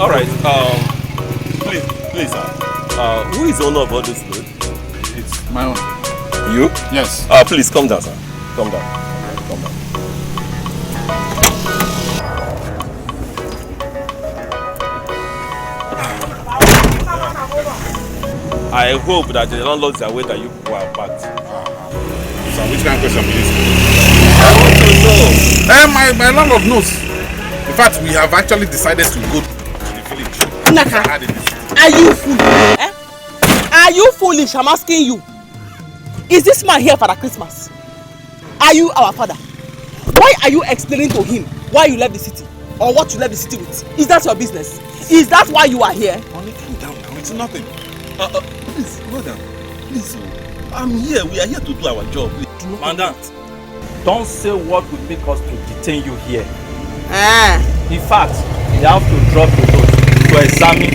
Alright, please, sir. Who is the owner of all this food? It's my own. You? Yes. Please come down, sir. Come down. Come down. I hope that the landlords are aware that you people are packed. So which kind of question is this? I want to know. My landlord knows. In fact, we have actually decided to go to the village. Naka, are you foolish? Eh? Are you foolish? I'm asking you. Is this man here for the Christmas? Are you our father? Why are you explaining to him why you left the city? Or what you left the city with? Is that your business? Is that why you are here? Honey, calm down now. It's nothing. Please, brother. Please, I'm here. We are here to do our job. Mandant, don't say what would make us to detain you here. In fact, you have to drop the load to examine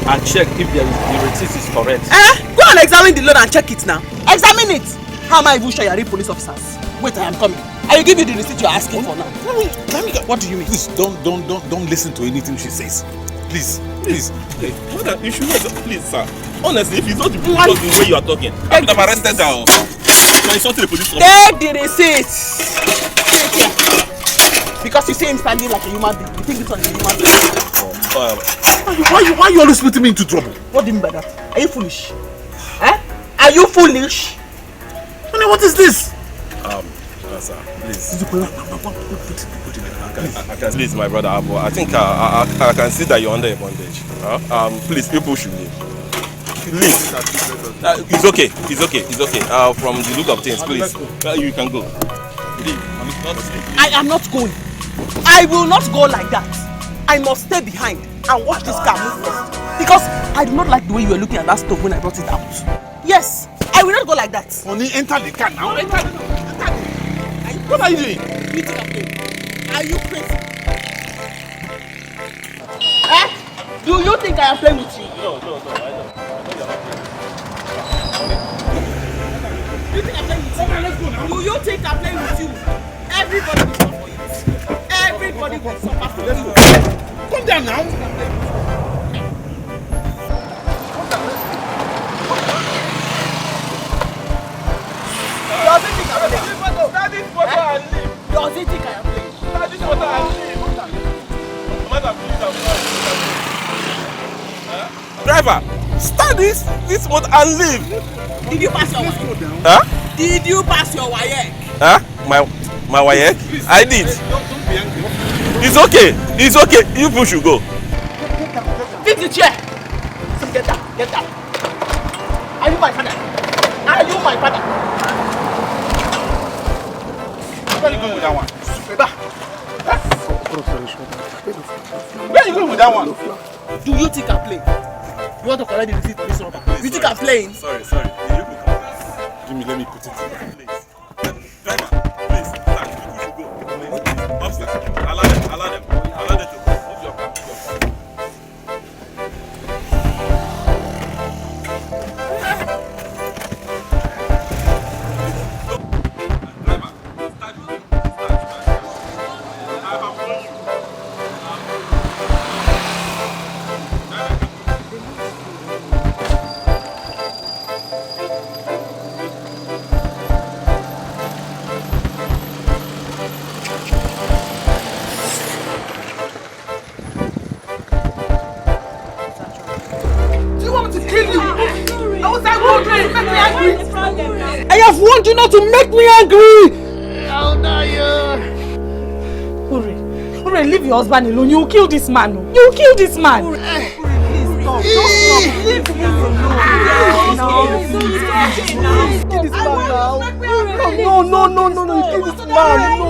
and check if the receipt is correct. Go and examine the load and check it now. Examine it. How am I even sure you are real police officers? Wait, I am coming. I will give you the receipt you are asking for now. What do you mean? Please, don't listen to anything she says. Please. Brother, you should know. Please, sir. Honestly, if it's not the way you are talking, I would have arrested her. Take the receipt. Because you see him standing like a human being. You think this one is a human being? Why you always putting me into trouble? What do you mean by that? Are you foolish? Are you foolish? Honey, what is this? Sir, please. Please, my brother, I think I can see that you're under a bondage. Please, people should leave. Please. It's okay. From the look of things, please. You can go. Leave. I am not going. I will not go like that. I must stay behind and watch this car move first. Because I do not like the way you were looking at that stove when I brought it out. Yes, I will not go like that. Honey, enter the car now. Enter the car. What are you doing? Are you crazy? Do you think I am playing with you? No, I don't. Do you think I'm playing with you? Let's go now. Do you think I'm playing with you? Everybody will suffer for you. Everybody will suffer for you. Come down now. Does it think I'm playing? Does it think I am playing? Driver, start this motor and leave. Did you pass your WAEC? Did you pass your WAEC? My WAEC? I did. It's okay. You people should go. Fix the chair. Get down. Are you my father? Where are you going with that one? Where are you going with that one? Do you think I'm playing? You want to collect the receipt for this robber? You think I'm playing? Sorry. Let me put it in. Please. Driver, please. Start. You should go. Upstairs. Allow them to go. Move your car. I have warned you not to make me angry! How dare you? Ure, leave your husband alone. You will kill this man. You will kill this man. Ure, please stop. Just stop. Leave me alone. Kill this man now. No. You kill this man. No.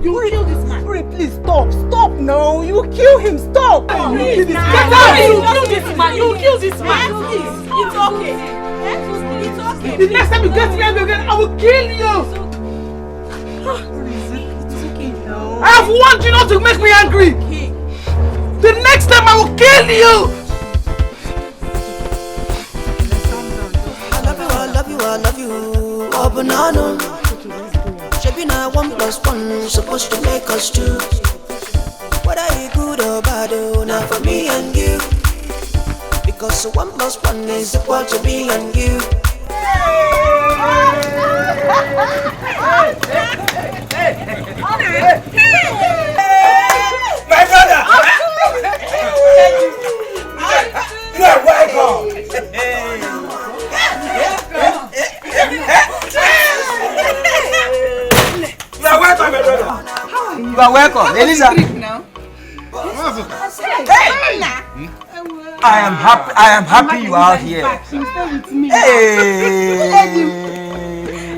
You will kill this man. Ure, please stop. Stop now. You will kill him. Stop. You will kill this man. Get out. You will kill this man. You will kill this man. It's okay. The next time you get me angry again, I will kill you. It's okay now. I have warned you not to make me angry. Okay. The next time I will kill you. I love you. Oh, banana. Shaping a 1+1 supposed to make us two. Whether you good or bad, now for me and you. 'cause 1 + 1 is equal to me and you. My brother! You are welcome! You are welcome, my brother! You are welcome, Elisa! I am happy you are here. Hey!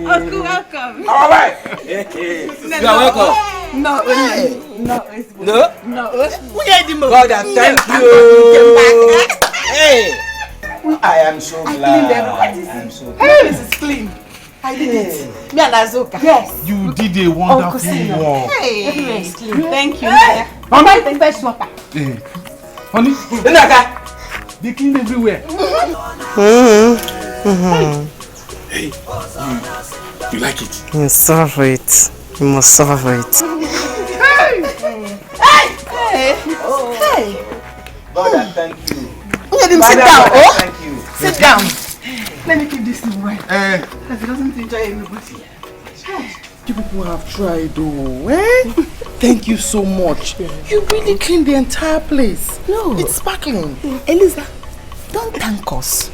Uncle, welcome. All right. You are welcome. No. God, I thank you. Hey, I am so glad. I am so glad. This is clean. I did it. Me and Azuka. Yes. You did a wonderful work. Hey. Thank you. Mama, thank you. Honey, they clean everywhere. Hey, you like it? You suffer for it. You must suffer for it. Hey. God, I thank you. Let him sit down. Oh, thank you. sit down. Let me keep this in mind. Because he doesn't enjoy anybody. You people have tried, though. Thank you so much. You really cleaned the entire place. No. It's sparkling. Eliza, don't thank us.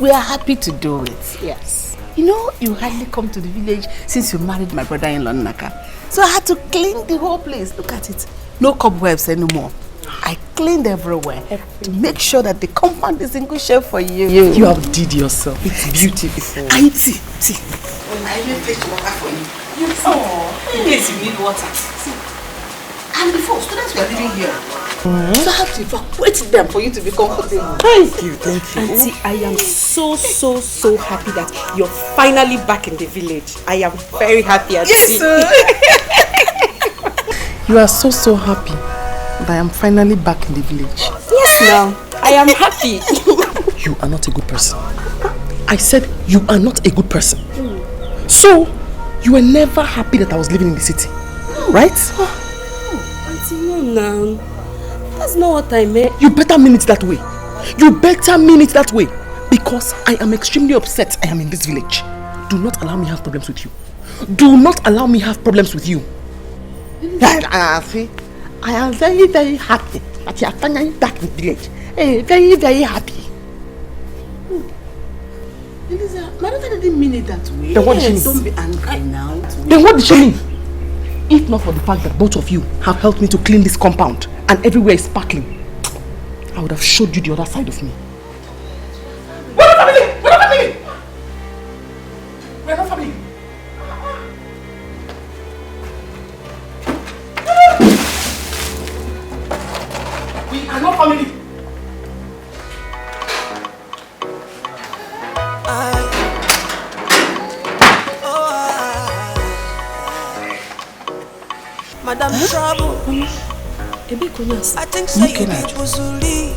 We are happy to do it. Yes. You know, you hardly come to the village since you married my brother-in-law, Naka. So I had to clean the whole place. Look at it. No cobwebs anymore. I cleaned everywhere to make sure that the compound is in good shape for you. You outdid yourself. It's beautiful. I see. I will fetch water for you. In case you need water. See. And before, students were living here. So I have to evacuate them for you to be comfortable. Thank you. Auntie, I am so happy that you're finally back in the village. I am very happy, Auntie. Yes, sir. You are so happy that I am finally back in the village. Yes, now. I am happy. You are not a good person. I said you are not a good person. So, you were never happy that I was living in the city, right? Auntie, no, now. That's not what I meant. You better mean it that way. You better mean it that way. Because I am extremely upset I am in this village. Do not allow me have problems with you. Do not allow me have problems with you. See, I am very happy that you are finally back in the village. Very happy. Elisa, my daughter didn't mean it that way. Then what did she mean? Don't be angry now. Then what did she mean? If not for the fact that both of you have helped me to clean this compound and everywhere is sparkling, I would have showed you the other side of me. We're not family! We're not family! We're not family! We are not family! Madam Trouble. I think so you people Zuli.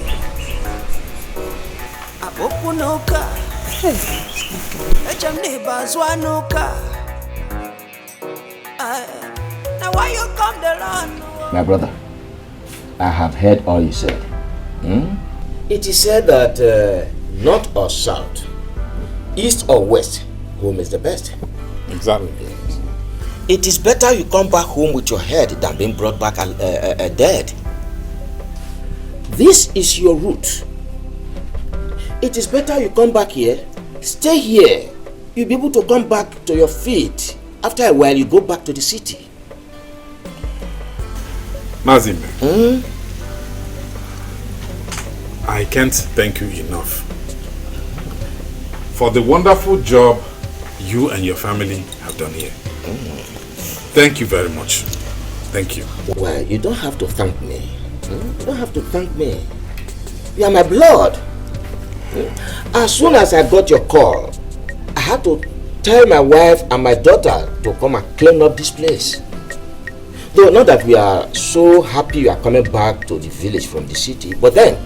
Abokunoka. Echam neighbors wanuka. Now why you come the land? My brother, I have heard all you said. It is said that north or south, east or west, home is the best. Exactly. It is better you come back home with your head than being brought back dead. This is your route. It is better you come back here, stay here. You'll be able to come back to your feet. After a while, you go back to the city. Mazime, I can't thank you enough for the wonderful job you and your family have done here. Thank you very much. Thank you. Well, you don't have to thank me. You don't have to thank me. You are my blood. As soon as I got your call, I had to tell my wife and my daughter to come and clean up this place. Though not that we are so happy you are coming back to the village from the city, but then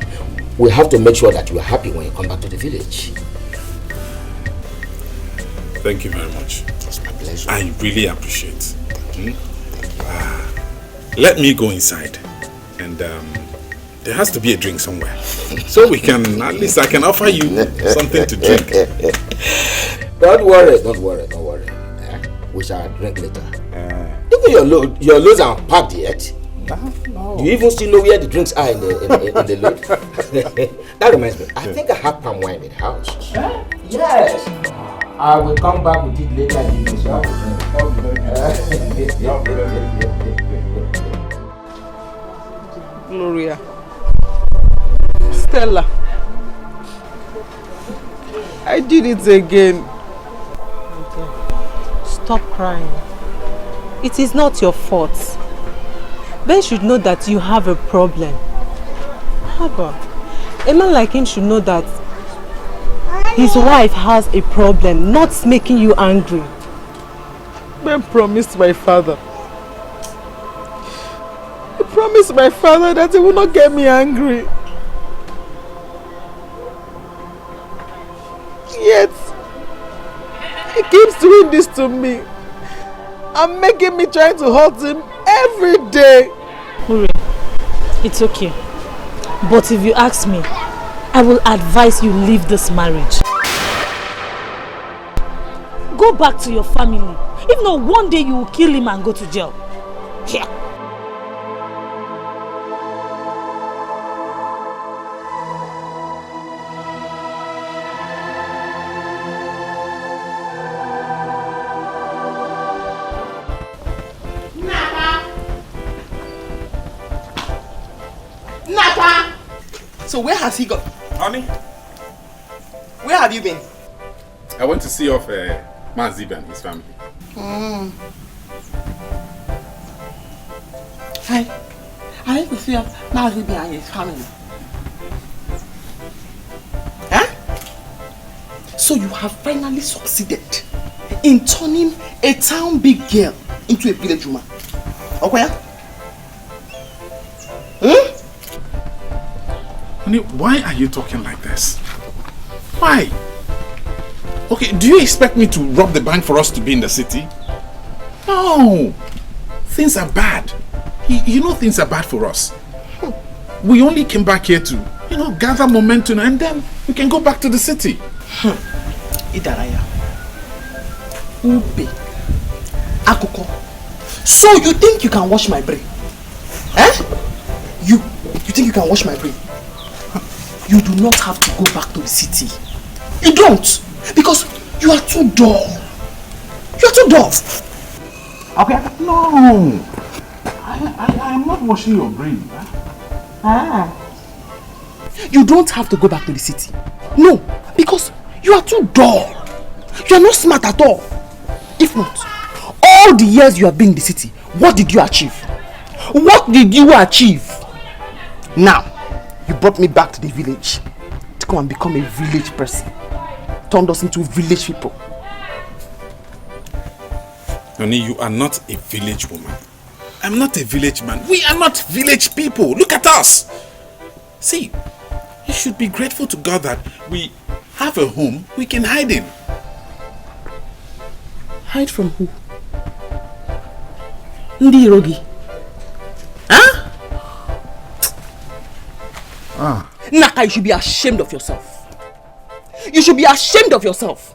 we have to make sure that you are happy when you come back to the village. Thank you very much. It's my pleasure. I really appreciate. Let me go inside and then there has to be a drink somewhere. So we can, at least I can offer you something to drink. Don't worry. We shall drink later. Even your loads aren't packed yet. No. Do you even still know where the drinks are in the load? That reminds me, I think I have palm wine in the house. Yes. I will come back with it later in the shop. Gloria. Stella. I did it again. Stop crying. It is not your fault. Ben should know that you have a problem. Haba, a man like him should know that his wife has a problem, not making you angry. Ben promised my father. He promised my father that he will not get me angry. Yet, he keeps doing this to me and making me try to hurt him every day. Uri, it's okay. But if you ask me, I will advise you leave this marriage. Go back to your family. If not, one day you will kill him and go to jail. Here. So where has he gone? Honey? Where have you been? I went to see off Mazib and his family. I went to see off Mazib and his family. Huh? So you have finally succeeded in turning a town big girl into a village woman. Okay? Honey, why are you talking like this? Why? Okay, do you expect me to rob the bank for us to be in the city? No! Things are bad. You know things are bad for us. We only came back here to, gather momentum and then we can go back to the city. Idaraya. Ube. Akoko. So you think you can wash my brain? Eh? You think you can wash my brain? You do not have to go back to the city. You don't. Because you are too dull. You are too dull. Okay, no. I am not washing your brain. You don't have to go back to the city. No, because you are too dull. You are not smart at all. If not, all the years you have been in the city, what did you achieve? What did you achieve? Now, you brought me back to the village to come and become a village person. Turned us into village people. Honey, you are not a village woman. I'm not a village man. We are not village people. Look at us. See, you should be grateful to God that we have a home we can hide in. Hide from who? Ndi Irogi. Huh? Naka, you should be ashamed of yourself. You should be ashamed of yourself.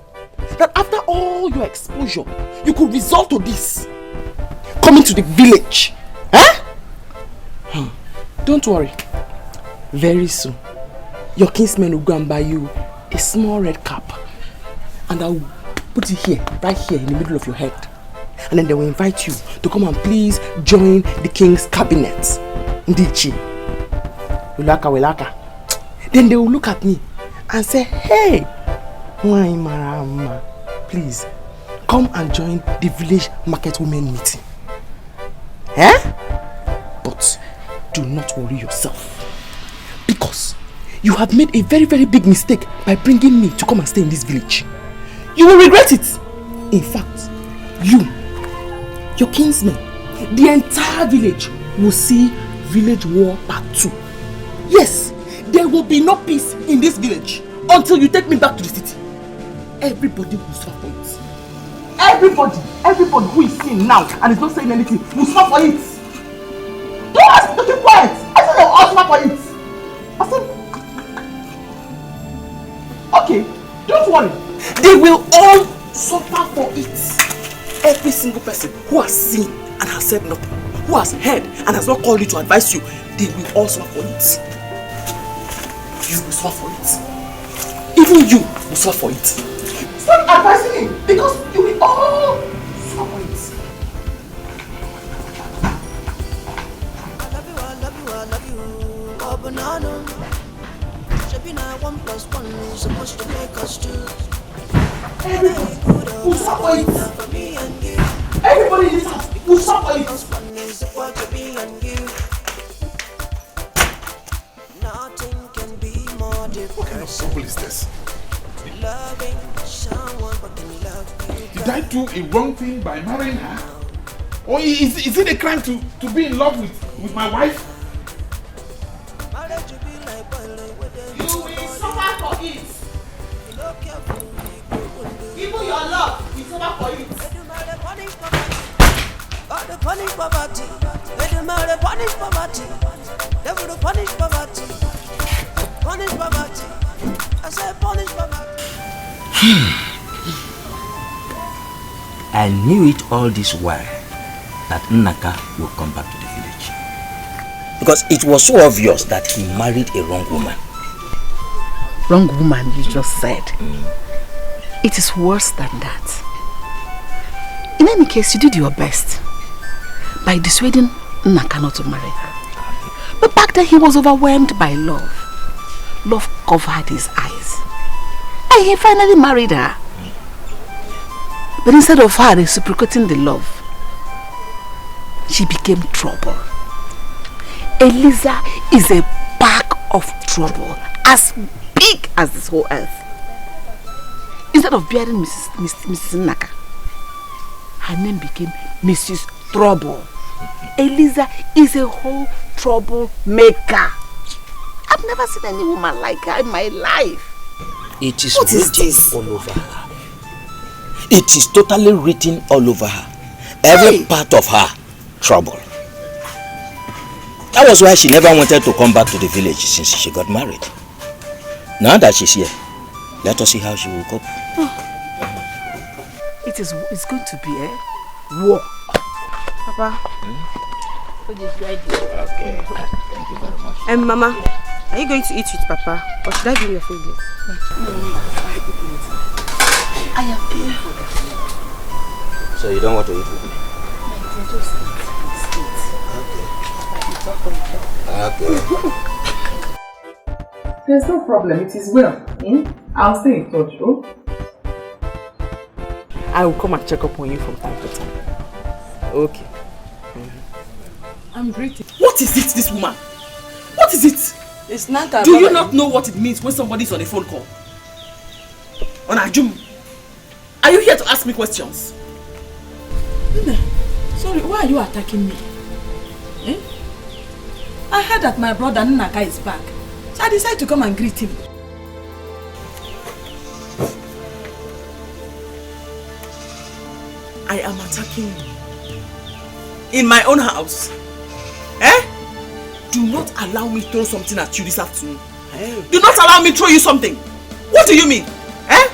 That after all your exposure, you could resort to this. Coming to the village. Huh? Don't worry. Very soon, your kinsmen will go and buy you a small red cap. And I will put it here, right here in the middle of your head. And then they will invite you to come and please join the king's cabinet. Ndichi. Wilaka. Then they will look at me and say, hey, Marama, please come and join the village market women meeting. Eh? But do not worry yourself, because you have made a very, very big mistake by bringing me to come and stay in this village. You will regret it. In fact, you, your kinsmen, the entire village will see Village War Part 2. Yes, there will be no peace in this village until you take me back to the city. Everybody will suffer for it. Everybody who is seeing now and is not saying anything will suffer for it. Don't keep quiet. I said they will all suffer for it. Don't worry. They will all suffer for it. Every single person who has seen and has said nothing, who has heard and has not called you to advise you, they will all suffer for it. You will suffer for it. Even you will suffer for it. Stop advising him because you will all suffer for it. Supposed to make us two. Everybody will suffer it. Everybody in this house will suffer it. Nothing can be more difficult. What kind of couple is this? Loving someone but can love you. Did I do a wrong thing by marrying her? Or is it a crime to be in love with my wife? You will suffer for it. Even your love will suffer for it. God the punish poverty. Let them out the punish poverty. Devil the punish poverty. Punish poverty. I said punish poverty. I knew it all this while that Nnaka would come back to the village. Because it was so obvious that he married a wrong woman. Wrong woman, you just said. It is worse than that. In any case, you did your best by dissuading Nnaka not to marry her. But back then he was overwhelmed by love. Love covered his eyes. And he finally married her. But instead of her reciprocating the love, she became trouble. Eliza is a bag of trouble, as big as this whole earth. Instead of bearing Mrs. Nnaka, her name became Mrs. Trouble. Eliza is a whole troublemaker. I've never seen any woman like her in my life. It is written all over her. It is totally written all over her. Every part of her, trouble. That was why she never wanted to come back to the village since she got married. Now that she's here, let us see how she will cope. It's going to be a war. Papa. Okay. Thank you very much. Mama, are you going to eat with Papa? Or should I give you your food? I am paying for that. So you don't want to eat with me? Okay. There's no problem, it is well. I'll stay in touch, oh? I will come and check up on you from time to time. Okay. I'm greeting. What is it, this woman? What is it? It's Naka. Do you not know what it means when somebody's on a phone call? On Ajum? Are you here to ask me questions? Sorry, why are you attacking me? Eh? I heard that my brother Nnaka is back. So I decided to come and greet him. I am attacking you. In my own house. Eh? Do not allow me to throw something at you this afternoon. Do not allow me to throw you something. What do you mean? Eh?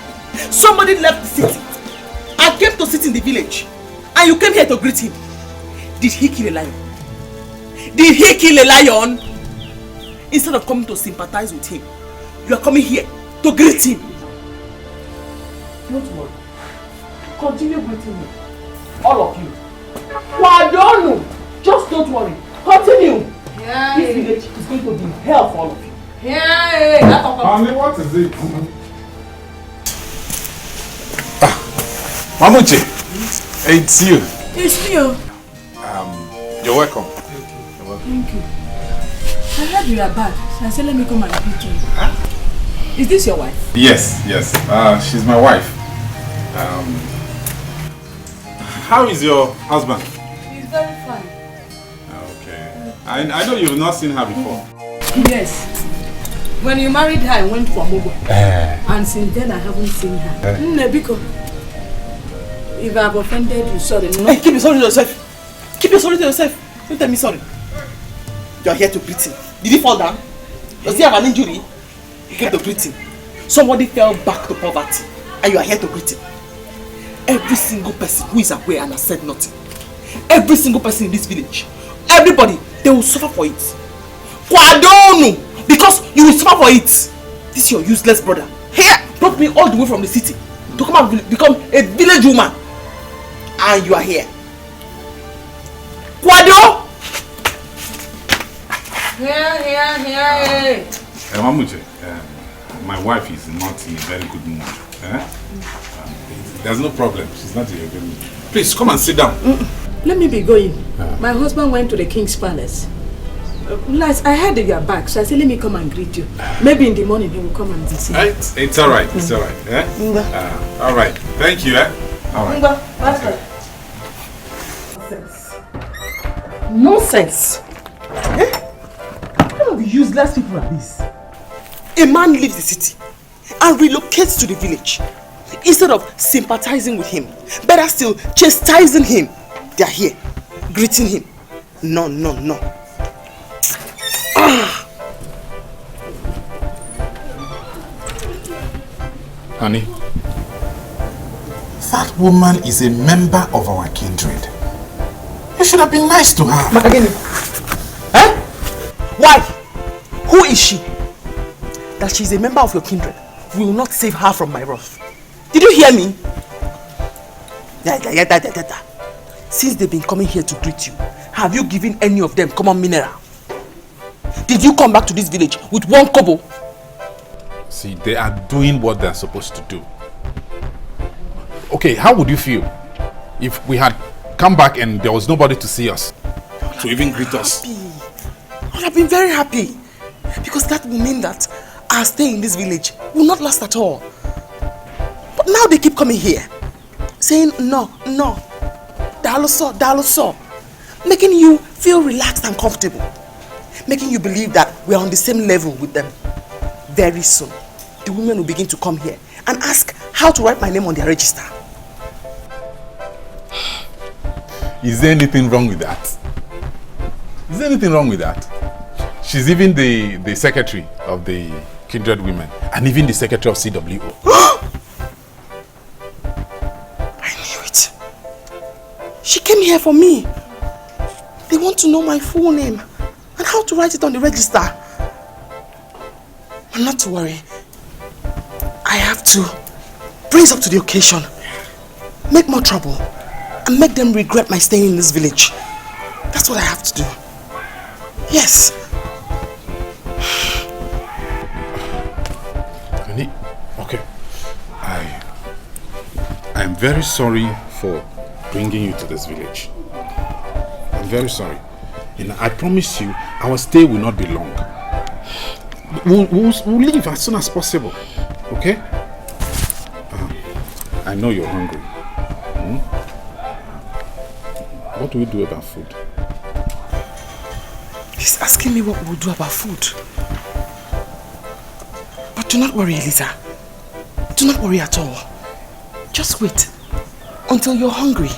Somebody left the city. I came to sit in the village. And you came here to greet him. Did he kill a lion? Did he kill a lion? Instead of coming to sympathize with him, you are coming here to greet him. Don't worry. Continue greeting me. All of you. Wadonu! Just don't worry. Continue. Yeah, this village is going to be hell for all of you. Yeah, Mommy, what is it? Mamuche, it's you. It's you. You're welcome. Thank you. I heard you are bad, so I said let me come and greet you. Huh? Is this your wife? Yes. She's my wife. How is your husband? He's very fine. Okay. I know you've not seen her before. Yes. When you married her, I went for Mogo. And since then, I haven't seen her. Nebiko, if I have offended you, sorry. No. Hey, keep your sorry to yourself. Keep your sorry to yourself. Don't tell me sorry. You are here to greet him. Did he fall down? Does he have an injury? You came to greet him. somebody fell back to poverty and you are here to greet him. Every single person who is aware and has said nothing, every single person in this village, everybody, they will suffer for it. Kwadonu! Because you will suffer for it. This is your useless brother. Here, brought me all the way from the city to come and become a village woman. And you are here. Kwado! Here. Mamuje, my wife is not in a very good mood. There's no problem. She's not in a good mood. Please, come and sit down. Let me be going. My husband went to the king's palace. Last, I heard that you are back, so I said, let me come and greet you. Maybe in the morning he will come and see you. It's all right. It's all right. All right. Thank you. All right. Nonsense. What kind of useless people are these? A man leaves the city and relocates to the village. Instead of sympathizing with him, better still, chastising him. They are here, greeting him. No. Honey, that woman is a member of our kindred. You should have been nice to her. Why? Who is she? That she's a member of your kindred will not save her from my wrath. Did you hear me? Since they've been coming here to greet you, have you given any of them common mineral? Did you come back to this village with one kobo? See, they are doing what they're supposed to do. Okay, how would you feel if we had come back and there was nobody to see us, to even greet us? I would have been very happy, because that will mean that our stay in this village will not last at all. But now they keep coming here, saying no, daloso, making you feel relaxed and comfortable, making you believe that we are on the same level with them. Very soon, the women will begin to come here and ask how to write my name on their register. Is there anything wrong with that? Is there anything wrong with that? She's even the secretary of the kindred women and even the secretary of CWO. I knew it. She came here for me. They want to know my full name and how to write it on the register. And not to worry. I have to brace up to the occasion, make more trouble, and make them regret my staying in this village. That's what I have to do. Yes. Okay. I am very sorry for bringing you to this village. I'm very sorry. And I promise you, our stay will not be long. We'll leave as soon as possible. Okay? I know you're hungry. What do we do about food? He's asking me what we'll do about food. But do not worry, Eliza. Do not worry at all. Just wait until you're hungry.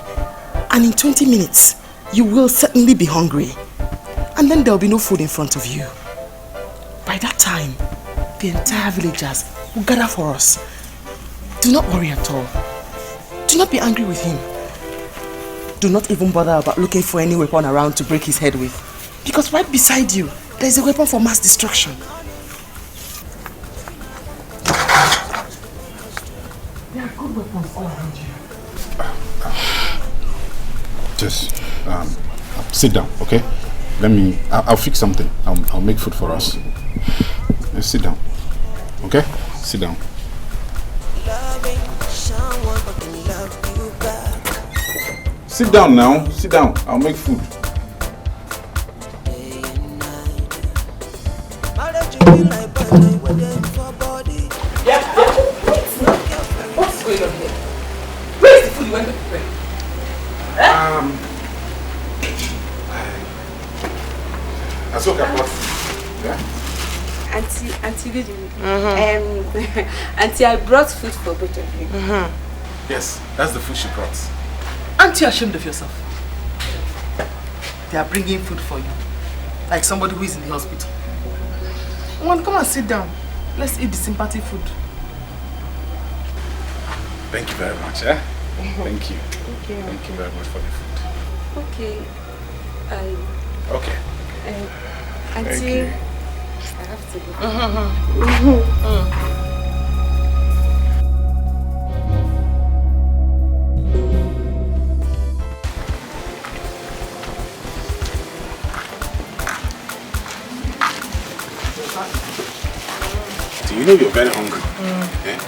And in 20 minutes, you will certainly be hungry. And then there'll be no food in front of you. By that time, the entire villagers will gather for us. Do not worry at all. Do not be angry with him. Do not even bother about looking for any weapon around to break his head with. Because right beside you, there is a weapon for mass destruction. There are good weapons all around you. Just sit down, okay? I'll fix something. I'll make food for us. Let's sit down, okay? Sit down. Sit down now. Sit down. I'll make food. What's going on here? Where is the food you went to prepare? Asoka brought food. Yeah? Auntie Vidi. Auntie, I brought food for both of you. Yes, that's the food she brought. Aren't you ashamed of yourself? They are bringing food for you. Like somebody who is in the hospital. Come on, come and sit down. Let's eat the sympathy food. Thank you very much, eh? Thank you. Okay. Thank you very much for the food. Okay. Okay. Auntie, I have to go. Do you know you're very hungry? Eh?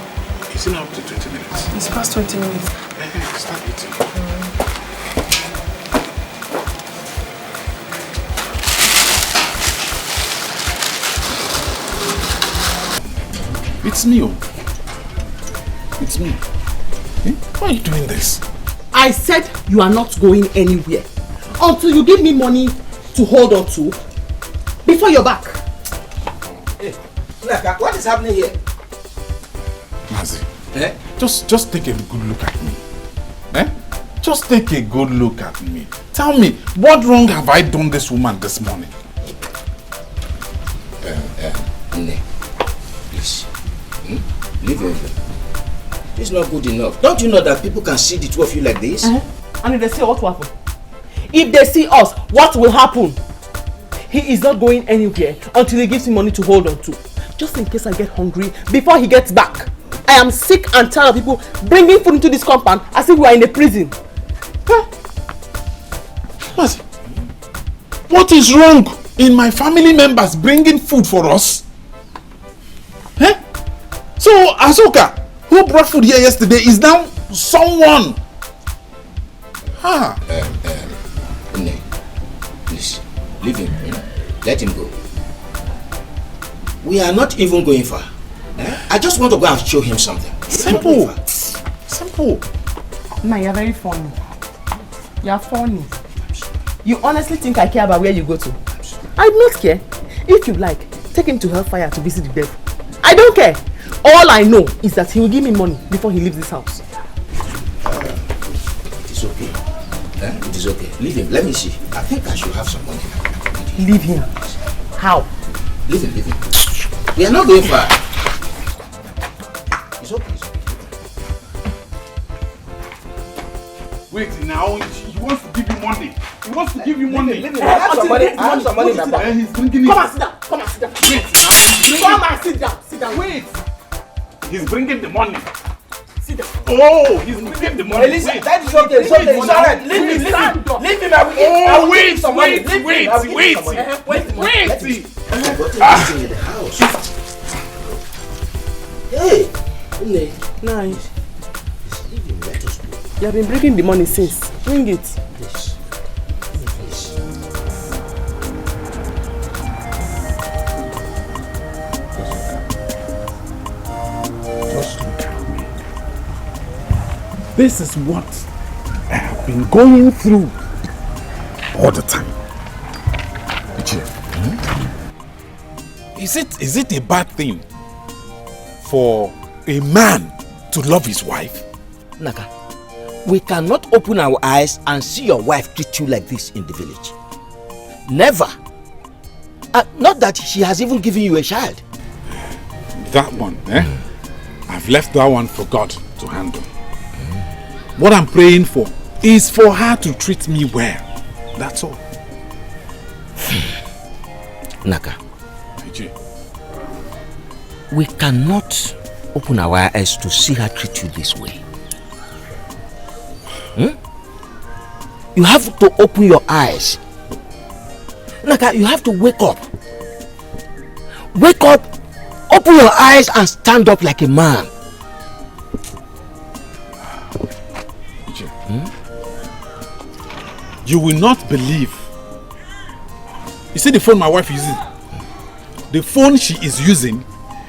It's not up to 20 minutes. It's past 20 minutes. Start eating. It's me, oh. It's me. Eh? Why are you doing this? I said you are not going anywhere until you give me money to hold on to before you're back. Hey, Naka, what is happening here? Mazi, just take a good look at me. Just take a good look at me. Tell me, what wrong have I done this woman this morning? Nne, please. Leave her alone. It's not good enough. Don't you know that people can see the two of you like this? And if they see what will happen? If they see us, what will happen? He is not going anywhere until he gives me money to hold on to. Just in case I get hungry before he gets back. I am sick and tired of people bringing food into this compound as if we are in a prison. What is wrong in my family members bringing food for us? So Asoka, who brought food here yesterday, is now someone. Nne, please, leave him. Let him go. We are not even going far. I just want to go and show him something. Simple. Simple. Ma, you're very funny. You're funny. You honestly think I care about where you go to? I do not care. If you like, take him to Hellfire to visit the devil. I don't care. All I know is that he will give me money before he leaves this house. It's okay. It is okay. Leave him. Let me see. I think I should have some money. Leave him? How? Leave him. We are not going far. It's okay. Wait, now he wants to give you money. He wants to give you money. I have some money in my bag. He's drinking it. Come and sit down. Come and sit down. Wait, Come and sit down. Sit down. Wait. He's bringing the money. Sit down. Oh, he's bringing the money. Listen, that is okay. It's okay. It's alright. Leave him. Leave him. I will give some money. Wait. In the house. Hey, Nice. You have been bringing the money since. Bring it. Please. Just look at me. This is what I have been going through all the time. Is it a bad thing for a man to love his wife? Naka, we cannot open our eyes and see your wife treat you like this in the village. Never. Not that she has even given you a child. That one, I've left that one for God to handle. What I'm praying for is for her to treat me well. That's all. Naka, we cannot open our eyes to see her treat you this way. You have to open your eyes. Naka, you have to wake up. Wake up, open your eyes and stand up like a man. You will not believe. You see the phone my wife is using? The phone she is using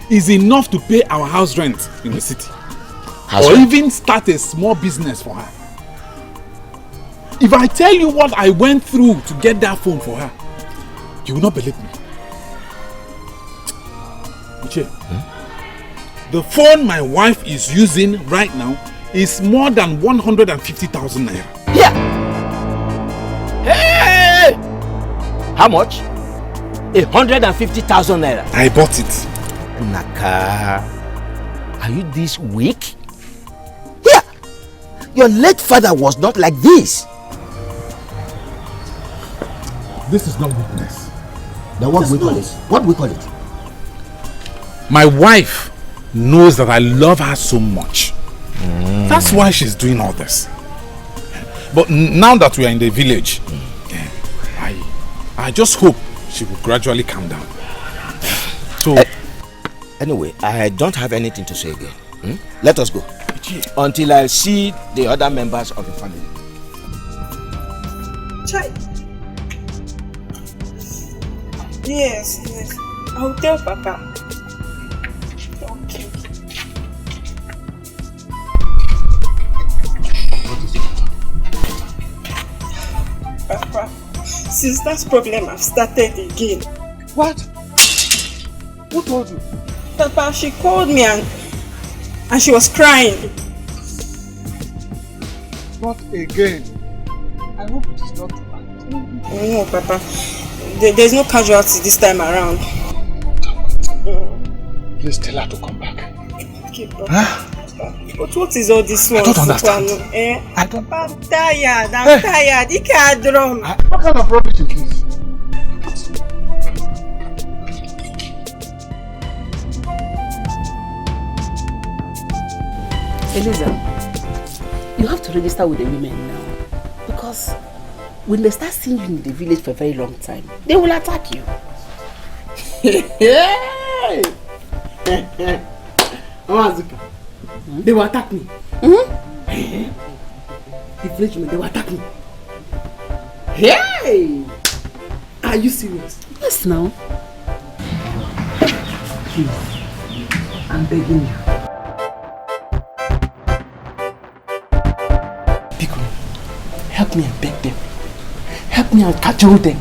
is enough to pay our house rent in the city. Or even start a small business for her. If I tell you what I went through to get that phone for her, you will not believe me. Uche, the phone my wife is using right now is more than 150,000 naira. Yeah. Hey! How much? 150,000 naira. I bought it. Naka, are you this weak? Yeah. Your late father was not like this. This is not weakness. Then what do we call it? What do we call it? My wife knows that I love her so much. That's why she's doing all this. But now that we are in the village, I just hope she will gradually calm down. So, anyway, I don't have anything to say again. Let us go. Until I see the other members of the family. Chai. Yes. I'll tell Papa. Okay. Papa, sister's problem have started again. What? Who told you? Papa, she called me and she was crying. Not again. I hope it is not bad. No, Papa. There's no casualty this time around. Please tell her to come back. Okay, Papa. Huh? But what is all this one? I don't understand. Papa, I'm tired. I'm tired. You can't drum. What kind of rubbish is this? Eliza, you have to register with the women now. Because when they start seeing you in the village for a very long time, they will attack you. They will attack me. The village women, they will attack me. Hey! Are you serious? Yes, now. Please, I'm begging you. Help me and beg them. Help me and cajole them.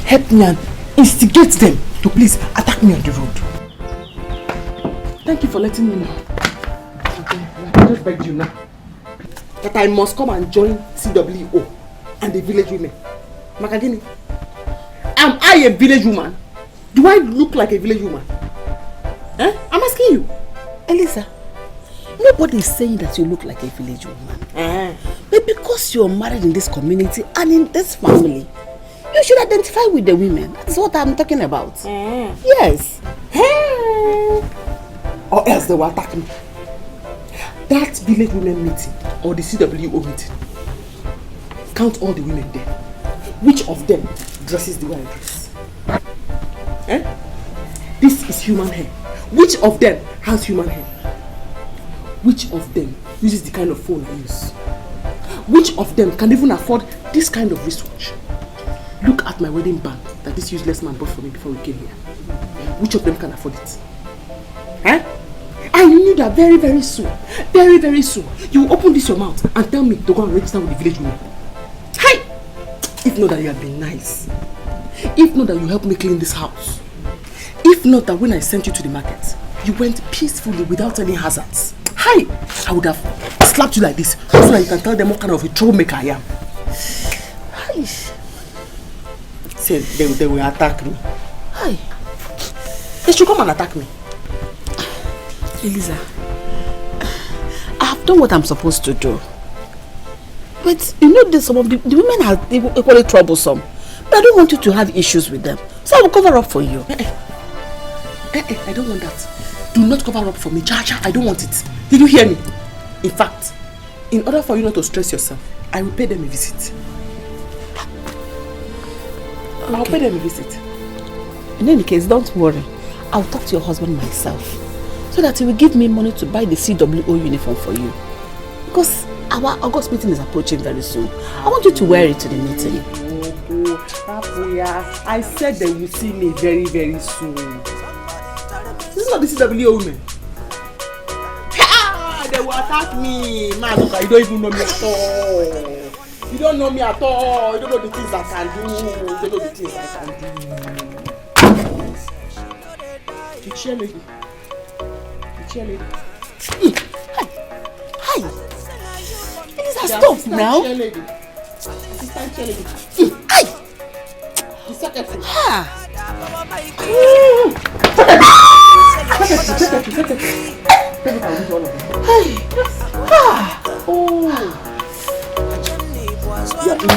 Help me and instigate them to please attack me on the road. Thank you for letting me know. I just begged you now that I must come and join CWO and the village women. Makagini, am I a village woman? Do I look like a village woman? I'm asking you. Eliza, nobody is saying that you look like a village woman. But because you're married in this community and in this family, you should identify with the women. That's what I'm talking about. Yes. Or else they will attack me. That village women meeting or the CWO meeting, count all the women there. Which of them dresses the way I dress? This is human hair. Which of them has human hair? Which of them uses the kind of phone I use? Which of them can even afford this kind of wristwatch? Look at my wedding band that this useless man bought for me before we came here. Which of them can afford it? I knew that very, very soon, you will open this your mouth and tell me to go and register with the village women. Hi! If not that you have been nice. If not that you helped me clean this house. If not that when I sent you to the market, you went peacefully without any hazards. Hi! I would have slapped you like this so that you can tell them what kind of a troublemaker I am. Hi! Say they will attack me. Hi! They should come and attack me. Eliza, I have done what I'm supposed to do. But you know some of the women are equally troublesome. But I don't want you to have issues with them. So I will cover up for you. I don't want that. Do not cover up for me. Cha-cha, I don't want it. Did you hear me? In fact, in order for you not to stress yourself, I will pay them a visit. Okay. I'll pay them a visit. In any case, don't worry. I'll talk to your husband myself. So that he will give me money to buy the CWO uniform for you. Because our August meeting is approaching very soon. I want you to wear it to the meeting. I said they will see me very, very soon. This is not the CWO women. They will attack me. Man, look, you don't even know me at all. You don't know me at all. You don't know the things I can do. You don't know the things I can do. The cheerleader. Hi. Stop now. Assistant cheerleader. Hi. The secretary. Oh. Go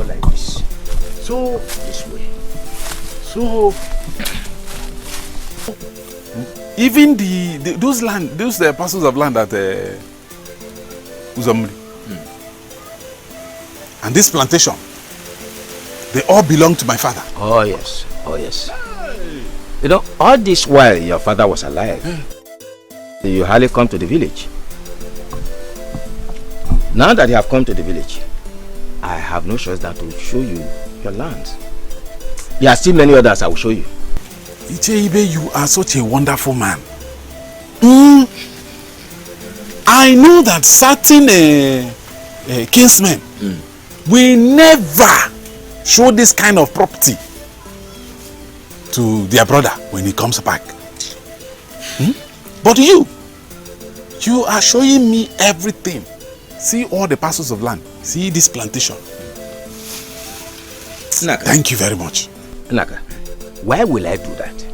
like this. So this way. So even those parcels of land at Uzomri and this plantation, they all belong to my father. Oh yes, oh yes. You know, all this while your father was alive, you hardly come to the village. Now that you have come to the village, I have no choice than to show you your land. There are still many others I will show you. Icheibe, you are such a wonderful man. I know that certain kinsmen will never show this kind of property to their brother when he comes back. But you are showing me everything. See all the parcels of land. See this plantation. Naka. Thank you very much. Naka, why will I do that?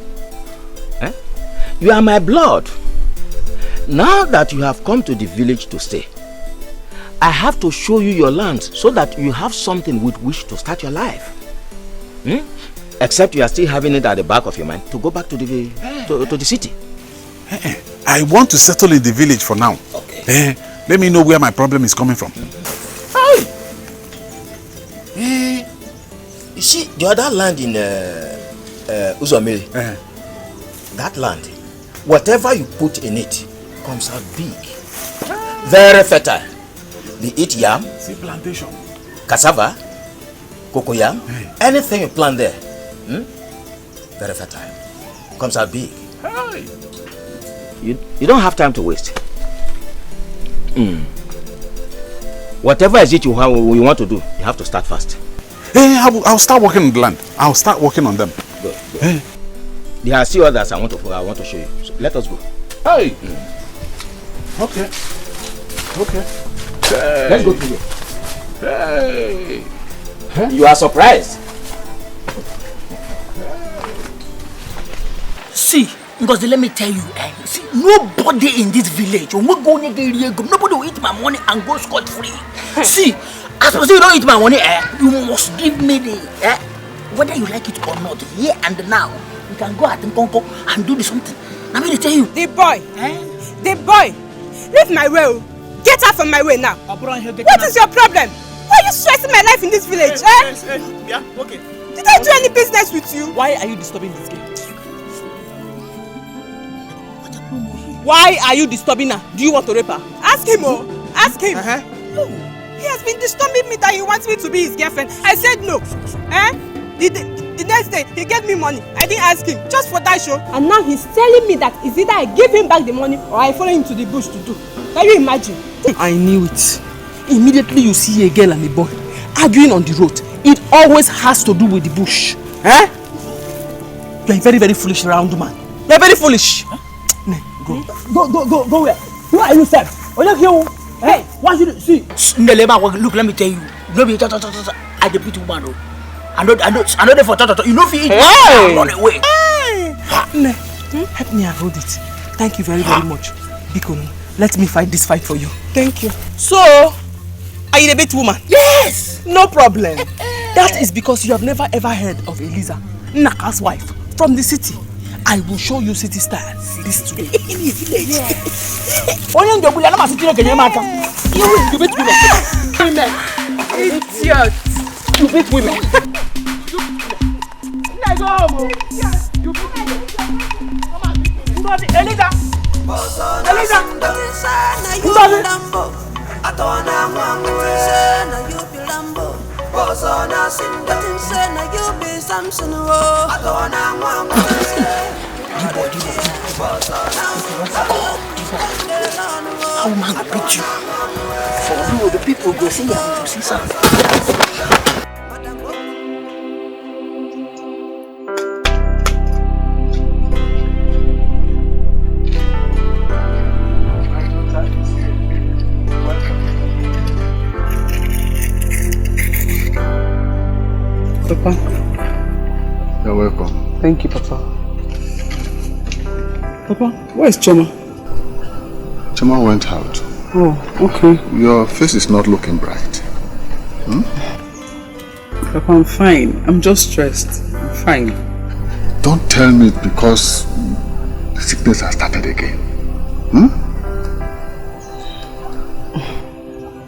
You are my blood. Now that you have come to the village to stay, I have to show you your land so that you have something with which to start your life. Except you are still having it at the back of your mind to go back to the to the city. I want to settle in the village for now. Okay. Let me know where my problem is coming from. You see, the other land in Uzomiri, that land, whatever you put in it comes out big, very fertile. Be it yam, see plantation, cassava, cocoyam, anything you plant there, very fertile, comes out big. You don't have time to waste. Whatever is it you want to do, you have to start fast. I'll start working on the land. I'll start working on them. Good. There are still others I want to show you. So let us go. Hey. Okay. Okay. Hey. Let's go together. Hey. Huh? You are surprised. See, because let me tell you, see, nobody in this village, when we go nobody will eat my money and go scot-free. See, as long as you don't eat my money, you must give me the, whether you like it or not, here and now, you can go at and do the something. I'm going to tell you. The boy, leave my way. Get out from my way now. What is your problem? Why are you stressing my life in this village? Yeah, okay. Did I do any business with you? Why are you disturbing this girl? Why are you disturbing her? Do you want to rape her? Ask him, ask him. No. He has been disturbing me that he wants me to be his girlfriend. I said no. The next day, he gave me money. I didn't ask him, just for that show. And now he's telling me that it's either I give him back the money or I follow him to the bush to do. Can you imagine? I knew it. Immediately you see a girl and a boy arguing on the road, it always has to do with the bush. You're a very, very foolish round man. You're very foolish. Go where? Who are you, sir? Hey, what should you see? Look, let me tell you. No be I the pretty woman. I know there for you know if you eat run away. Help me avoid it. Thank you very, very much. Bikono, let me fight this fight for you. Thank you. So, are you the bit woman? Yes! No problem. That is because you have never ever heard of Eliza, Naka's wife, from the city. I will show you city style this today. In the village. You beat women. Idiot. You beat women. Let go. You beat women. Eliza. Eliza. How man I beat you? For you, the people go see you to see something. Papa. You're welcome. Thank you, Papa. Papa, where is Choma? Choma went out. Oh, okay. Your face is not looking bright. Hmm? Papa, I'm fine. I'm just stressed. I'm fine. Don't tell me because the sickness has started again. Hmm?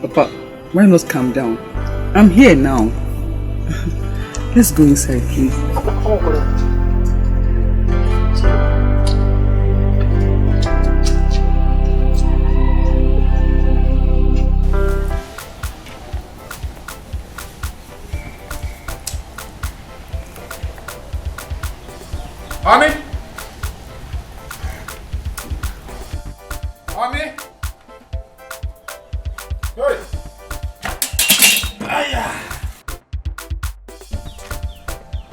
Papa, why not calm down? I'm here now. Let's go inside, please. Honey? Honey? Hey!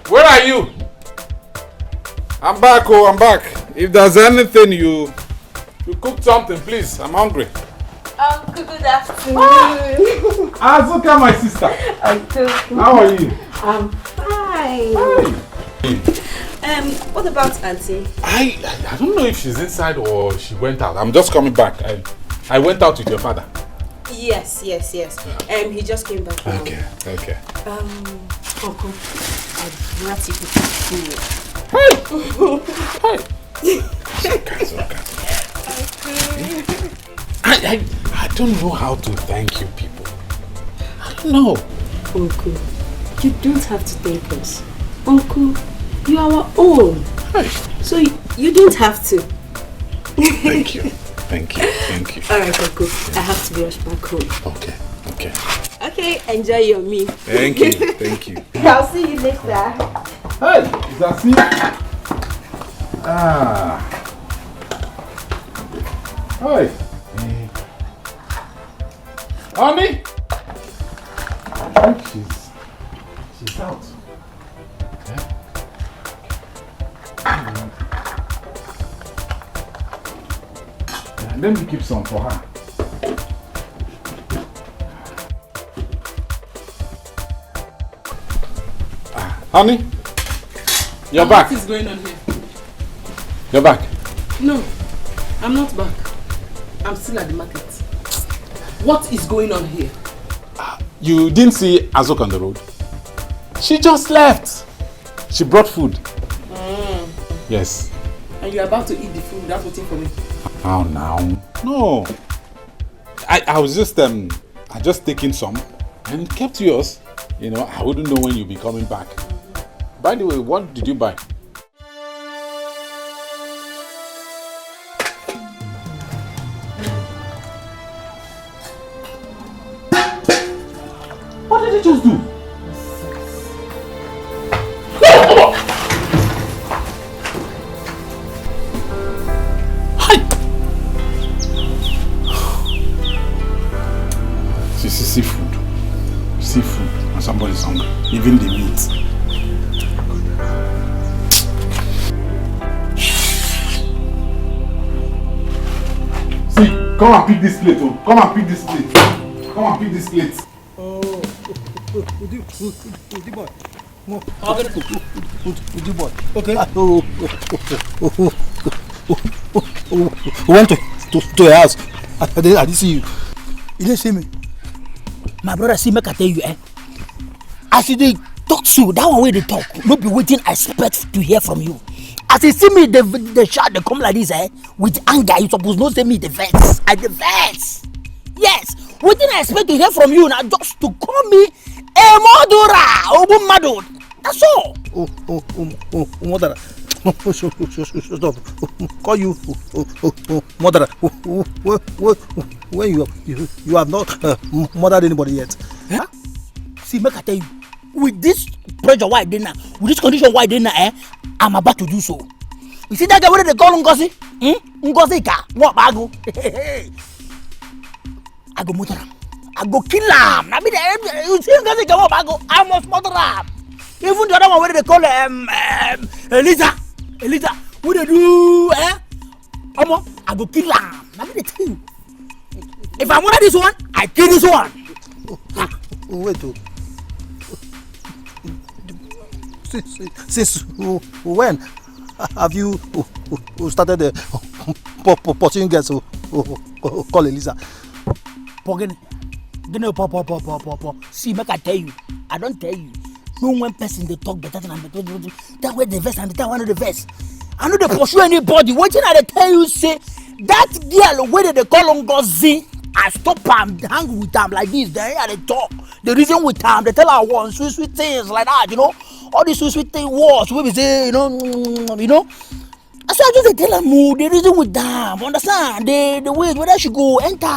Where are you? I'm back, oh, I'm back. If there's anything you cook something, please. I'm hungry. Uncle, good afternoon. Azuka, my sister. Uncle. How are you? I'm fine. What about Auntie? I don't know if she's inside or she went out. I'm just coming back. I went out with your father. Yes. He just came back now. Okay. Uncle, I brought you to food. I don't know how to thank you people. I don't know. Uncle, you don't have to thank us. Uncle, you are our own. So you don't have to. Thank you. Alright, Uncle, I have to rush back home. Okay, enjoy your meal. Thank you. I'll see you later. Hey, is that me? Hi. Honey? I think she's out. Let me keep some for her. Honey, you're back. What is going on here? You're back. No, I'm not back. I'm still at the market. What is going on here? You didn't see Azok on the road? She just left. She brought food. Yes. And you're about to eat the food without waiting for me? How now? No. I was just I just taken some and kept yours. You know, I wouldn't know when you'll be coming back. By the way, what did you buy? What did you just do? Seafood, and somebody's hungry. Even the meat. See, come and pick this plate. Oh. Come and pick this plate. Okay. We went to your house. I didn't see you. You didn't see me. My brother, see, make I tell you, as you talk to that one way they talk, no be waiting. I expect to hear from you. As you see me, the shout they come like this, with anger. You suppose not say me the verse. I the verse. Yes. Waiting, I expect to hear from you now, just to call me a murderer, Madu. That's all. Murderer. Stop. Call you murderer. When you have not murdered anybody yet. Huh? See, make I tell you, with this pressure why they now, with this condition why they now, I'm about to do so. You see that guy what they call Ngozi? Ngozi ka, what bago? I go murder him. I go kill him. You see Ngozi ka, what bago? I must murder him. Even the other one what they call Eliza, what they do? I go kill him. Let me tell you. If I murder this one, I kill this one. Wait. Since when? have you started pursuing girls who call Eliza? See, make I tell you. I don't tell you. No one person they talk better than that way the verse and that one of the verse. I know they pursue anybody. What did I tell you? Say that girl where they call on Ngozi, I stop am, hang with them like this. They talk. The reason with them, they tell her one sweet things like that. You know, all these sweet thing words. We say, you know. So I just tell her more. The reason with them, understand? The way whether she go enter.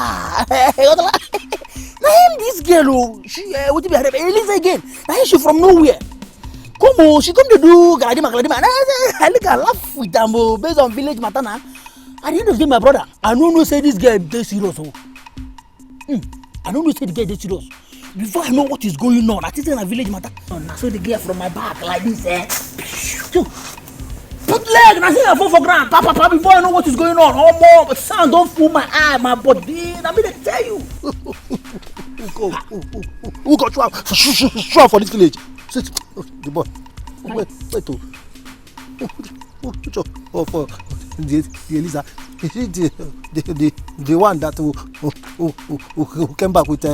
Now this girl, she what be her Eliza again. Now she from nowhere. Come on, she come to do galadima. I look at laugh with them based on village matter now. At the end of the day, my brother, I don't know say this girl dey serious. I don't know say the girl dey serious. Before I know what is going on, I think in a village matter. I saw the girl from my back like this. Put leg, and I think I fall for ground. Papa, before I know what is going on, oh more sound don't fool my eye, my body. I mean, I tell you. Who got you for this village? The boy. Wait. For the Eliza. The one that who came back with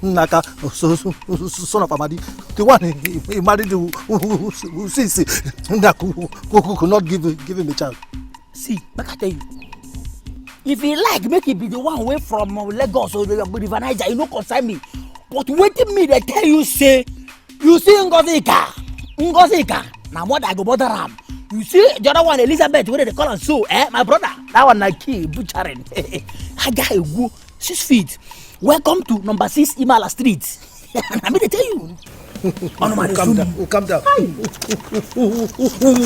Naka, son of Amadi. The one he married who sees who could not give him a chance. See, make I tell you. If he like, make it be the one away from Lagos or the River Niger, you no concern me. But waiting me, they tell you say, you see Ngozika. Now what I go bother him? You see the other one, Elizabeth, where they call her so, my brother. That one like key butchering. I got a go 6 feet. Welcome to number 6 Imala Street. I mean, they tell you. Calm down.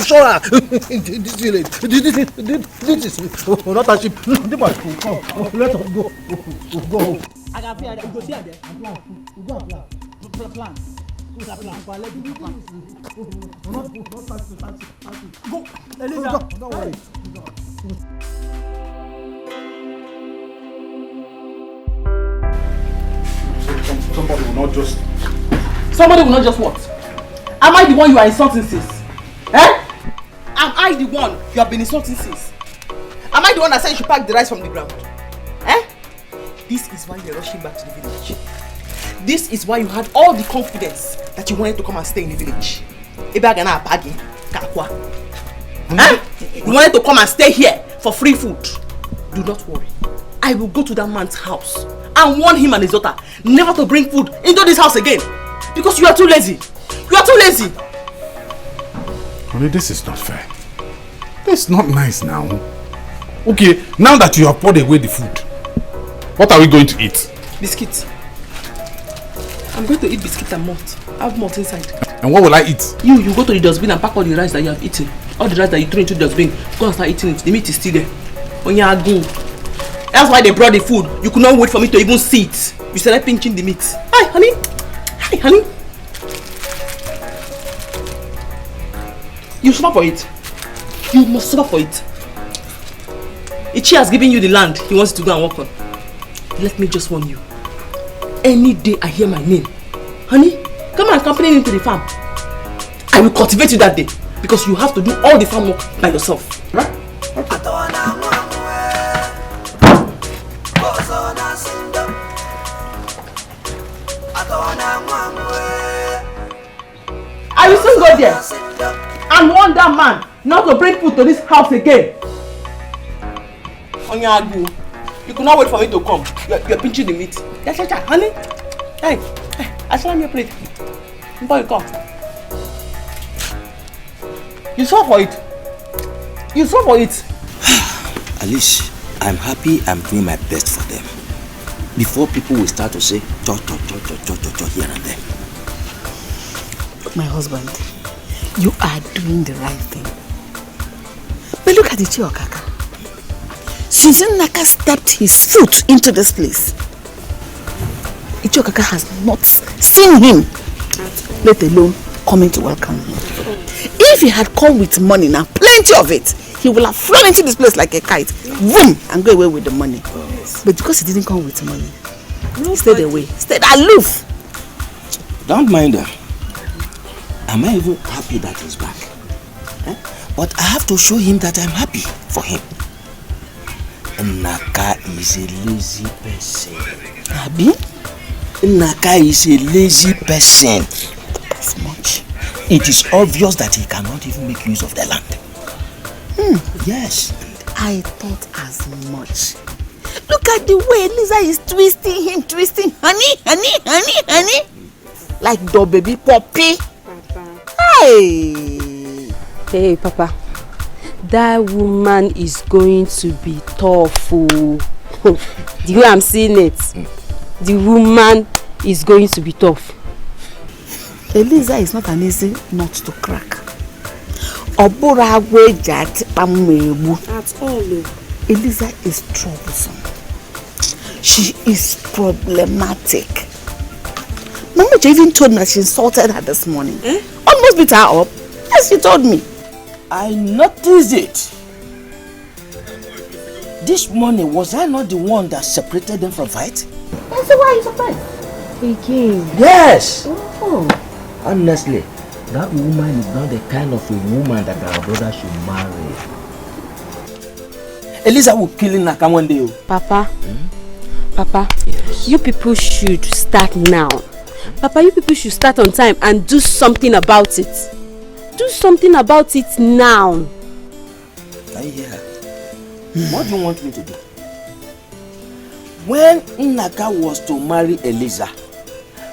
Sure. This village. This is not a ship. Let us go. I got fear. Go see there. Plan. Go, Eliza. Don't worry. Somebody will not just... Somebody will not just what? Am I the one you are insulting sis? Am I the one you have been insulting sis? Am I the one that said you should pack the rice from the ground? This is why you're rushing back to the village. This is why you had all the confidence that you wanted to come and stay in the village. You wanted to come and stay here for free food. Do not worry. I will go to that man's house and warn him and his daughter never to bring food into this house again. Because you are too lazy. You are too lazy. Honey, this is not fair. This is not nice now. Okay, now that you have poured away the food, what are we going to eat? Biscuits. I'm going to eat biscuits and malt. I have malt inside. And what will I eat? You go to the dustbin and pack all the rice that you have eaten. All the rice that you threw into the dustbin. Go and start eating it. The meat is still there. When you are good. That's why they brought the food. You could not wait for me to even see it. You started pinching the meat. Hi, honey. Hi, honey. You suffer for it. You must suffer for it. Ichi has given you the land he wants to go and work on. Let me just warn you. Any day I hear my name, honey, come and accompany me to the farm. I will cultivate you that day because you have to do all the farm work by yourself. Right? I will soon go there and warn that man not to bring food to this house again. Onyagu, you could not wait for me to come. You're pinching the meat. Yes, honey. Hey, I saw on your plate. Before you come. You saw for it. You saw for it. Alice, I'm happy I'm doing my best for them. Before people will start to say, cho here and there. My husband, you are doing the right thing. But look at the Chiokaka. Since Naka stepped his foot into this place, Ichiokaka has not seen him, let alone coming to welcome him. If he had come with money now, plenty of it, he will have flown into this place like a kite, boom, and go away with the money. But because he didn't come with money, he stayed away, stayed aloof. Don't mind her. Am I even happy that he's back? But I have to show him that I'm happy for him. Naka is a lazy person. Abi? Naka is a lazy person. As much. It is obvious that he cannot even make use of the land. Yes. I thought as much. Look at the way Lisa is twisting him, honey. Like the baby puppy. Papa. Hey, Papa. That woman is going to be tough. The way I'm seeing it, the woman is going to be tough. Eliza is not an easy nut to crack. At all. Eliza is troublesome. She is problematic. Mama even told me that she insulted her this morning. Almost beat her up. Yes, she told me. I noticed it. This morning, was I not the one that separated them from fight? I said, why are you surprised? Again? Yes. Oh. Honestly, that woman is not the kind of a woman that our brother should marry. Eliza will kill Naka one day. Papa, Papa, yes. You people should start now. Papa, you people should start on time and do something about it. Do something about it now. I hear. What do you want me to do? When Naka was to marry Eliza,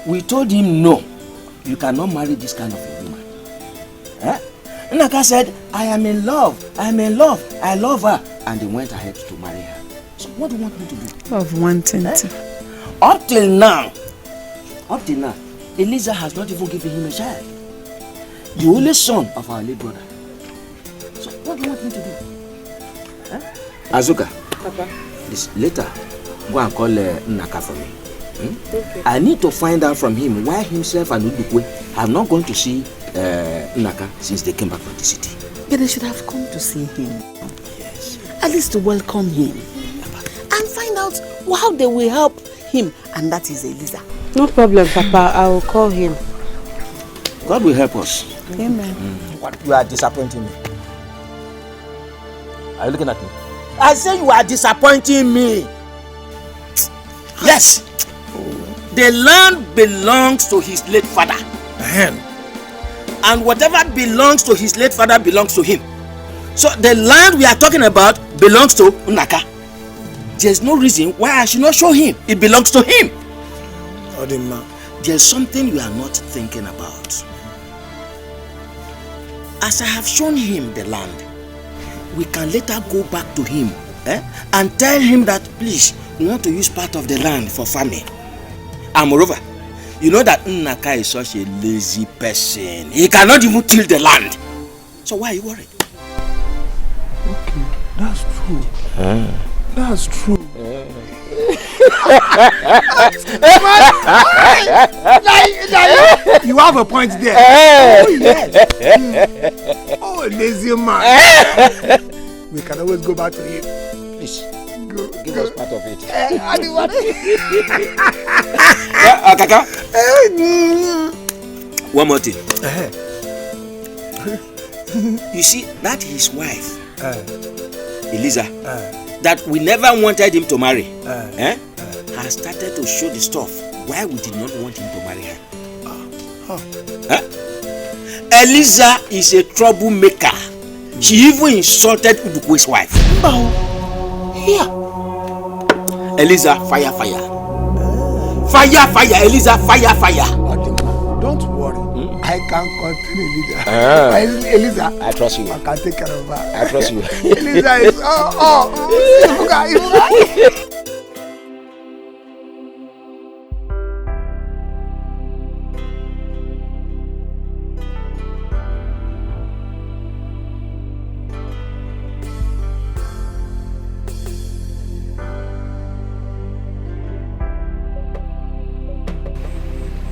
we told him no. You cannot marry this kind of a woman. Naka said, I am in love, I love her. And he went ahead to marry her. So what do you want me to do? Of wanting to. Up till now, Eliza has not even given him a child. The only son of our late brother. So what do you want me to do? Azuka, Papa. This later, go and call Naka for me. Okay. I need to find out from him why himself and Udukwe have not gone to see Naka since they came back from the city. But they should have come to see him. Yes. At least to welcome him. And find out how they will help him. And that is Eliza. No problem, Papa. I will call him. God will help us. Amen. You are disappointing me. Are you looking at me? I say you are disappointing me. Yes. The land belongs to his late father. And whatever belongs to his late father belongs to him. So the land we are talking about belongs to Naka. There's no reason why I should not show him. It belongs to him. There's something you are not thinking about. As I have shown him the land, we can later go back to him and tell him that please, we want to use part of the land for farming. And moreover, you know that Naka is such a lazy person. He cannot even till the land. So why are you worried? Okay, that's true. That's true. You have a point there. Oh, yes. Oh, lazy man. We can always go back to him. Please, give us part of it. Kaka. One more thing. You see, that his wife, Eliza, that we never wanted him to marry, has started to show the stuff why we did not want him to marry her. Eliza is a troublemaker. She even insulted Udukwe's wife. Here. Eliza, fire. Fire, Eliza, fire. Don't worry. I can contain Eliza. Eliza, I trust you. I can take care of her. I trust you. Eliza is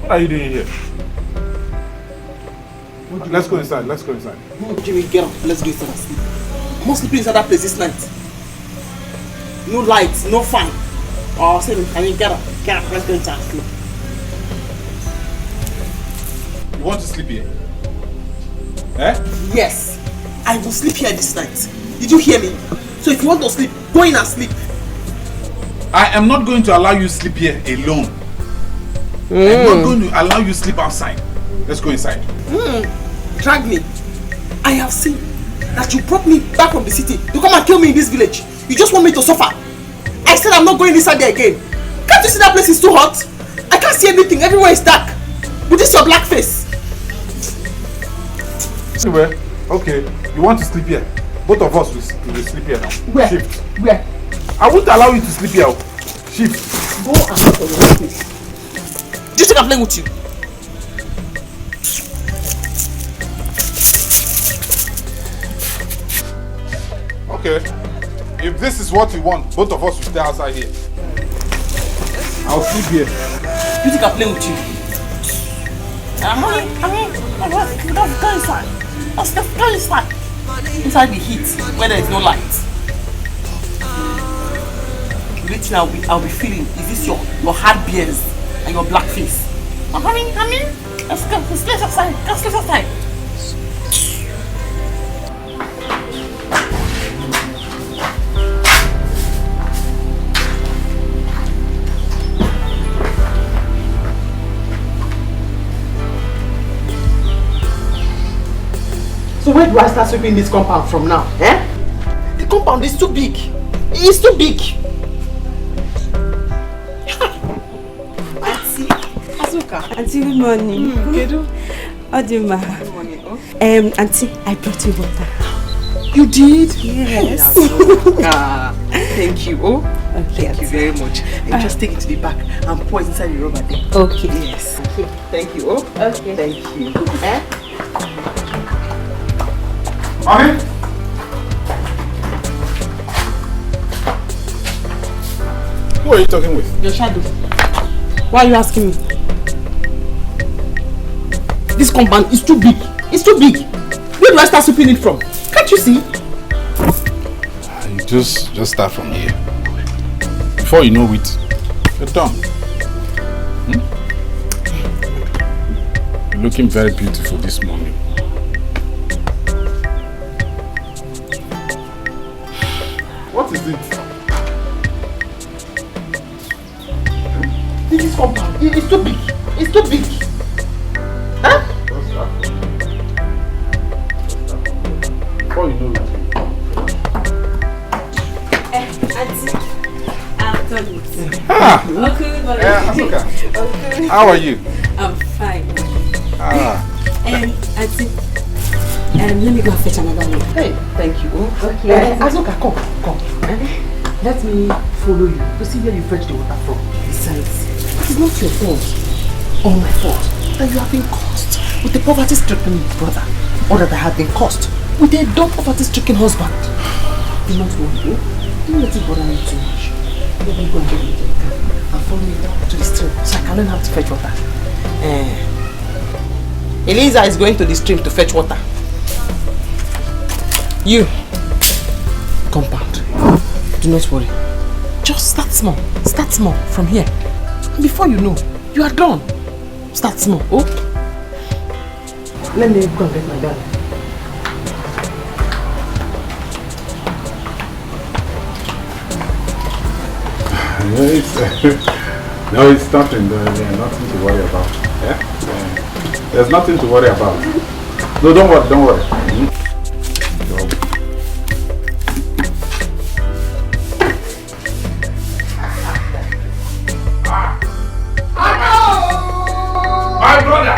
What are you doing here? Let's go inside. No, Jimmy, get up. Let's go inside and sleep. I'm not sleeping inside that place this night. No lights, no fan. Oh, Sammy, can you get up? Get up, let's go inside and sleep. You want to sleep here? Yes. I will sleep here this night. Did you hear me? So if you want to sleep, go in and sleep. I am not going to allow you sleep here alone. I'm not going to allow you sleep outside. Let's go inside. Drag me. I have seen that you brought me back from the city to come and kill me in this village. You just want me to suffer. I said I'm not going inside there again. Can't you see that place is too hot? I can't see anything. Everywhere is dark. With this your black face. Anyway, okay. You want to sleep here? Both of us will sleep here now. Where? Shift. Where? I won't allow you to sleep here. Shift. Go and look for your place. Do you think I'm playing with you? Okay. If this is what you want, both of us will stay outside here. I'll sleep here. You think I'm playing with you? Let's go inside. Let's go inside. Inside the heat, where there is no light. The only thing I'll be feeling is this your hard beers and your black face. Honey, let's go. Let's sleep outside. Let's sleep outside. So where do I start sweeping this compound from now? The compound is too big. It's too big. Auntie, Azuka. Auntie, good morning. Good morning. Auntie, I brought you water. You did? Yes. Thank you. Thank you very much. And just take it to the back and pour it inside the rubber there. Okay. Yes. Thank you. Okay. Thank you. Mommy? Who are you talking with? Your shadow. Why are you asking me? This compound is too big. It's too big. Where do I start sweeping it from? Can't you see? You just start from here. Before you know it, you're done. You're looking very beautiful this morning. What is it? This compound it's too big. It's too big. Huh? What's that? Before you know it. Auntie, I've done it. Asuka. How are you? I'm fine. Auntie, let me go and fetch another one. Hey, thank you. Okay. Azuka, come. Let me follow you to see where you fetch the water from. Besides, it is not your fault or my fault that you have been cursed with a poverty-stricken brother, or that I have been cursed with a dumb poverty-stricken husband. Do not worry, don't let it bother me too much. Let me go and get the car and follow me down to the stream so I can learn how to fetch water. Eliza is going to the stream to fetch water. You, compound, do not worry. Just start small from here. Before you know, you are done. Start small, Let me go and get my dad. No, it's nothing. There's nothing to worry about. There's nothing to worry about. No, don't worry. My brother!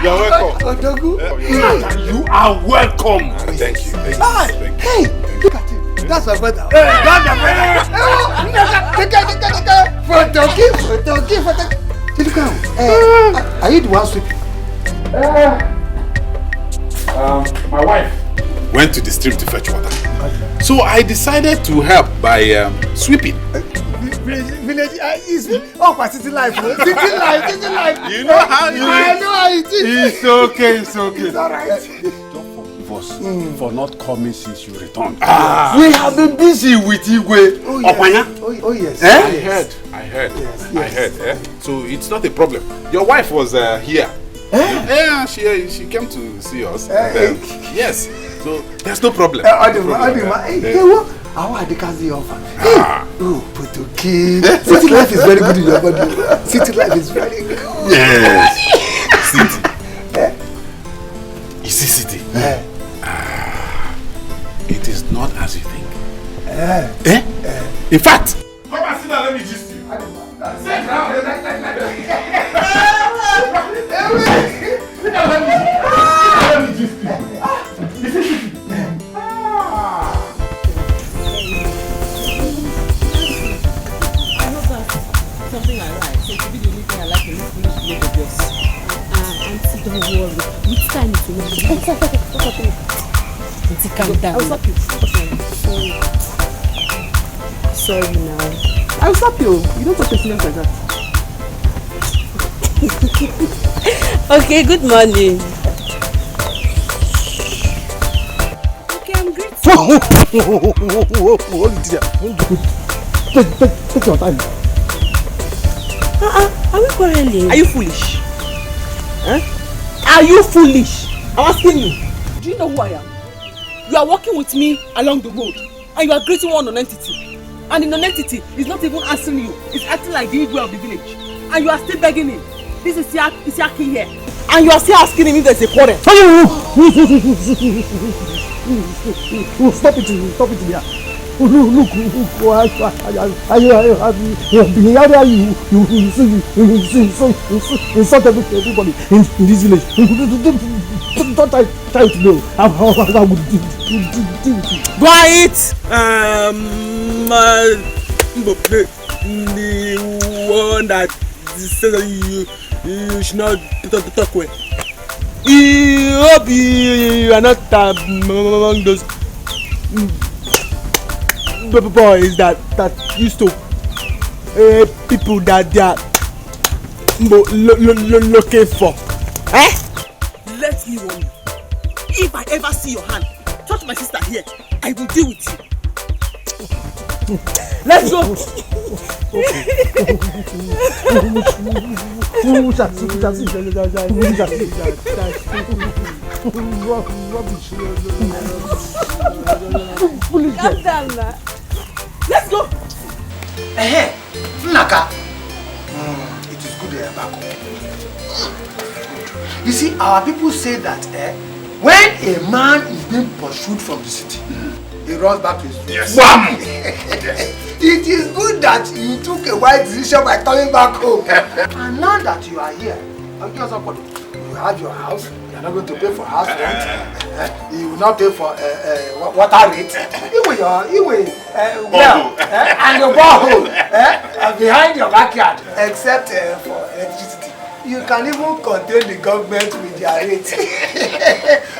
You're welcome. You are welcome. Thank you. Hey, look at him. That's my brother. That's my brother. Photography. Look out. Are you the one sweeping? My wife went to the stream to fetch water. So I decided to help by sweeping. Village is city life. City life. You know how it is. I know how it is. It's okay. It's alright. For not coming since you returned. We have been busy with Igwe. Oh yes. I heard. So it's not a problem. Your wife was here Yeah, she came to see us. Yes, so there's no problem. How are the cars you offer? Oh, but okay. City life is very good in your body. City life is very good. Yes. City. You see, City. It is not as you think. In fact, come and sit down. Let me gist you. Sit down. Let me gist you. You see, City. Something I like. So it should be the only thing I like in this village of yours. Auntie, don't worry. Which time is it? Auntie, calm down. I'll stop you. Sorry now. I'll stop you. You don't talk to students like that. Okay, good morning. Okay, I'm great. Take your time. Are we quarreling? Are you foolish? Are you foolish? I'm asking you. Do you know who I am? You are walking with me along the road and you are greeting one non-entity. And the non-entity is not even answering you. It's acting like the Igwe of the village. And you are still begging him. This is Yaki here. And you are still asking him if there's a quarrel. Stop it there. Look, you insult everybody in this village. Don't try to know how I would do it. Quiet! The one that says that you should not talk with. I hope you are not among those boys that used to people that they are looking for. Let me warn you. If I ever see your hand touch my sister here, I will deal with you. Let's go. Calm down now. Let's go. Naka. It is good they are back home. You see, our people say that when a man is being pursued from the city, he runs back to his room. Yes. It is good that you took a wise decision by coming back home. And now that you are here, you have your house. You are not going to pay for house rent. You will not pay for water rate. You will and your borehole behind your backyard, except for electricity. You can even contain the government with their rate.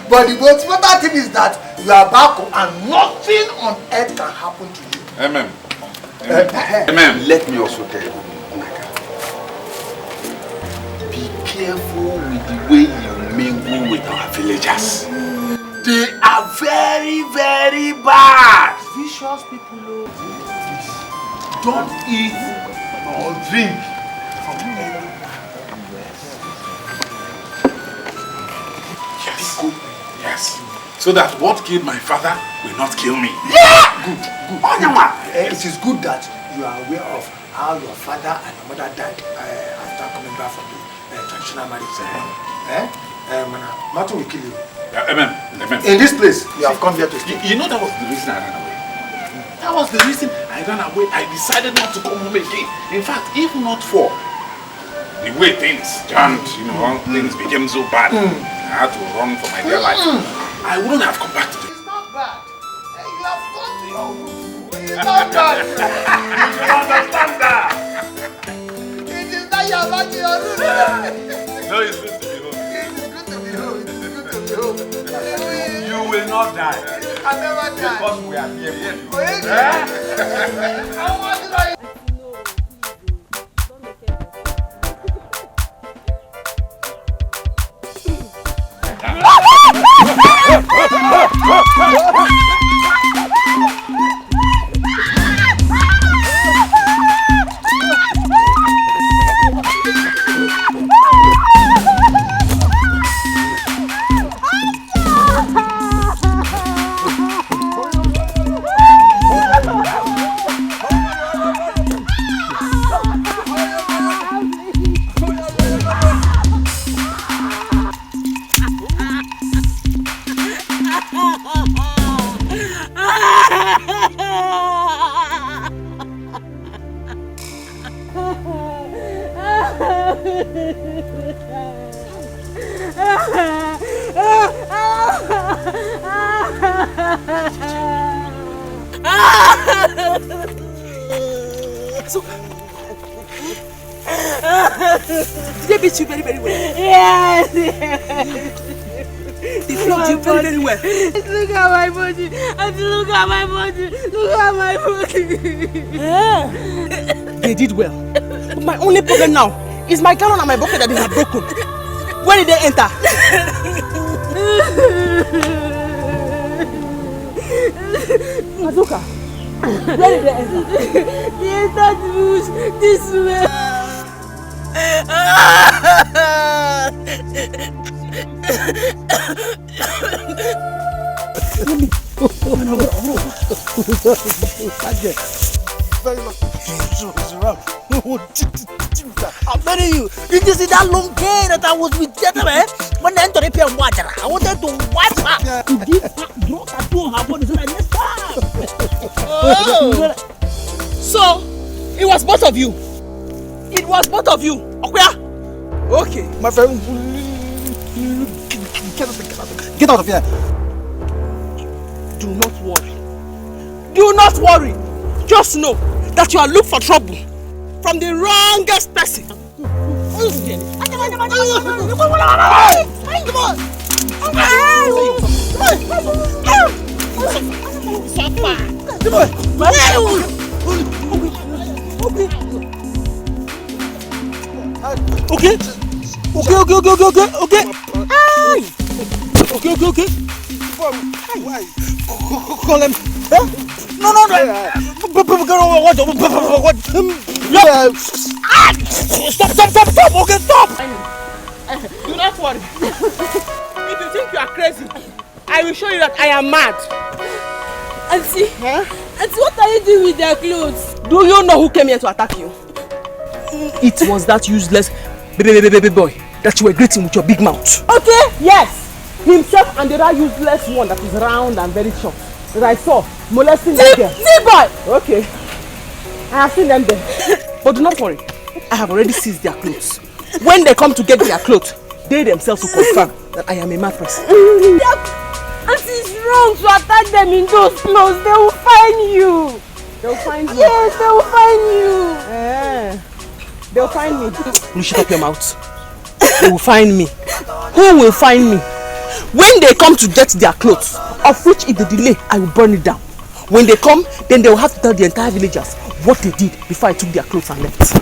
But the most important thing is that you are back home and nothing on earth can happen to you. Amen. Let me also tell you, be careful with the way you mingle with our villagers. They are very, very bad. Vicious people. Don't eat or drink from any. Yes. So that what killed my father will not kill me. Yeah! Good. It is good that you are aware of how your father and your mother died after coming back from the traditional marriage. Nothing will kill you. Amen. In this place, you have come here to stay. You know that was the reason I ran away. That was the reason I ran away. I decided not to come home again. In fact, if not for the way things turned, things became so bad, I had to run for my dear life. I wouldn't have come back to this. It's not bad. You have gone to your room. It is not bad. You should understand that. It is not your back to your room. No, it's good to be home. It is good to be home. It is good to be home. You will not die. You can never die. Because we are here with you. How much did I... So, did they beat you very, very well? Yes. They flogged you very, very well. Look at my body. Look at my body. Look at my body. They did well. But my only problem now is my gallon and my bucket that they have broken. Where did they enter? Mazuka, where did they enter? They entered the bush this way. I'm telling you, did you see that long day that I was with gentlemen? When they entered the water, I wanted to wipe her. To give her, draw her to her body so that next time. Oh. So, it was both of you. It was both of you. Okay. My friend, get out of here. Do not worry. Do not worry. Just know that you are looking for trouble from the wrongest person. Okay. Why? Call him. No. Stop. Okay, stop. Do not worry. If you think you are crazy, I will show you that I am mad. Auntie, Auntie, what are you doing with their clothes? Do you know who came here to attack you? It was that useless baby boy that you were greeting with your big mouth. Okay, yes. Himself and the other useless one that is round and very short that I saw molesting that girl. Boy! Okay. I have seen them there. But do not worry. I have already seized their clothes. When they come to get their clothes, they themselves will confirm that I am a mad person. Auntie, it's wrong to attack them in those clothes. They will find you. They will find you? Yes, they will find you. They will find me. You shut up your mouth. They will find me. Who will find me? When they come to get their clothes, of which if they delay, I will burn it down. When they come, then they will have to tell the entire villagers what they did before I took their clothes and left.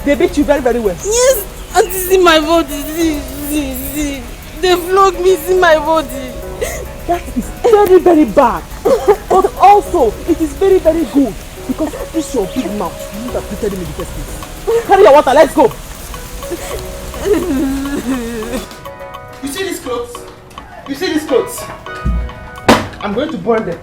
They beat you very, very well. Yes, Auntie, see my body. See. They flogged me, see my body. That is very, very bad. But also, it is very, very good. Because this is your big mouth. You would have treated me in the first place. Carry your water, let's go. You see these clothes? You see these clothes? I'm going to burn them.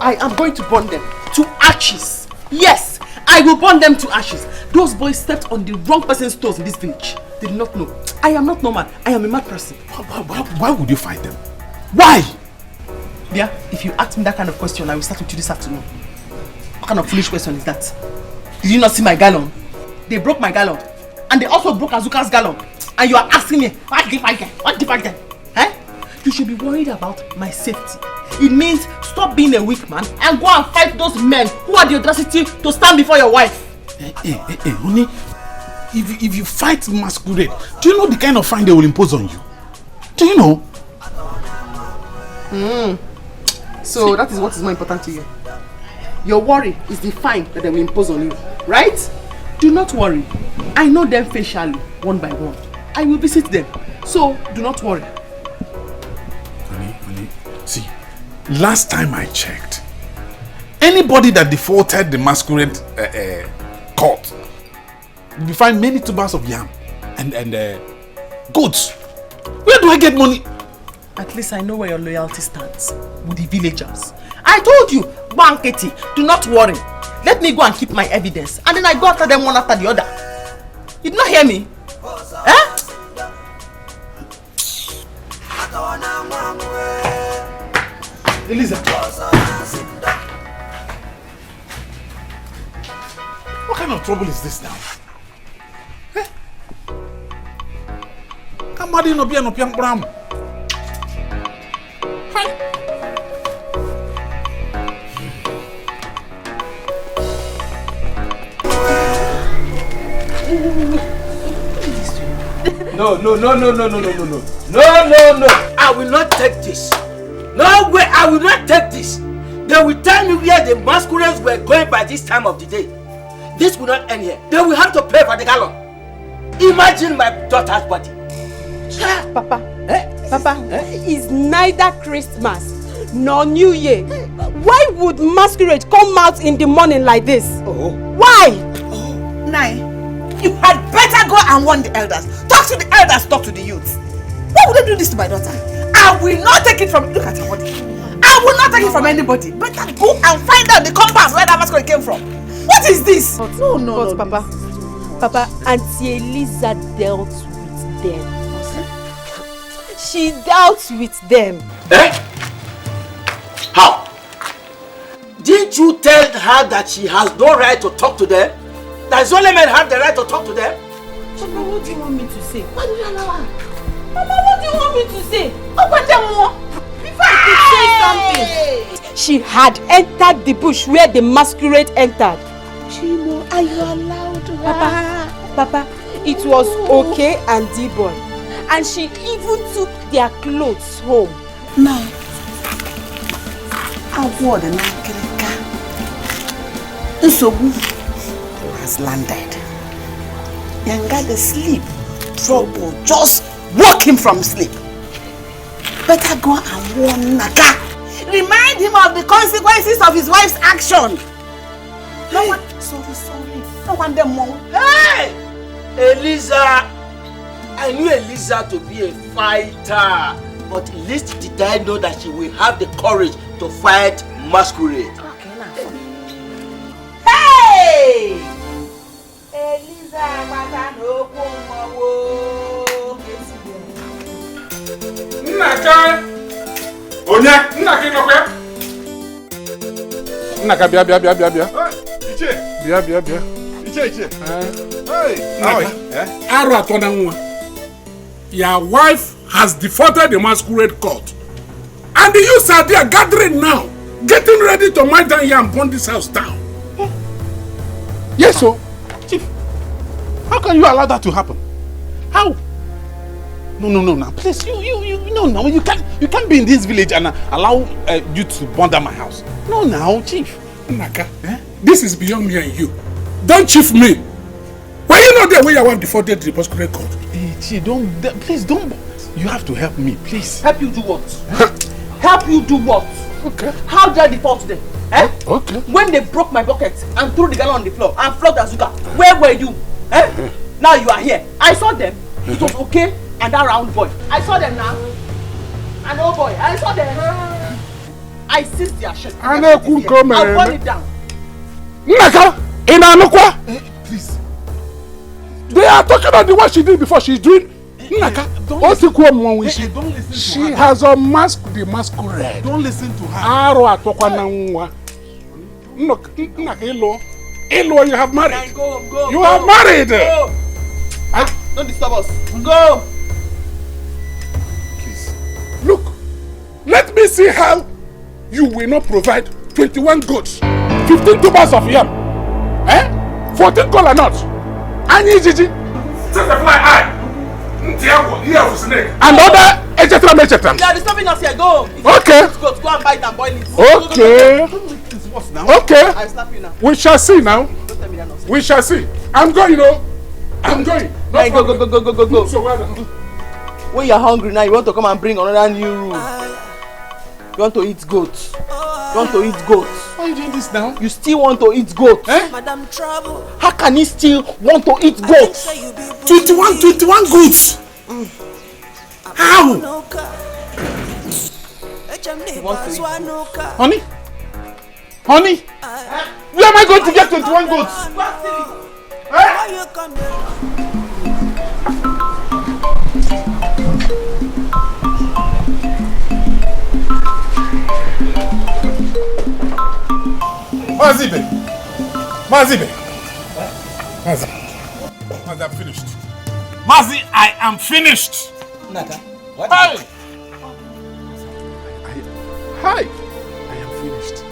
I am going to burn them to ashes. Yes, I will burn them to ashes. Those boys stepped on the wrong person's toes in this village. They did not know. I am not normal. I am a mad person. Why would you fight them? Why? Yeah, if you ask me that kind of question, I will start with you this afternoon. What kind of foolish question is that? Did you not see my gallon? They broke my gallon. And they also broke Azuka's gallon. And you are asking me, what did I get? What did I get? Eh? You should be worried about my safety. It means stop being a weak man and go and fight those men who had the audacity to stand before your wife. Honey, if you fight masquerade, do you know the kind of fine they will impose on you? Do you know? So that is what is more important to you. Your worry is the fine that they will impose on you, right? Do not worry. I know them facially, one by one. I will visit them. So do not worry. Honey, see, last time I checked, anybody that defaulted the masquerade court will be fined many tubers of yam and goats. Where do I get money? At least I know where your loyalty stands with the villagers. I told you, Banketi, do not worry. Let me go and keep my evidence, and then I go after them one after the other. You did not hear me? Eh? Eliza. kind of trouble is this now? Eh? Kamadi no piano piang bram. No. I will not take this. No way, I will not take this. They will tell me where the masquerades were going by this time of the day. This will not end here. They will have to pay for the gallon. Imagine my daughter's body. Papa, it's neither Christmas nor New Year. Why would masquerade come out in the morning like this? Why? Nai, you had better go and warn the elders. Talk to the elders, talk to the youths. Why would they do this to my daughter? I will not take it from... Look at her body. I will not take it from anybody. Better go and find out the compound where that masquerade came from. What is this? No, Papa. Papa, Auntie Eliza dealt with them. She dealt with them. Eh? How? Didn't you tell her that she has no right to talk to them? That only men have the right to talk to them? Papa, what do you want me to say? Why do you allow her? Mama, what do you want me to say? Open them more. Before I could say something. She had entered the bush where the masquerade entered. Chimo, are you allowed to? Papa, it was okay and D-boy. And she even took their clothes home. No. I wore the Nankirika. Nsobu has landed. Yanga the sleep. Trouble. Just woke him from sleep. Better go and warn Naka. Remind him of the consequences of his wife's action. No one. Sorry. No one them more. Hey! Eliza! I knew Eliza to be a fighter. But at least did I know that she will have the courage to fight masquerade. Okay, now. Hey! Eliza, Naka! Onya! Naka inokwe! Naka bia. Iche! Bia. Iche. Hey! How are you? Aro atona nwa. Your wife has defaulted the masquerade court. And the youths are there gathering now, getting ready to mine down here and burn this house down. Yes, sir. Chief, how can you allow that to happen? How? No. Please, you can't be in this village and allow you to burn down my house. No, now, Chief. Naka, this is beyond me and you. Don't chief me. Why you not there when your wife defaulted the masquerade court? Chief, please don't. You have to help me, please. Help you do what? Help you do what? Okay. How did I default them? Okay. When they broke my bucket and threw the gallon on the floor and flogged Azuka, where were you? Now you are here. I saw them. It was okay and that round boy. I saw them now. And oh boy, I saw them. I seized their shirt. I'll burn it down. Naka! Inanukwa! Please. They are talking about the what she did before she's doing. Naka, she has unmasked the masquerade. Don't listen to her. Elo, you have married. Go. You have married. Go. Don't disturb us. Go. Please. Look, let me see how you will not provide 21 goats, 15 tubers of yam, 14 kola nuts, and Gigi. Set a fly eye. And other etc. You are disturbing us here. Go. Okay. Go and buy it and boil it. Okay. Okay. I slap you now. We shall see now. Don't tell me that nonsense. We shall see. I'm going, I'm going. Hey, go. So when you're hungry now, you want to come and bring another new rule. You want to eat goats. Why are you doing this now? You still want to eat goats? Madam Trouble. How can you still want to eat goats? 21 goats. How? Honey? Where am I going to get 21 goats? Mazibe. Mazi, I'm finished. Mazi, I am finished. Naka, what? Hi. Hi. I am finished.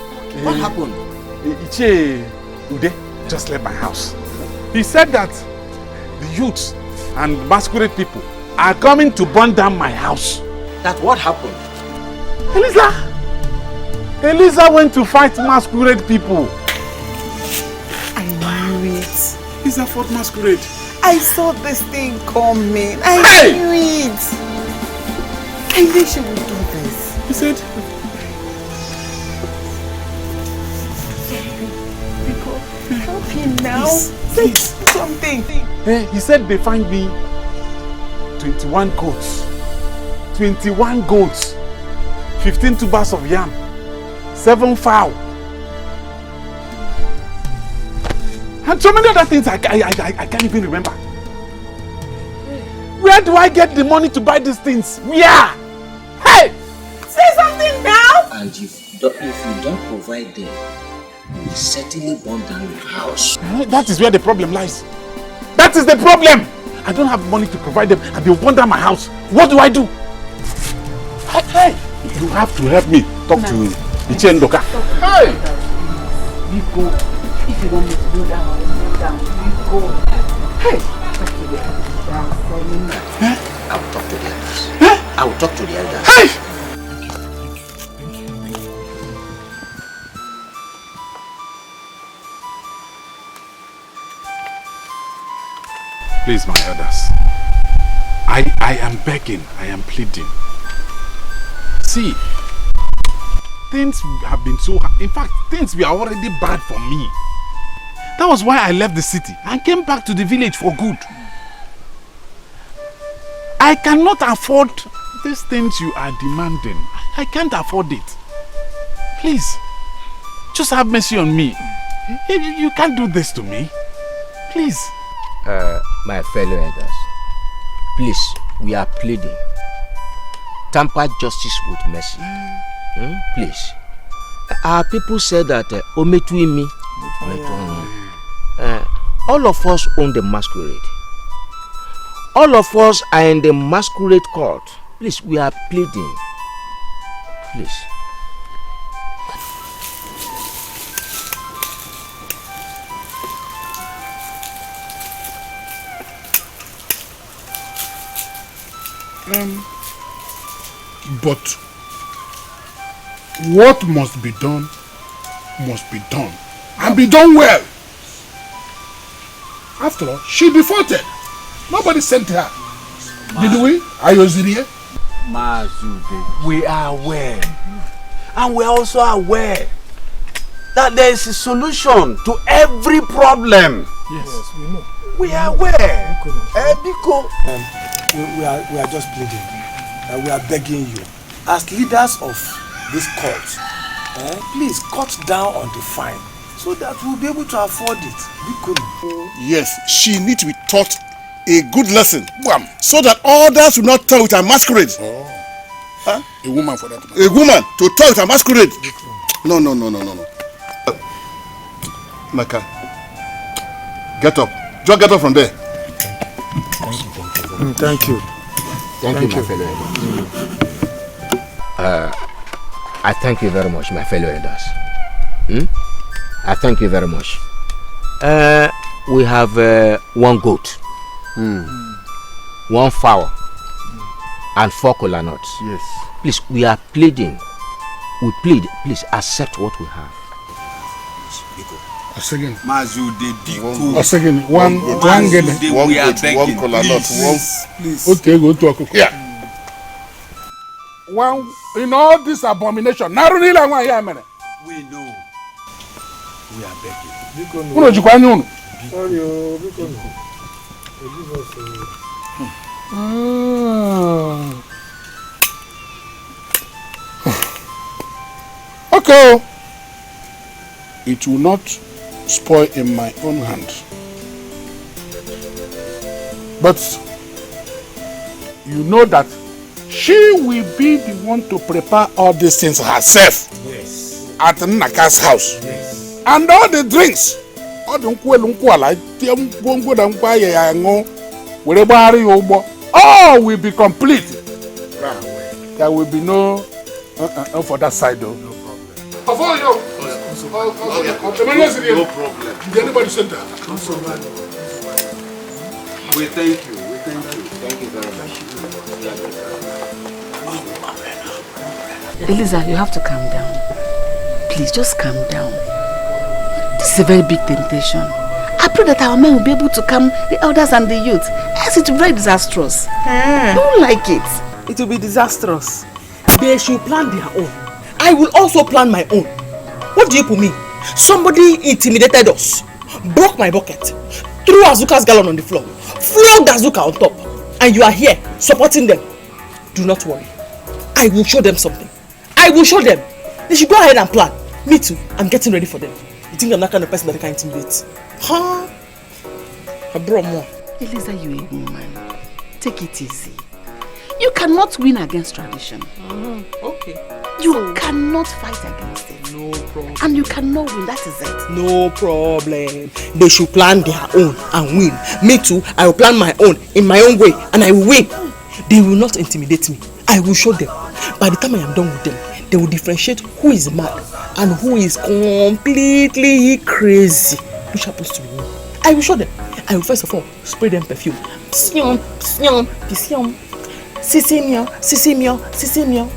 What happened? Iche Ude just left my house. He said that the youths and masquerade people are coming to burn down my house. That what happened? Eliza went to fight masquerade people. I knew it. Eliza fought masquerade. I saw this thing coming. I knew it. I knew she would do this. He said, help him now. Say something. He said they find me 21 goats. 21 goats. 15 tubers of yam. 7 fowl. And so many other things I can't even remember. Where do I get the money to buy these things? Where? Hey! Say something now! And if you don't provide them, we will certainly burn down your house. That is where the problem lies. That is the problem! I don't have money to provide them and they will burn down my house. What do I do? Hey! You have to help me talk to Iche Ndoka. Hey! You go. If you want me to do that, I'll do that. You go. Hey! I will talk to the elders. I will talk to the elders. Hey! Please, my elders. I am begging, I am pleading. See, things have been so hard. In fact, things were already bad for me. That was why I left the city and came back to the village for good. I cannot afford these things you are demanding. I can't afford it. Please, just have mercy on me. You can't do this to me. Please. My fellow elders, please, we are pleading. Tamper justice with mercy. Please. Our people said that Ometuimi. All of us own the masquerade. All of us are in the masquerade court. Please, we are pleading. Please. But what must be done and be done well. After all, she defaulted. Nobody sent her. Did we? Are you here? Mazude, we are aware. And we are also aware that there is a solution to every problem. Yes, we know. We are aware. We are just pleading. We are begging you, as leaders of this cult, please cut down on the fine so that we'll be able to afford it. Yes, she needs to be taught a good lesson, so that others will not toy with her masquerade. Huh? A woman for that. A woman to toy with her masquerade. No. Naka, get up. Just get up from there. Thank you. Thank you, my fellow elders. I thank you very much, my fellow elders. I thank you very much. We have 1 goat, 1 fowl, and 4 kola nuts. Yes. Please, we are pleading. We plead, please accept what we have. A second. Mazude, A second. One goat, 1 kola nut, please. Okay, go to a cook. Yeah. One in all this abomination. We know. We are begging. Okay. It will not spoil in my own hand. But you know that she will be the one to prepare all these things herself. Yes. At Naka's house. Yes. And all the drinks, ọ dị nkwụ elu nkwụ ala tie ngwongwo na ngwa ya ya ṅụ were gbagharị ya ụgbọ. All will be complete. There will be no for that side though. No problem. No problem. Did anybody send that? We thank you. Thank you very much. Eliza, you have to calm down. Please, just calm down. This is a very big temptation. I pray that our men will be able to calm the elders and the youth. Else it will be very disastrous. I don't like it. It will be disastrous. They should plan their own. I will also plan my own. What do you put me? Somebody intimidated us, broke my bucket, threw Azuka's gallon on the floor, flogged Azuka on top, and you are here supporting them. Do not worry. I will show them something. I will show them. They should go ahead and plan. Me too. I'm getting ready for them. You think I'm not kind of person that they can intimidate? Huh? I brought more. Eliza, you a woman. Take it easy. You cannot win against tradition. Okay. You cannot fight against it. No problem. And you cannot win, that is it. No problem. They should plan their own and win. Me too, I will plan my own in my own way and I will win. They will not intimidate me. I will show them. By the time I am done with them, they will differentiate who is mad and who is completely crazy. Which happens to me. I will show them. I will first of all spray them perfume. Psion, psion, psion. Sisi meow, sisi meow, sisi meow.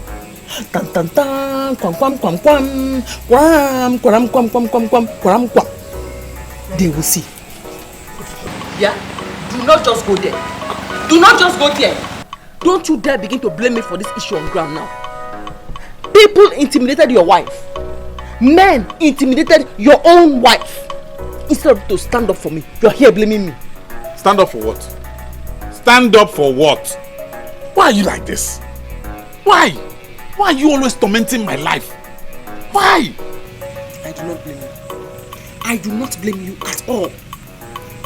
Tan tan tan, kwam kwam kwam kwam, kwam kwam kwam kwam kwam kwam kwam kwam. They will see. Yeah? Do not just go there. Do not just go there. Don't you dare begin to blame me for this issue on ground now. People intimidated your wife. Men intimidated your own wife. Instead of to stand up for me, you are here blaming me. Stand up for what? Stand up for what? Why are you like this? Why? Why are you always tormenting my life? Why? I do not blame you. I do not blame you at all.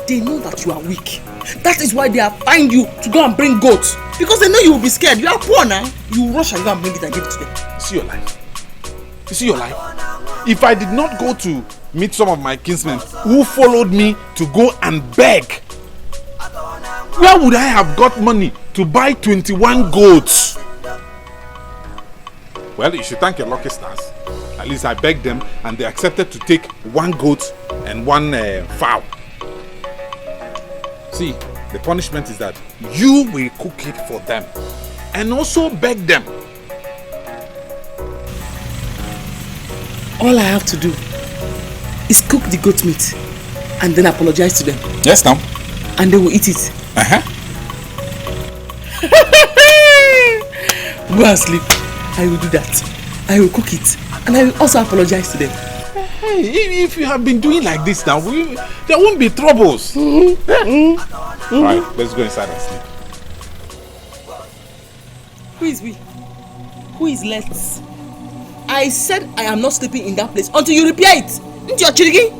They know that you are weak. That is why they have fined you to go and bring goats. Because they know you will be scared. You are poor now. You rush and go and bring it and give it to them. You see your life? You see your life? If I did not go to meet some of my kinsmen who followed me to go and beg, where would I have got money to buy 21 goats? Well, you should thank your lucky stars. At least I begged them and they accepted to take 1 goat and 1 fowl. See, the punishment is that you will cook it for them and also beg them. All I have to do is cook the goat meat and then apologize to them. Yes, now. And they will eat it. Go and sleep. I will do that. I will cook it and I will also apologize to them. Hey, if you have been doing like this now, there won't be troubles. Right, let's go inside and sleep. Who is we? Who is let's? I said I am not sleeping in that place until you repair it. Into your chirigi?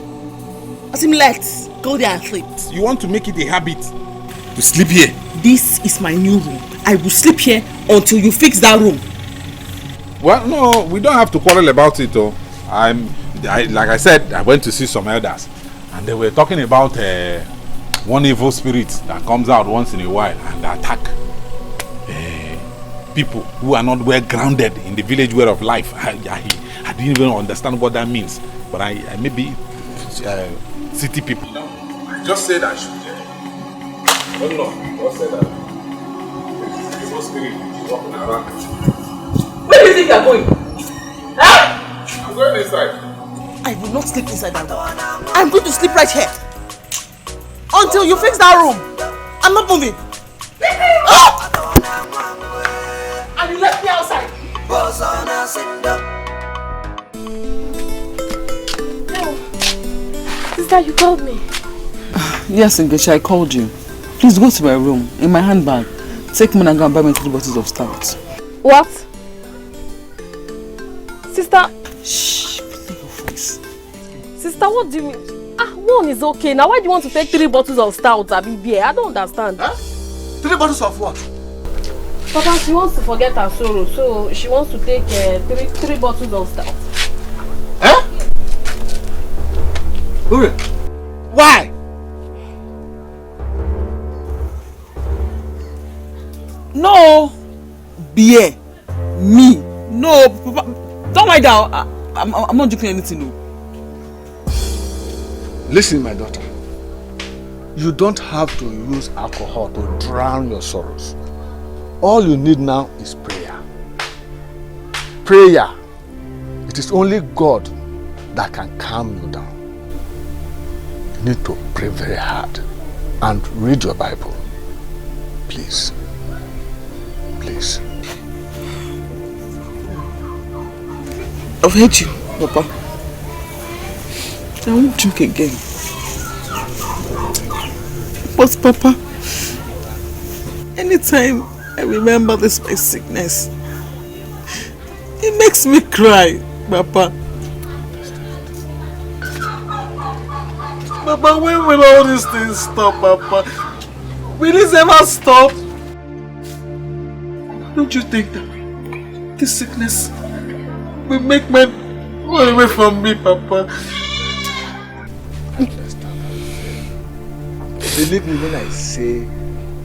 I said let's go there and sleep. You want to make it a habit to sleep here? This is my new room. I will sleep here until you fix that room. Well, no, we don't have to quarrel about it though. Like I said, I went to see some elders and they were talking about one evil spirit that comes out once in a while and attack people who are not well grounded in the village way of life. I didn't even understand what that means, but I maybe city people. No, I just said I should. I don't know. What said that? The evil spirit is walking around. Where do you think you are going? Huh? I'm going inside. I will not sleep inside that room. I'm going to sleep right here until you fix that room. I'm not moving. Oh! And you left me outside. Sister, you called me. Yes, Nkechi, I called you. Please go to my room. In my handbag, take money and go and buy me 3 bottles of stout. What? Sister. Shh, leave your voice. Sister, what do you mean? One is okay. Now why do you want to take 3 bottles of stout, Abi? I don't understand. Huh? 3 bottles of what? Papa, she wants to forget her sorrow, so she wants to take 3 bottles of stout. Eh? Okay. Here. Me. No, Papa. Don't lie down. I'm not drinking anything. No. Listen, my daughter. You don't have to use alcohol to drown your sorrows. All you need now is prayer. Prayer. It is only God that can calm you down. You need to pray very hard and read your Bible. Please. Please. I've heard you, Papa. I won't drink again. But Papa, anytime I remember this my sickness, it makes me cry, Papa. Papa, when will all these things stop, Papa? Will this ever stop? Don't you think that this sickness will make men run away from me, Papa? Believe me when I say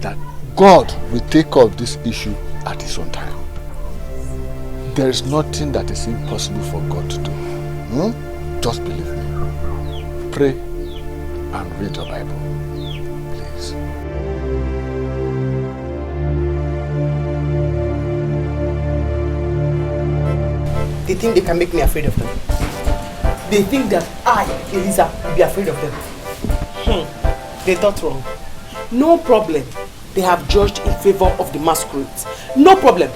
that God will take care of this issue at His own time. There is nothing that is impossible for God to do. Just believe me. Pray and read your Bible. Please. They think they can make me afraid of them. They think that I, Eliza, will be afraid of them. They thought wrong. No problem. They have judged in favor of the masquerades. No problem.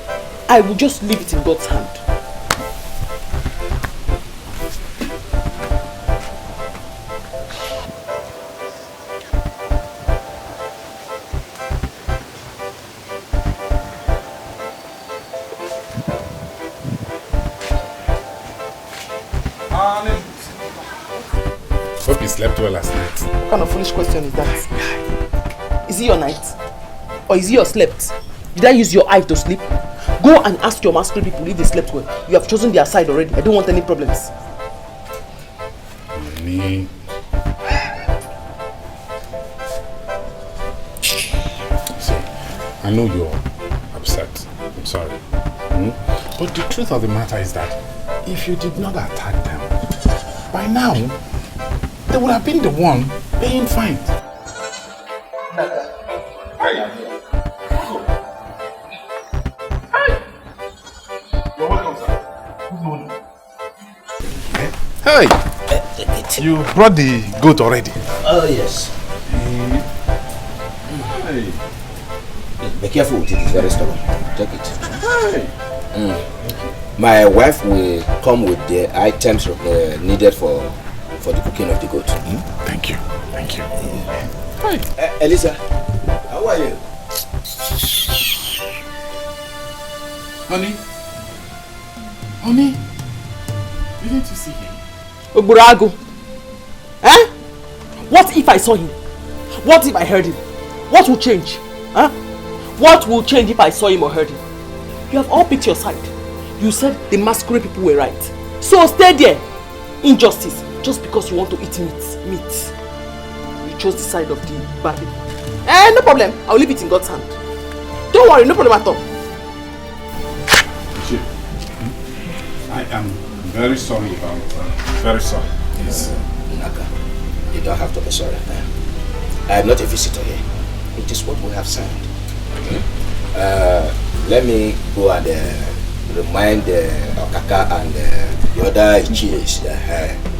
I will just leave it in God's hand. Hope you slept well last night. What kind of foolish question is that? Is it your night? Or is it your slept? Did I use your eye to sleep? Go and ask your masquerade people if they slept well. You have chosen their side already. I don't want any problems. Me. See, I know you're upset. I'm sorry. But the truth of the matter is that if you did not attack them, by now, they would have been the one paying fines. You're welcome, sir. Good morning. Hey! You brought the goat already? Oh, yes. Hey. Be careful with it, it's very stubborn. Take it. Hey. My wife will come with the items needed for the cooking of the goat. Thank you. Thank you. Hi. Elisa, how are you? Honey? Honey? Didn't you see him? Oburago. Eh? What if I saw him? What if I heard him? What will change? Huh? What will change if I saw him or heard him? You have all picked your side. You said the masquerade people were right. So stay there. Injustice. Just because you want to eat meat. You chose the side of the bad people. No problem. I'll leave it in God's hand. Don't worry, no problem at all. I am very sorry about that. Very sorry. Yes. Naka, you don't have to be sorry. I am not a visitor here. It is what we have signed. Let me go and remind Okaka and the other Ichis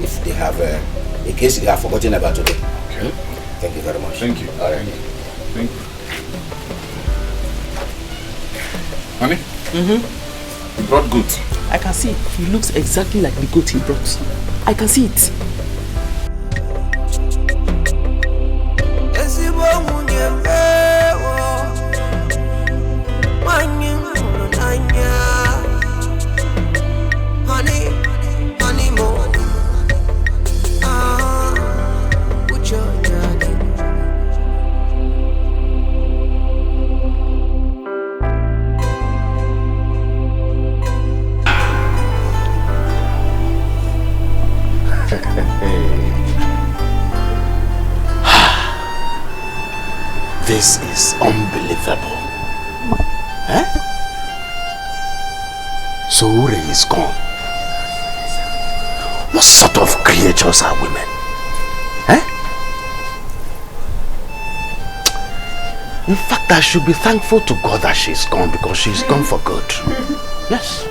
if they have, in case they have forgotten about today. Okay. Thank you very much. Thank you. All right. Thank you. Honey? You brought goat. I can see it. He looks exactly like the goat he brought. I can see it. This is unbelievable. So Ure is gone. What sort of creatures are women? Eh? In fact, I should be thankful to God that she's gone, because she's gone for good. Yes.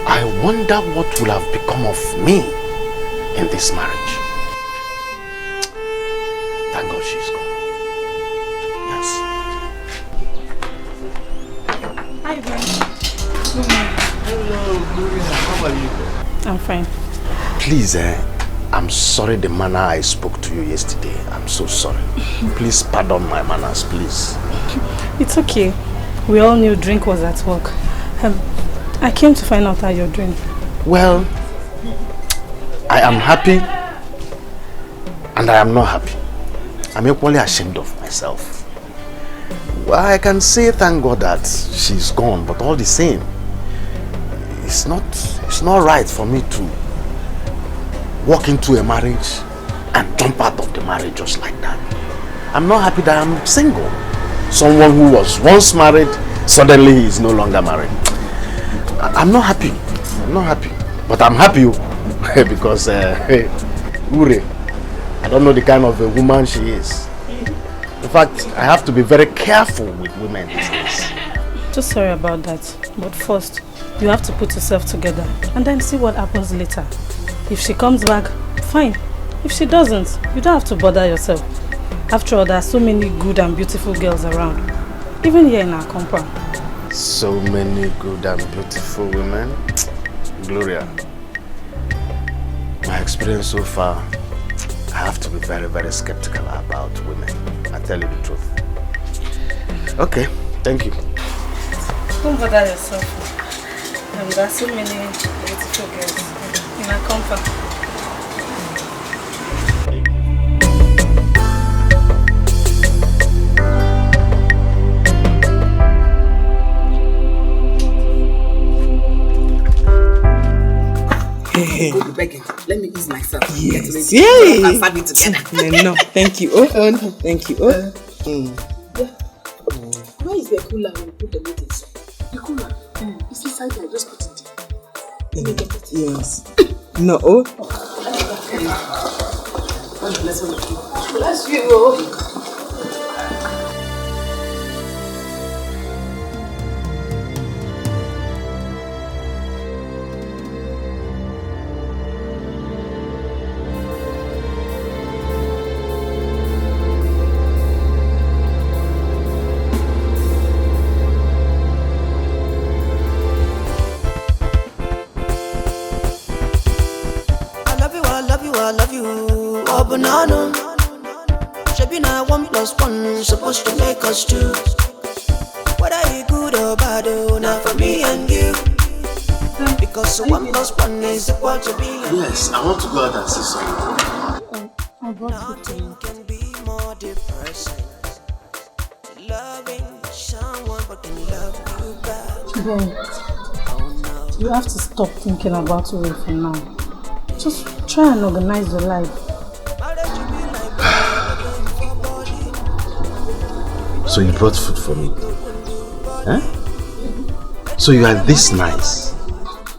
I wonder what will have become of me in this marriage. Thank God she's gone. Yes. Hi, Ben. Hello, Gloria. How are you? I'm fine. Please, I'm sorry the manner I spoke to you yesterday. I'm so sorry. Please pardon my manners, please. It's okay. We all knew drink was at work. I came to find out how you're doing. Well, I am happy and I am not happy. I'm equally ashamed of myself. Well, I can say thank God that she's gone, but all the same, it's not right for me to walk into a marriage and jump out of the marriage just like that. I'm not happy that I'm single. Someone who was once married, suddenly is no longer married. I'm not happy. I'm not happy. But I'm happy because Ure, I don't know the kind of a woman she is. In fact, I have to be very careful with women these days. Just sorry about that. But first, you have to put yourself together and then see what happens later. If she comes back, fine. If she doesn't, you don't have to bother yourself. After all, there are so many good and beautiful girls around. Even here in our compound. So many good and beautiful women. Gloria, my experience so far, I have to be very, very skeptical about women. I tell you the truth. Okay, thank you. Don't bother yourself. There are so many beautiful girls in our compound. Go be begging. Let me ease myself. Yes. Yay! And start it together. No, thank you. Oh, thank you. Oh. Where is the cooler when you put the meat inside? The cooler. It's inside there. Just put it there. Let me get it. Yes. No. Oh. Bless you. Bless you. Banana, Shabina 1+1 supposed to make us two. Whether you good or bad, not for me and you. Because 1+1 is equal to me. Yes, I want to go out and see someone. Nothing can be more depressing. Loving someone but can love you back. You have to stop thinking about it for now. Just try and organize your life. So you brought food for me? Huh? So you are this nice?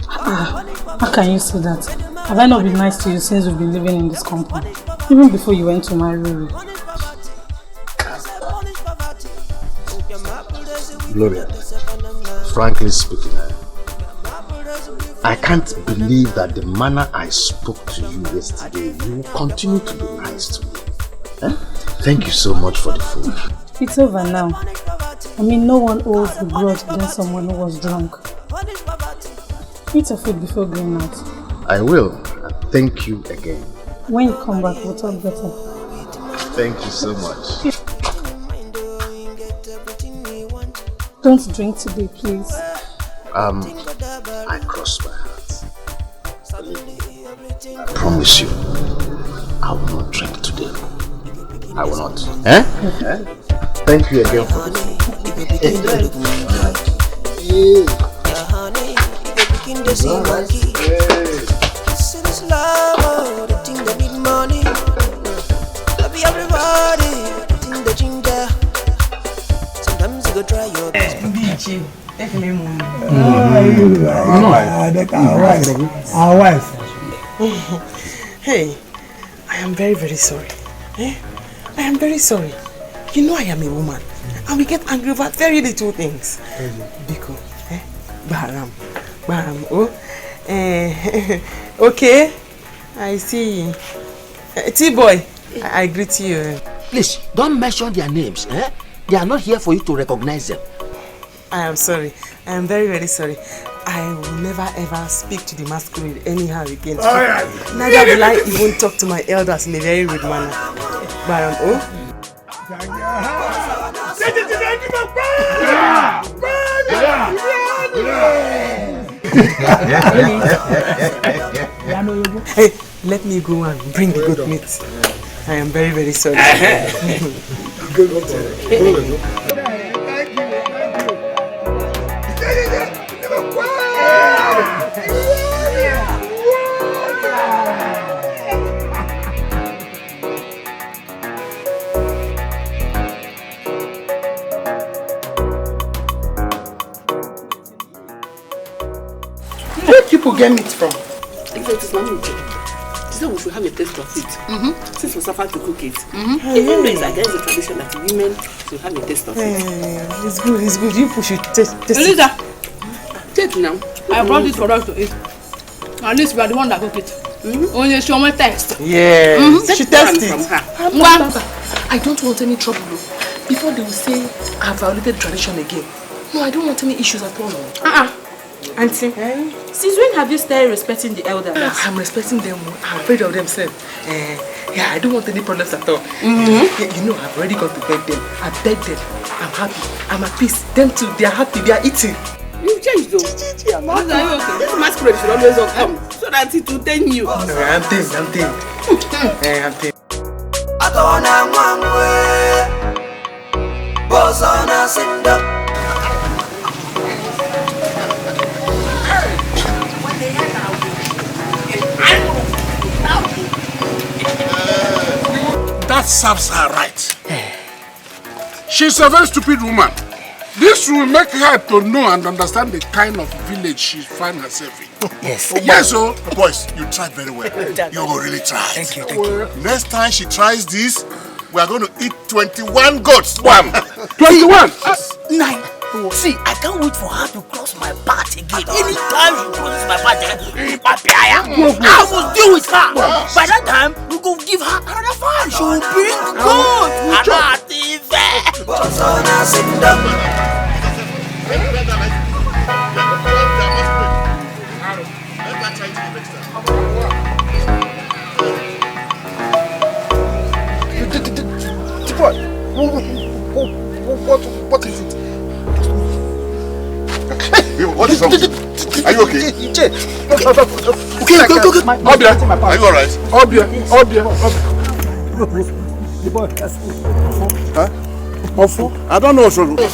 How can you say that? Have I not been nice to you since we've been living in this compound? Even before you went to my room. Gloria, frankly speaking, I can't believe that the manner I spoke to you yesterday, you will continue to be nice to me. Huh? Thank you so much for the food. It's over now. I mean, no one owes a grudge against someone who was drunk. Eat your food before going out. I will. Thank you again. When you come back, we'll talk better. Thank you so much. Don't drink today, please. I cross my heart. I promise you, I will not drink today. I will not. Eh? Thank you again for this. Sometimes you go try your best. Our wife. Hey, I am very, very sorry. I am very sorry. You know I am a woman. And we get angry about very little things. Biko, Baram, oh. Okay, I see. T-boy, I greet you. Please, don't mention their names. They are not here for you to recognize them. I am sorry. I am very, very sorry. I will never ever speak to the masquerade anyhow again. Alright. Neither will I even talk to my elders in a very rude manner. Baram, oh. Hey, let me go and bring the goat meat. I am very, very sorry. Where people get meat from? If it is not meat, this one we should have a taste of it. Since we suffer to cook it. Even though it's against the tradition that women should have a taste of it. It's good, it's good. You push it, taste it. Elisa, take now. I brought it for us to eat. At least we are the one that cook it. Only show me taste. Yes, she tasted it. I don't want any trouble. Before they will say I have violated tradition again. No, I don't want any issues at all. Auntie, since when have you started respecting the elders? I'm respecting them. I'm afraid of them, sir. Yeah, I don't want any problems at all. You know, I've already gone to beg them. I begged them. I'm happy. I'm at peace. Them too, they are happy. They are eating. You changed though. Are you okay? This masquerade should always come so that it will tame you. I'm tamed. I'm tamed. Atona mwangwe Bozona Sinda. That serves her right. She's a very stupid woman. This will make her to know and understand the kind of village she finds herself in. Yes. Yes, so boys, you tried very well. You will really try. Thank you. Next time she tries this, we are going to eat 21 goats. Wham! 21? 9. See, I can't wait for her to cross my path again. Anytime she crosses my path, I will deal with her. By that time, we go give her another fan. She will bring goat. What is it? What is wrong? Are you okay? Okay. Obia, are you alright? Obia. Huh? Awful? I don't know. Somebody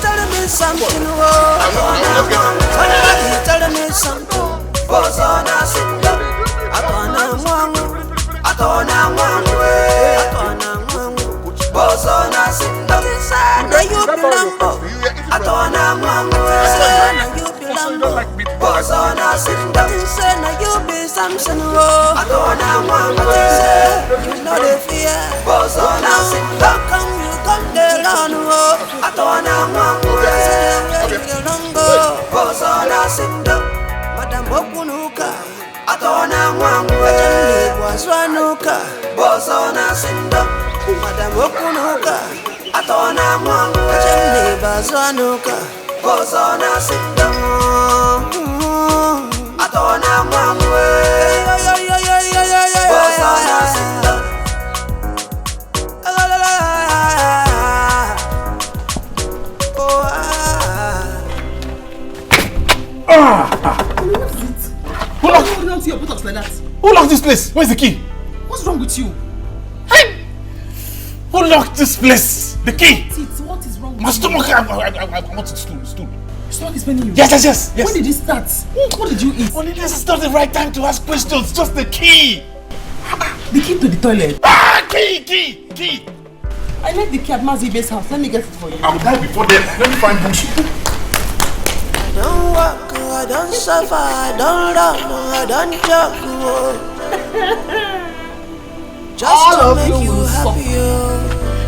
tell me something. Somebody tell me something. Bozona Sinda. Atona mwangu. Bozona Sinda. Now you belong. Atona mwangu. Now you belong. Bozona Sinda. Now you be something. Atona mwangu. You know the fear. Bozona Sinda. Come there on. Atona mwangu. Bozona Sinda. Madam Bokunuka. Atona mwangu. Waswanuka. Bozona Sinda. Madam Bokunuka. Atona mwangu. Waswanuka. Bozona Sinda. Atona mwangu. Bozona Sinda. Who locked this place? Where's the key? What's wrong with you? Hey! Who locked this place? The key! What is wrong with My you? stomach! I want a stool. Stomach is paining you? Yes. When did it start? What did you eat? Only this is not the right time to ask questions. Just the key. The key to the toilet? Key! I left the key at Mazibe's house. Let me get it for you. I'll die before then. Let me find books. I don't work, I don't suffer, I don't run, I don't joke. Just all to of make you will happy.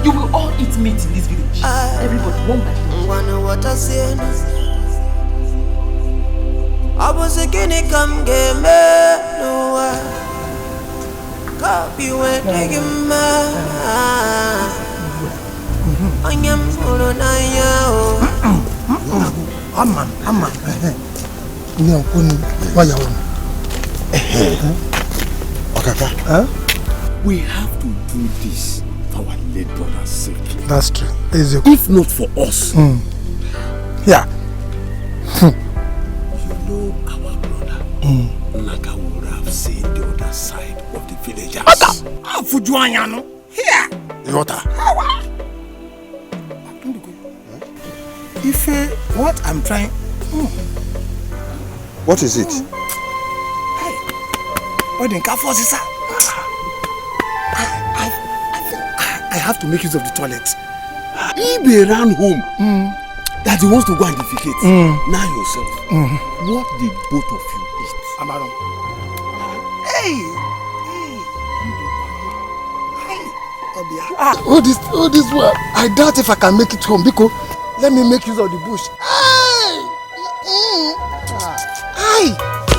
You will all eat meat in this village. Everybody, one by one. Wanna what I say? I was a guinea come get me. No, copy when they get me. I am for an Aman. No, why you Okaka, we have to do this for our late brother's sake. That's true. If not for us. Yeah. You know our brother. Naka would have seen the other side of the villagers. Fujuanyano. Here. Yota. If what I'm trying. What is it? What in car forces, sir? I have to make use of the toilet. He be ran home. That he wants to go and defecate. Now yourself. What did both of you eat? Amaron. All this work. I doubt if I can make it home because let me make use of the bush.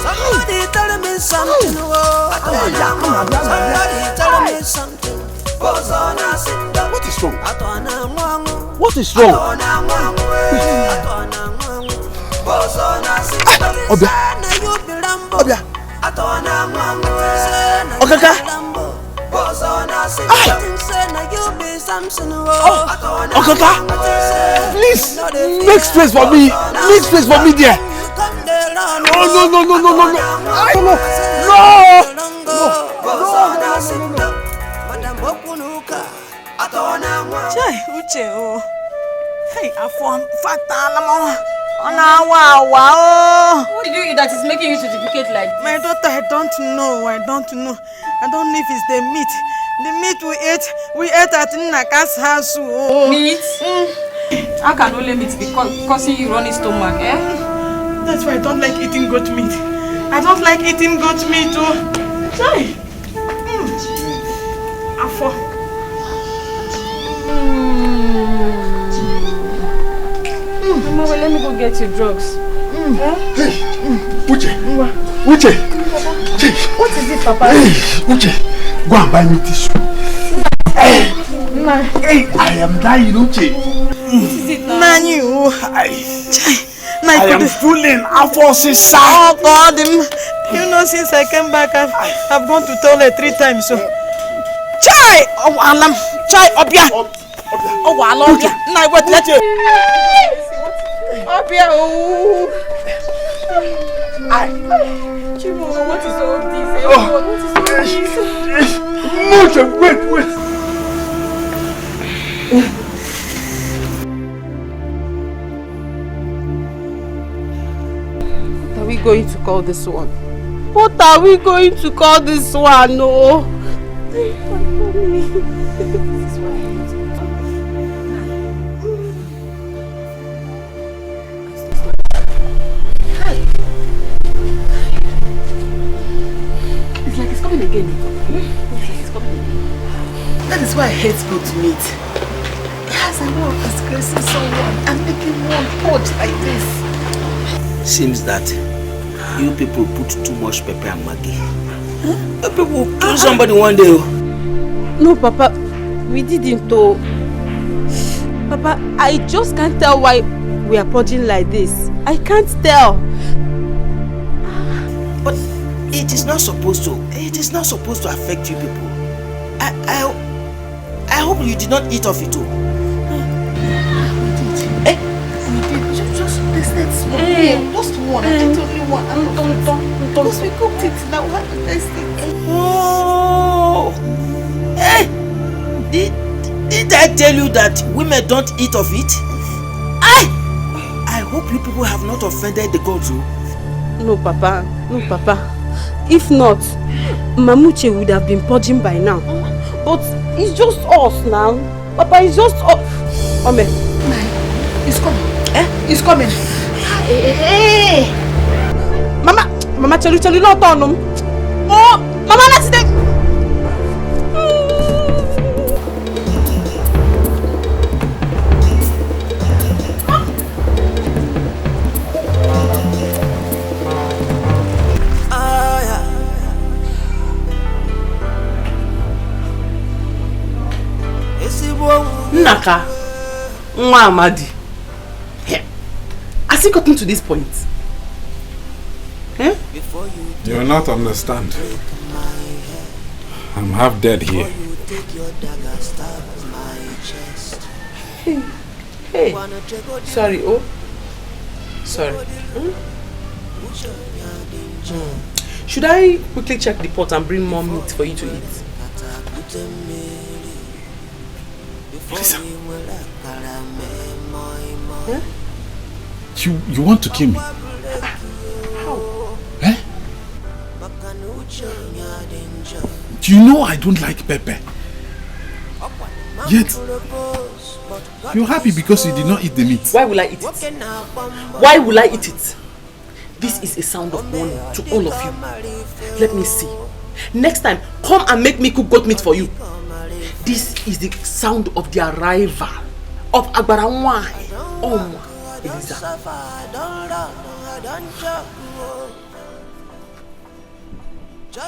Somebody tell me something. Somebody tell me something. What is wrong? What is wrong? Obia. Okaka. Okaka. Please make space for me. Make space for me there. No. Chai, Uche, oh. Hey, I form fatal. What did you eat that is making you to defecate like this? My daughter, I don't know. I don't know if it's the meat. The meat we ate at Naka's house. Oh. Meat? How can only meat be causing you running stomach, eh? That's why I don't like eating goat meat. I don't like eating goat meat, oh. Chai. Afo. Mama, well, let me go get your drugs. Hey, Uche. What is it, Papa? Hey, Uche, go and buy me tissue. Hey, I am dying, Uche. What is it now? Nani, oh. I am fooling. Oh God, you know, since I came back, I've gone to toilet 3 times. So, Chai, oh alam, Chai, Obia, oh alam, now what? Let you. Obia, oh. Chibo, what is all this? What is all this? Wait. What are we going to call this one? What are we going to call this one? No. It's like it's coming again. It's coming again. That is why I hate goat meat. Yes, I love disgracing someone and making one purge like this. Seems that you people put too much pepper and maggi. You people will kill somebody one day. No, Papa, we didn't. Papa, I just can't tell why we are purging like this. I can't tell. But it is not supposed to. It is not supposed to affect you people. I hope you did not eat off it too. Just taste small. Just one. I ate only one. Because we cooked it now. We have to taste it. Oh! Hey! Did I tell you that women don't eat of it? I hope you people have not offended the gods. No, Papa. No, Papa. If not, Mamuche would have been purging by now. But it's just us now. Papa, it's just... Ome. He's coming. He's coming. Hey. Mama, chelu not on him. Oh, Mama, let's take. Naka, Nwa Amadi. Has he gotten to this point? Eh? You will not understand. I'm half dead here. Hey. Sorry, oh. Sorry. Should I quickly check the pot and bring more meat for you to eat? Lisa. Huh? You want to kill me? How? Eh? Do you know I don't like pepper? Yet, you're happy because you did not eat the meat. Why will I eat it? Why will I eat it? This is a sound of warning to all of you. Let me see. Next time, come and make me cook goat meat for you. This is the sound of the arrival of Agbaranwai. Oh, Eliza.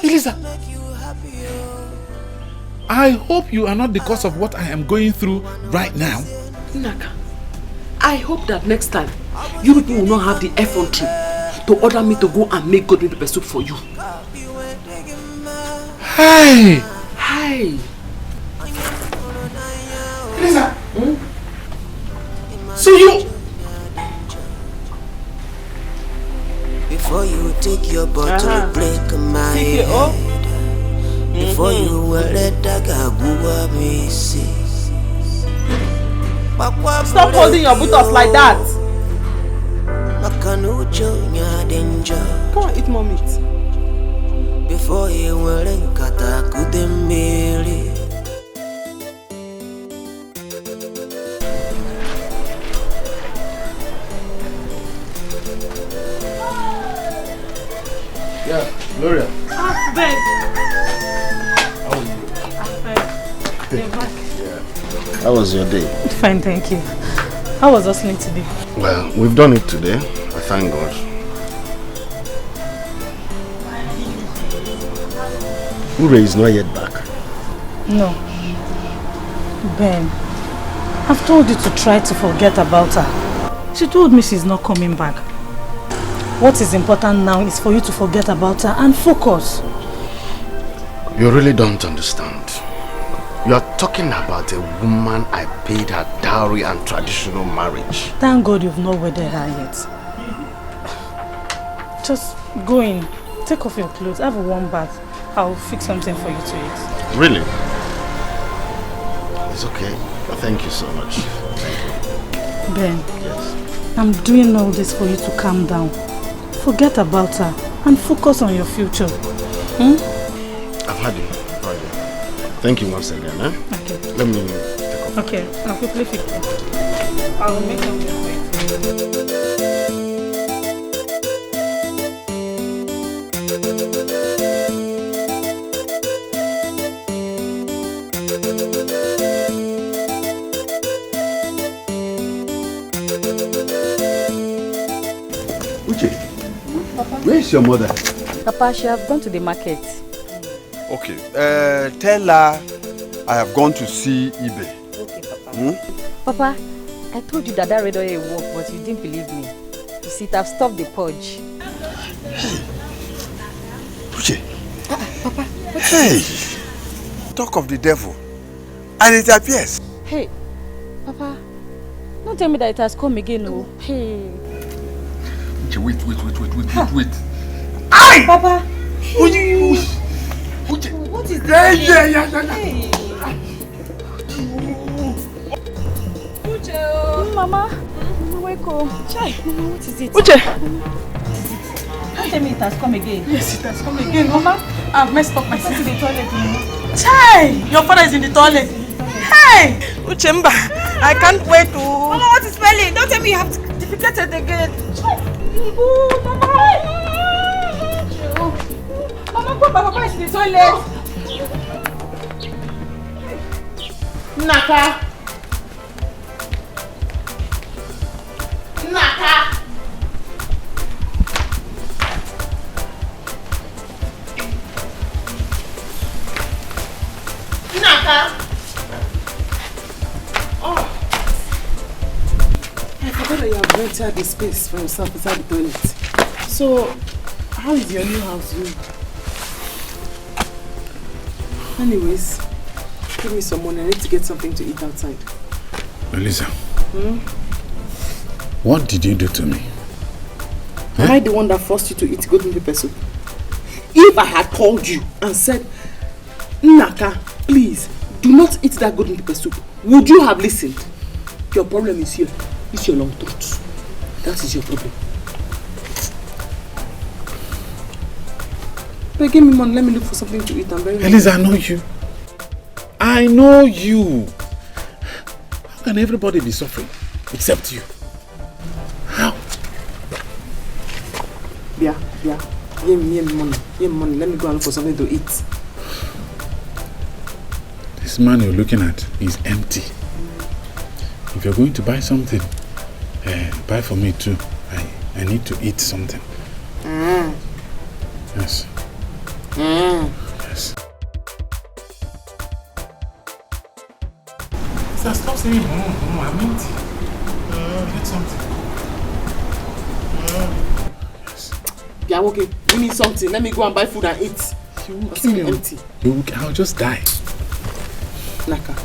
Eliza, I hope you are not the cause of what I am going through right now. Naka, I hope that next time you people will not have the effrontery to order me to go and make goat meat pepper soup for you. Hey! Hi! Eliza! So you... Before you take your bottle, break my head. Before you will let that guy me see. Stop holding your buttocks like that. Come on, eat more meat. Before you will let kata kudemiri. Yeah, Gloria. Ben. How are you? I'm fine. You're back. How was your day? Fine, thank you. How was hustling today? Well, we've done it today. I thank God. Ure is not yet back. No. Ben, I've told you to try to forget about her. She told me she's not coming back. What is important now is for you to forget about her and focus. You really don't understand. You are talking about a woman I paid her dowry and traditional marriage. Thank God you've not wedded her yet. Just go in, take off your clothes, have a warm bath. I'll fix something for you to eat. Really? It's okay. Thank you so much. Thank you. Ben, yes. I'm doing all this for you to calm down. Forget about her and focus on your future. I've had you. Thank you once again. Eh? Okay. Let me take off. Okay, I'll quickly fix it. I'll make something for you. Where is your mother? Papa, she have gone to the market. Okay. Tell her I have gone to see Ibe. Okay, Papa. Papa, I told you that red oil work, but you didn't believe me. You see, it have stopped the purge. Uche. Papa, what Hey! Talk of the devil. And it appears. Hey, Papa, don't tell me that it has come again, no. Hey. Uche, wait. Aye! Papa! Uche! What is this? Yeah. Uche! Mama, wake up. Chai, Mama, what is it? Uche! Don't tell me it has come again. Yes, it has come again, Mama. I've messed up myself. In the toilet, Chai! Your father is in the toilet. Hey! Uchemba, I can't wait to... Mama, what is smelling? Don't tell me you have defecated again. Mama, put my papa in the toilet. Naka. Naka. Naka. Oh. I forgot that you have rented the space for yourself inside the toilet. So, how is your new house doing? Anyways, give me some money. I need to get something to eat outside. Melissa, what did you do to me? Am I the one that forced you to eat golden pepper soup? If I had called you and said, Naka, please, do not eat that golden pepper soup, would you have listened? Your problem is here. It's your long throat. That is your problem. But give me money, let me look for something to eat. I'm very hungry. Elisa, I know you. I know you. How can everybody be suffering except you? How? Yeah. Give me money. Give me money. Let me go and look for something to eat. This man you're looking at is empty. If you're going to buy something, buy for me too. I need to eat something. Yes. Yes. So stop saying, I'm empty. Get something. Yes. Yeah, okay. Give me something. Let me go and buy food and eat. You will kill me. Empty. I'll just die. Naka.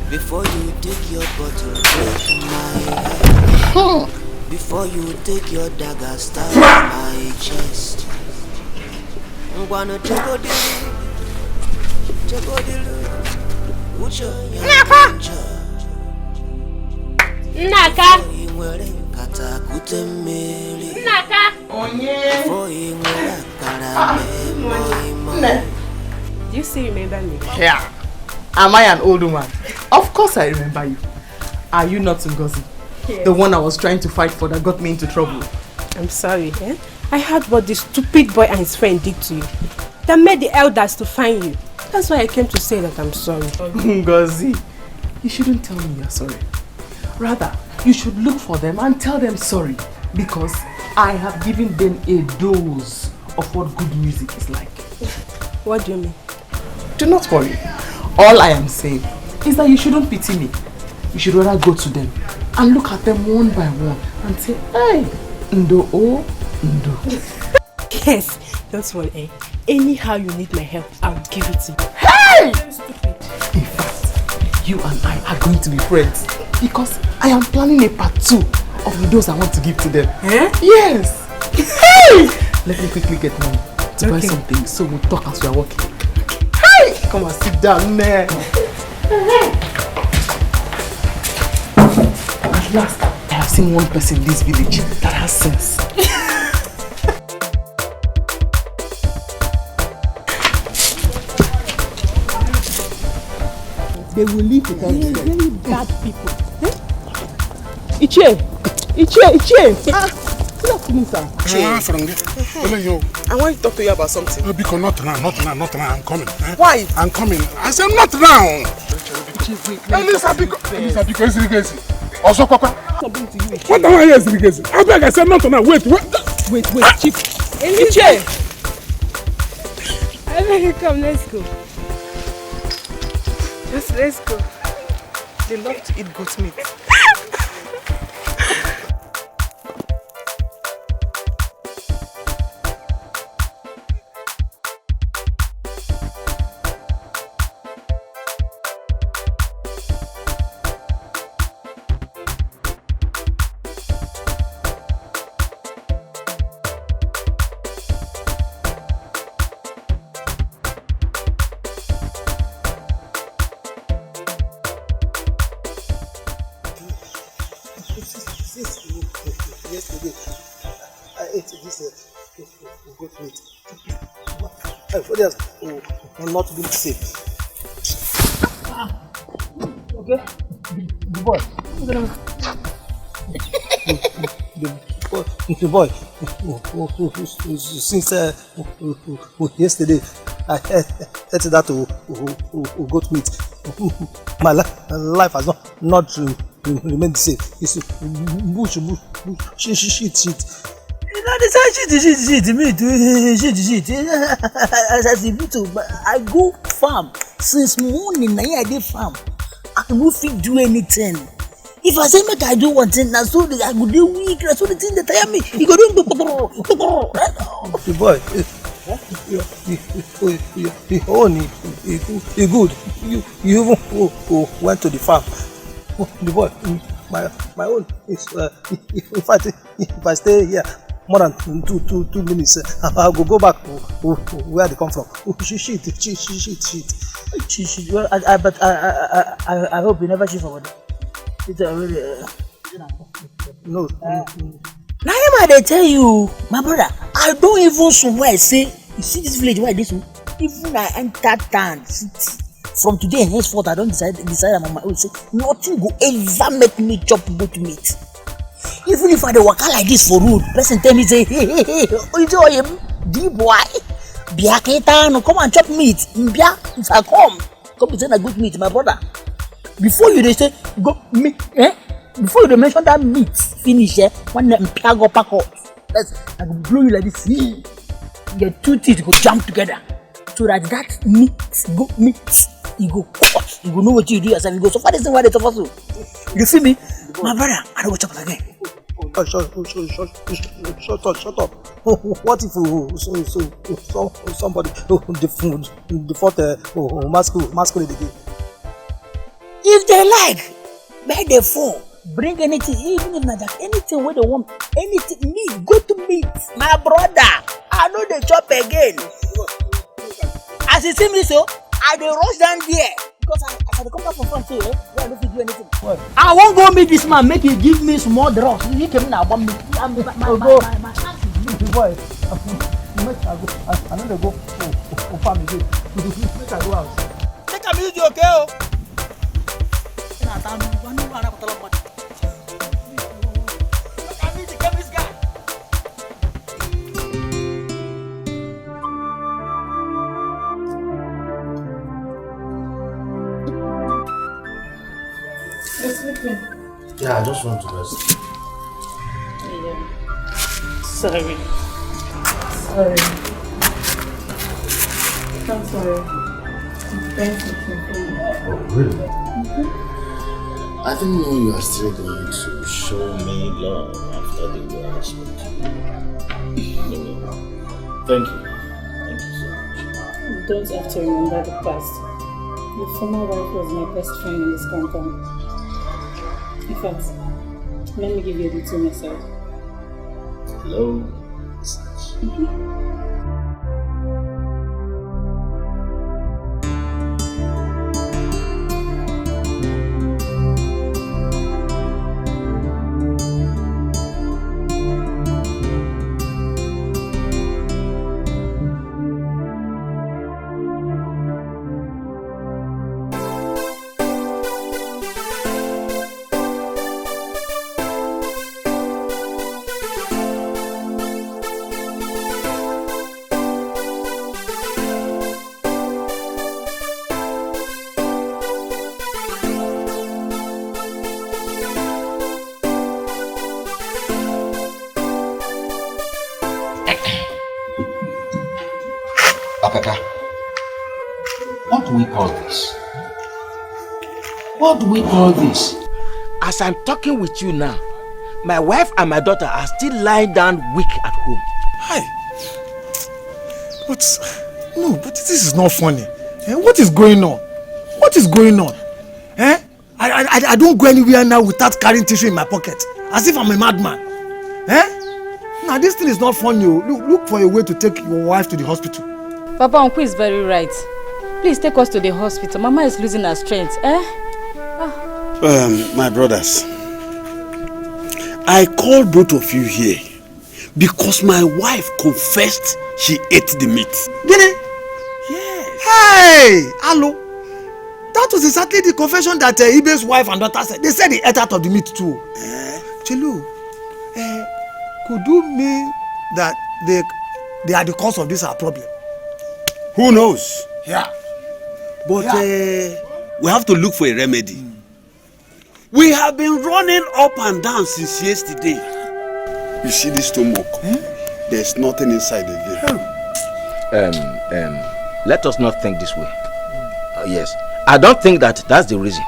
Before you take your bottle, break my head. Before you take your dagger, stab my chest. I'm gonna take a Naka. Do you still remember me? Yeah. Am I an old woman? Of course I remember you. Are you not Ngozi? Yes. The one I was trying to fight for that got me into trouble. I'm sorry, eh? I heard what this stupid boy and his friend did to you. That made the elders to find you. That's why I came to say that I'm sorry. Ngozi, you shouldn't tell me you're sorry. Rather, you should look for them and tell them sorry. Because I have given them a dose of what good music is like. What do you mean? Do not worry. All I am saying is that you shouldn't pity me. You should rather go to them and look at them one by one and say, hey, Ndo, oh, Ndo. Yes, don't worry, eh? Anyhow you need my help, I'll give it to you. Hey! In fact, you and I are going to be friends because I am planning a part 2 of the dose I want to give to them. Eh? Yes! Hey! Let me quickly get money to buy something so we'll talk as we are walking. Hey! Come on, sit down there. At last, I have seen one person in this village that has sense. They will leave the time. They're very bad people. Ichie! Good afternoon, sir. I want to talk to you about something. No, because not now. I'm coming. Why? I'm coming. I said not now. Elisa, because it's also, what am I here? I beg, I said not now. Wait, Chief. Ichie! I beg you, come, let's go. Let's go. They love to eat goat meat. yesterday. I ate this goat meat. For this, not being safe. Okay, the boy. The boy. Since yesterday, I ate that goat meat. My life has not remained the same. It's bush, shit. You know, I go farm since morning. I did farm. I no fit do anything. If I say make I do one thing, now so I go do weak. That's so the thing that tire me. You go do the boy. You good. You even went to the farm. The boy, my own is in fact, if I stay here more than two minutes, I'll go back where they come from. Shit. Well, I hope you never shit for what. No. Now I tell you, my brother, I don't even swear. Say, you see this village where this one, even I enter town city. From today and henceforth, I don't decide I'm on my own. Say, nothing go ever make me chop goat meat. Even if I dey waka like this for road, person tell me say, hey, deep boy, biaketa, no come and chop meat. Mbia, if I come to say na good meat, my brother. Before you dey say go meat, before you dey mention that meat finish, one mpia go pack up. I go blow you like this. Your two teeth go jump together, so that meat, goat meat, you go cut. You go know what you do yourself. You go suffer this thing why they suffer so. You feel me, my brother? I don't go chop again. Shut up. What if somebody default masculine again? If they like, make the phone, bring anything, even if not that, anything where they want, anything, meat, go to meat. My brother, I know they chop again. As you see me so, I dey rush down there. Because I come back from France too, I don't do anything. What? I won't go meet this man, make he give me small drugs. He came in, I want me. I'm my boy. I know they go for family. Make I go out. Take a music, okay? Yeah, I just want to rest. Yeah. Sorry. I'm sorry. Oh, really? Mm-hmm. I didn't know you are still going to show me love after the way I spoke to you. Thank you. Thank you so much. You don't have to remember the past. Your former wife was my best friend in this compound. In fact, let me give you a little message. Hello? What do we call this? What do we call this? As I'm talking with you now, my wife and my daughter are still lying down weak at home. Hi. But this is not funny. What is going on? What is going on? I don't go anywhere now without carrying tissue in my pocket, as if I'm a madman. Now this thing is not funny. Look for a way to take your wife to the hospital. Papa, Uncle is very right. Please take us to the hospital. Mama is losing her strength. My brothers, I called both of you here because my wife confessed she ate the meat. Gini? Yes. Hey! Hello? That was exactly the confession that Ibe's wife and daughter said. They said they ate out of the meat too. Chelu, could you mean that they are the cause of this our problem? Who knows? Yeah. But we have to look for a remedy. We have been running up and down since yesterday. You see this stomach? There's nothing inside again. Let us not think this way. Yes, I don't think that that's the reason.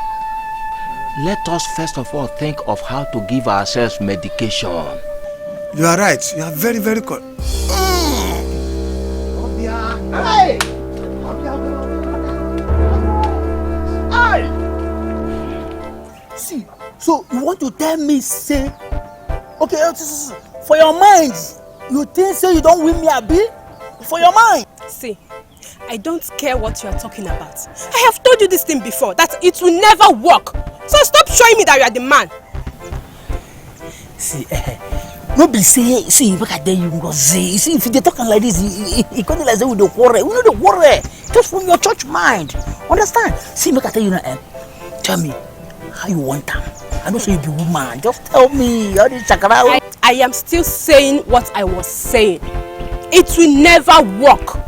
Let us first of all think of how to give ourselves medication. You are right. You are very, very correct. Hey! See, so you want to tell me, say, okay, for your mind, you think say you don't win me a bill? For your mind. See, I don't care what you are talking about. I have told you this thing before, that it will never work. So stop showing me that you are the man. See, no be say, see, look at you go say, see, if they talking like this, it can't like say we don't worry. We don't worry. Just from your church mind. Understand? See, look at you now, tell me how you want them. I don't say you be woman. Just tell me. All this chakra. I am still saying what I was saying. It will never work.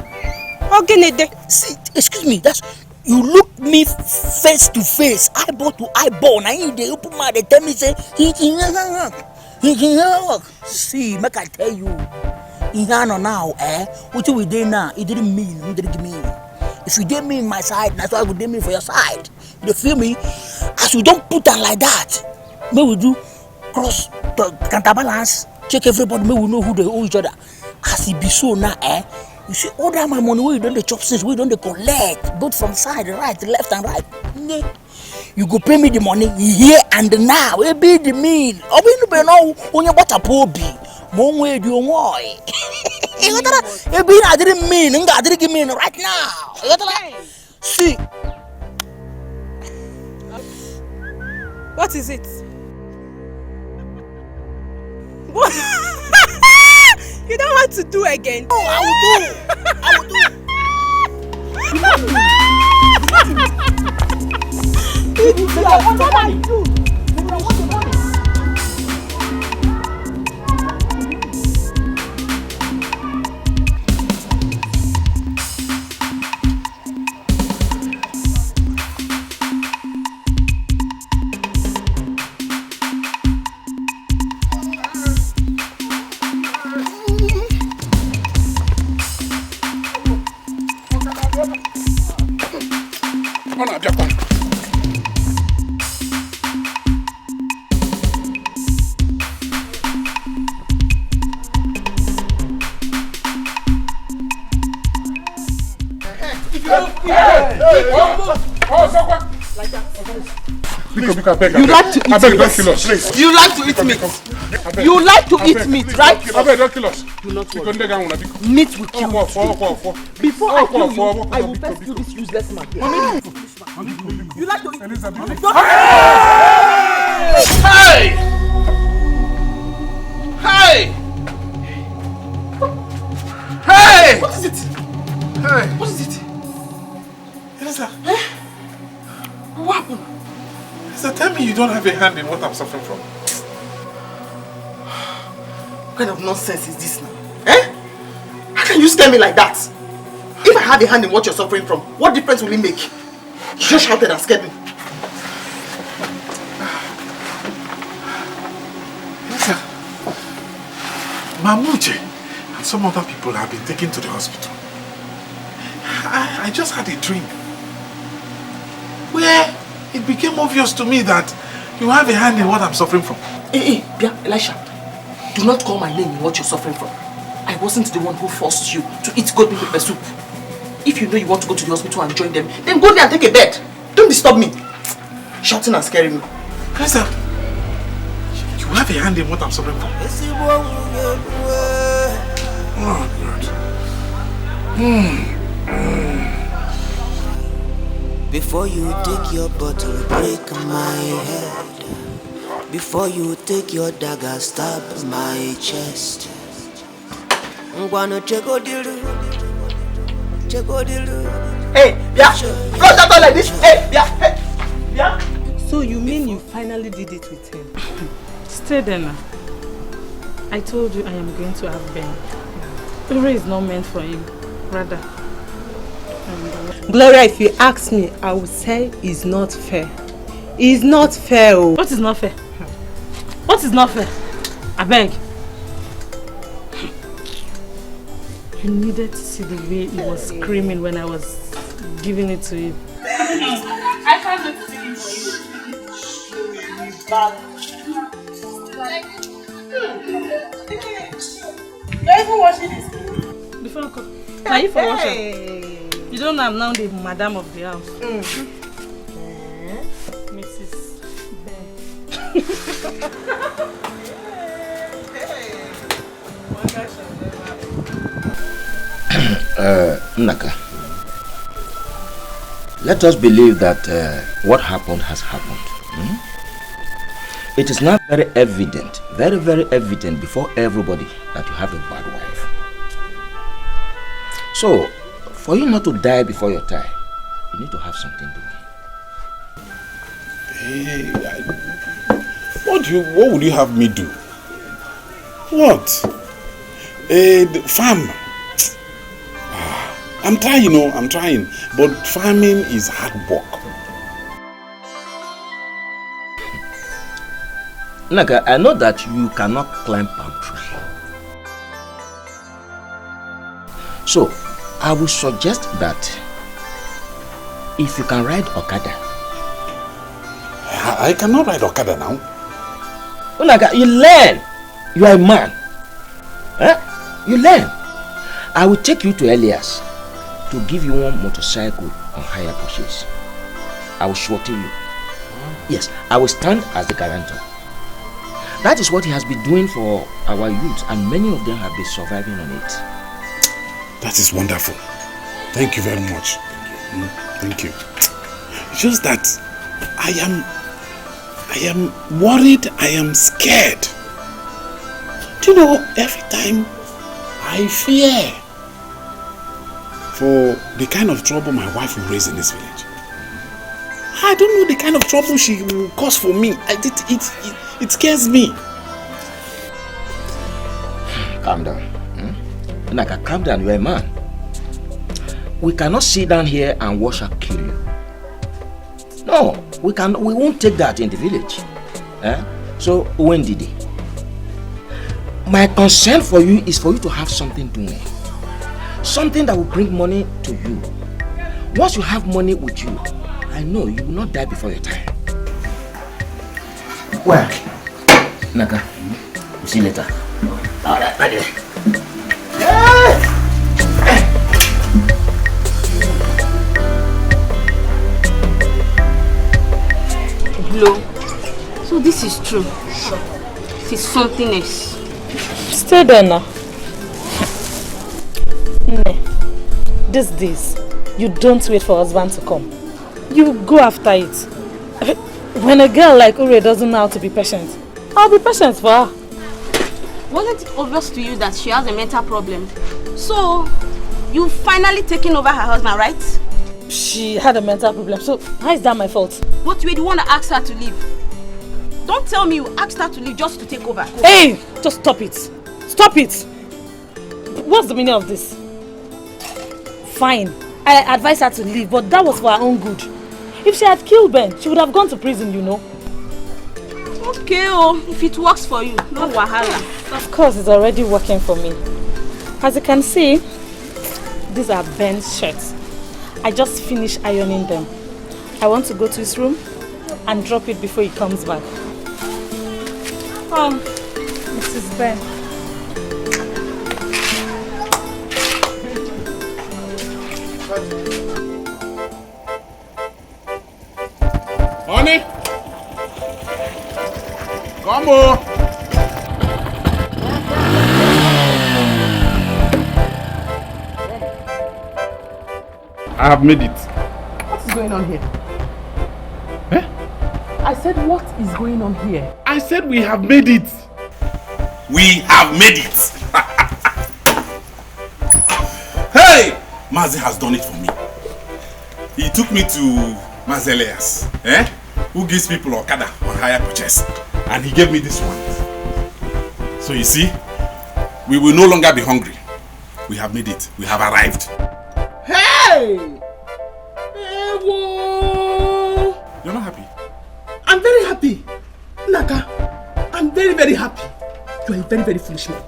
See, excuse me, that's you look me face to face, eyeball to eyeball. Now they open my, they tell me say he can work. See, make I tell you, now, what you did now, it didn't mean. If you didn't mean my side, that's why I would mean for your side. You feel me? As we don't put down like that, may we do cross the counterbalance, check everybody, may we know who they owe each other. As it be so now, you see, all that my money, we don't the chop since we don't the collect, both from side, right, left and right. You go pay me the money here and now. It be the meal. I will be no when you bought a poby. One way do you want? It be I didn't mean, I didn't mean right now. See. What is it? You don't want to do again? Oh, I will do. I will do. What I do? You like to eat meat. You like to eat meat. You like to eat meat, right? Do not worry. Meat will kill you. Before I kill you, I will first kill this useless man. You like to eat meat. Hey! Hey! Hey! What is it? Hey! What is it? Elisa? What happened? Elisa, tell me you don't have a hand in what I'm suffering from. What kind of nonsense is this now? How can you scare me like that? If I had a hand in what you're suffering from, what difference will it make? You just shouted and scared me. Elisa, Mamuche and some other people have been taken to the hospital. I just had a dream where it became obvious to me that you have a hand in what I'm suffering from. Elisha, do not call my name in what you're suffering from. I wasn't the one who forced you to eat goat meat pepper soup. If you know you want to go to the hospital and join them, then go there and take a bed. Don't disturb me. Shouting and scaring me. Elisa, you have a hand in what I'm suffering from. Oh, God. Before you take your bottle, break my head. before you take your dagger, stab my chest. Ngwano chegodilu. Hey, yeah. Flush that like this. Hey, yeah. Hey, yeah. So you mean you finally did it with him? Stay there now. I told you I am going to have Ben. Ure is not meant for him. Rather. Gloria, if you ask me, I would say it's not fair. It's not fair. Oh. What is not fair? What is not fair? I beg. You needed to see the way he was screaming when I was giving it to him. I can't wait to take it for you. You're even washing this? Before I come. Now you for washing. You don't know I'm now the madam of the house. Mrs. Naka, let us believe that what happened has happened. It is now very evident, very, very evident before everybody that you have a bad wife. So, for you not to die before your time, you need to have something doing. Hey, what would you have me do? What? The farm. I'm trying, I'm trying. But farming is hard work. Naka, I know that you cannot climb palm tree. So, I would suggest that if you can ride Okada. I cannot ride Okada now. Naka, you learn. You are a man. You learn. I will take you to Elias to give you one motorcycle on hire purchase. I will surety you. Yes, I will stand as the guarantor. That is what he has been doing for our youth, and many of them have been surviving on it. That is wonderful. Thank you very much. Thank you. It's just that I am worried, I am scared. Do you know, every time I fear for the kind of trouble my wife will raise in this village. I don't know the kind of trouble she will cause for me. It scares me. Calm down. Naka, calm down, you're a man. We cannot sit down here and watch her kill you. No, we won't take that in the village. So, when did it? My concern for you is for you to have something doing. Something that will bring money to you. Once you have money with you, I know you will not die before your time. Well, Naka, we'll see you later. Alright, ready. Hello. So this is true. It is something else. Stay there now. These days, you don't wait for husband to come. You go after it. When a girl like Ure doesn't know how to be patient, I'll be patient for her. Wasn't it obvious to you that she has a mental problem? So, you finally taken over her husband, right? She had a mental problem, so how is that my fault? But you were the one that asked her to leave. Don't tell me you asked her to leave just to take over. Hey! Just stop it. Stop it! What's the meaning of this? Fine, I advised her to leave, but that was for her own good. If she had killed Ben, she would have gone to prison, you know. Okay, if it works for you, no wahala. Of course, it's already working for me. As you can see, these are Ben's shirts. I just finished ironing them. I want to go to his room and drop it before he comes back. Mrs. Ben. Honey! Come on! I have made it. What is going on here? I said, what is going on here? I said we have made it. We have made it. Hey! Mazi has done it for me. He took me to Mazelias, who gives people Okada on hire purchase. And he gave me this one. So you see, we will no longer be hungry. We have made it. We have arrived. Hey! Hey, whoa! You're not happy? I'm very happy. Naka, I'm very, very happy. You are a very, very foolish man.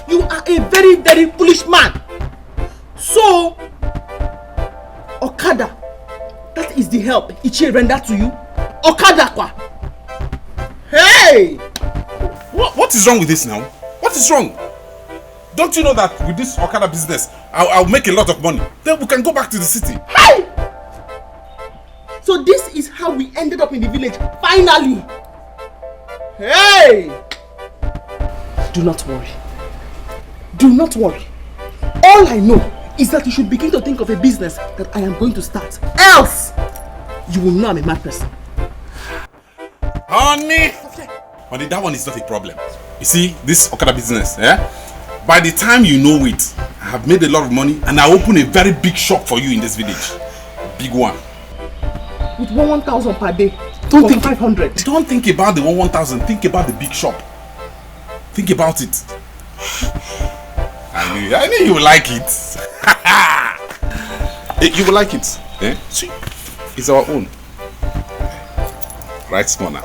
You are a very, very foolish man. So, Okada, that is the help Ichie rendered to you? Okada kwa? Hey! What is wrong with this now? What is wrong? Don't you know that with this Okada business, I'll make a lot of money. Then we can go back to the city. Hey! So this is how we ended up in the village, finally. Hey! Do not worry. Do not worry. All I know is that you should begin to think of a business that I am going to start. Else, you will know I'm a mad person. Honey! Honey, that one is not a problem. You see, this Okada business, by the time you know it, I have made a lot of money and I open a very big shop for you in this village. Big one. With 1,000 per day. Don't think 500. Don't think about the 1,000. Think about the big shop. Think about it. I knew you would like it. You will like it. See, it's our own. Right, small now.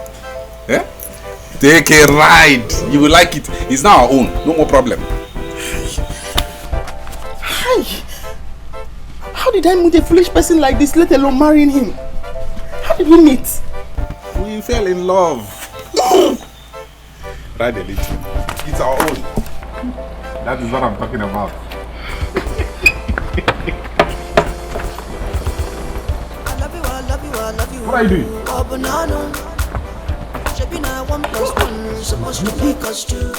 Take a ride. You will like it. It's now our own. No more problem. Hi. How did I meet a foolish person like this, let alone marrying him? How did we meet? We fell in love. Ride a little. It's our own. That is what I'm talking about. What are you doing? Supposed to make us two.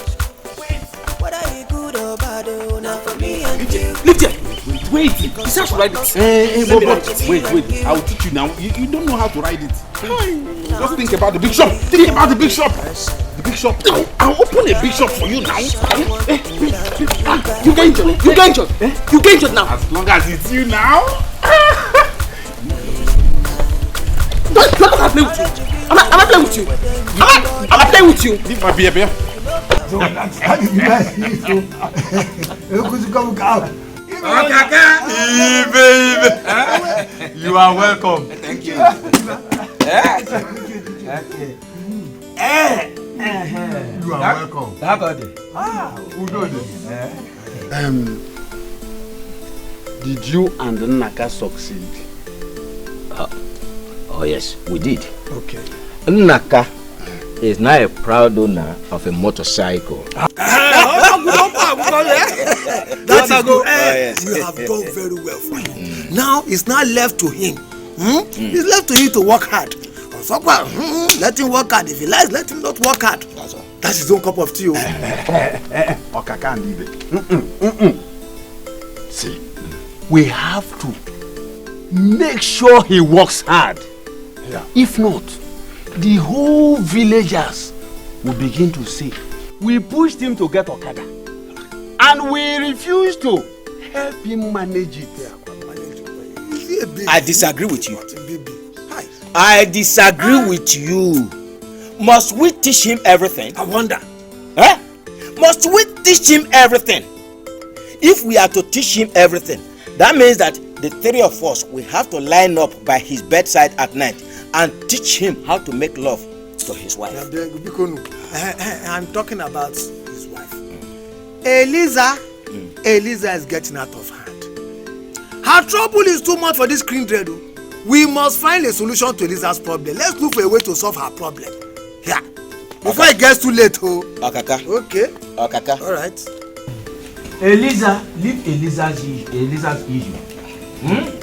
Whether you good or bad, now for me and you. Lift it. Wait. This has to ride it. Wait. I will teach you now. You don't know how to ride it. Just think about the big shop. Think about the big shop. The big shop. I'll open a big shop for you now. You get injured. You get injured. You get injured now. As long as it's you now. Don't play with you. I'm not playing with you. I'm not playing with you. Leave my beer. You are welcome. Thank you. You are welcome. How about it? Did you and Nnaka succeed? Oh yes, we did. Okay. Nnaka is now a proud owner of a motorcycle. That's a good. You have done very well for him. Now it's not left to him. It's left to him to work hard. Let him work hard. If he likes, let him not work hard. That's all. That's his own cup of tea. Okaka can't leave it. See, we have to make sure he works hard. Yeah. If not, the whole villagers will begin to say, we pushed him to get Okada and we refused to help him manage it. I disagree with you. I disagree with you. Must we teach him everything? I wonder. Must we teach him everything? If we are to teach him everything, that means that the three of us will have to line up by his bedside at night and teach him how to make love to his wife. I'm talking about his wife. Eliza is getting out of hand. Her trouble is too much for this screen dread. We must find a solution to Eliza's problem. Let's look for a way to solve her problem. Yeah. Before it gets too late, Okaka. Okay. Okaka. All right. Eliza, leave Eliza's issue.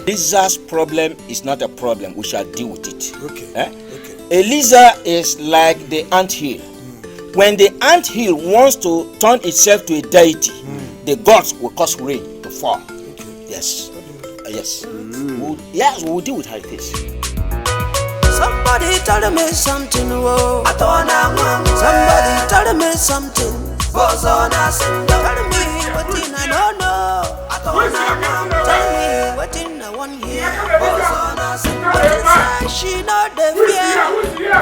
Eliza's problem is not a problem. We shall deal with it. Okay. Okay. Eliza is like the anthill. When the anthill wants to turn itself to a deity, the gods will cause rain to fall. Okay. Yes. Yes. We'll deal with how it is. Somebody tell me something, whoa. Somebody tell me something. Tell me what I don't know. Tell me what I want here. She know the fear.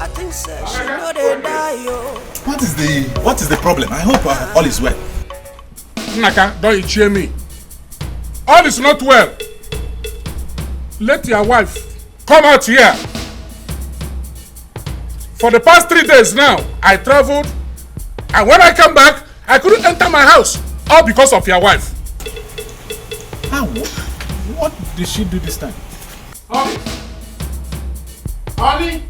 I think so. She know they die, yo. What is the problem? I hope all is well. Naka, don't you cheer me. All is not well. Let your wife come out here. For the past 3 days now, I traveled, and when I come back, I couldn't enter my house, all because of your wife. How? What did she do this time? Honey! Honey!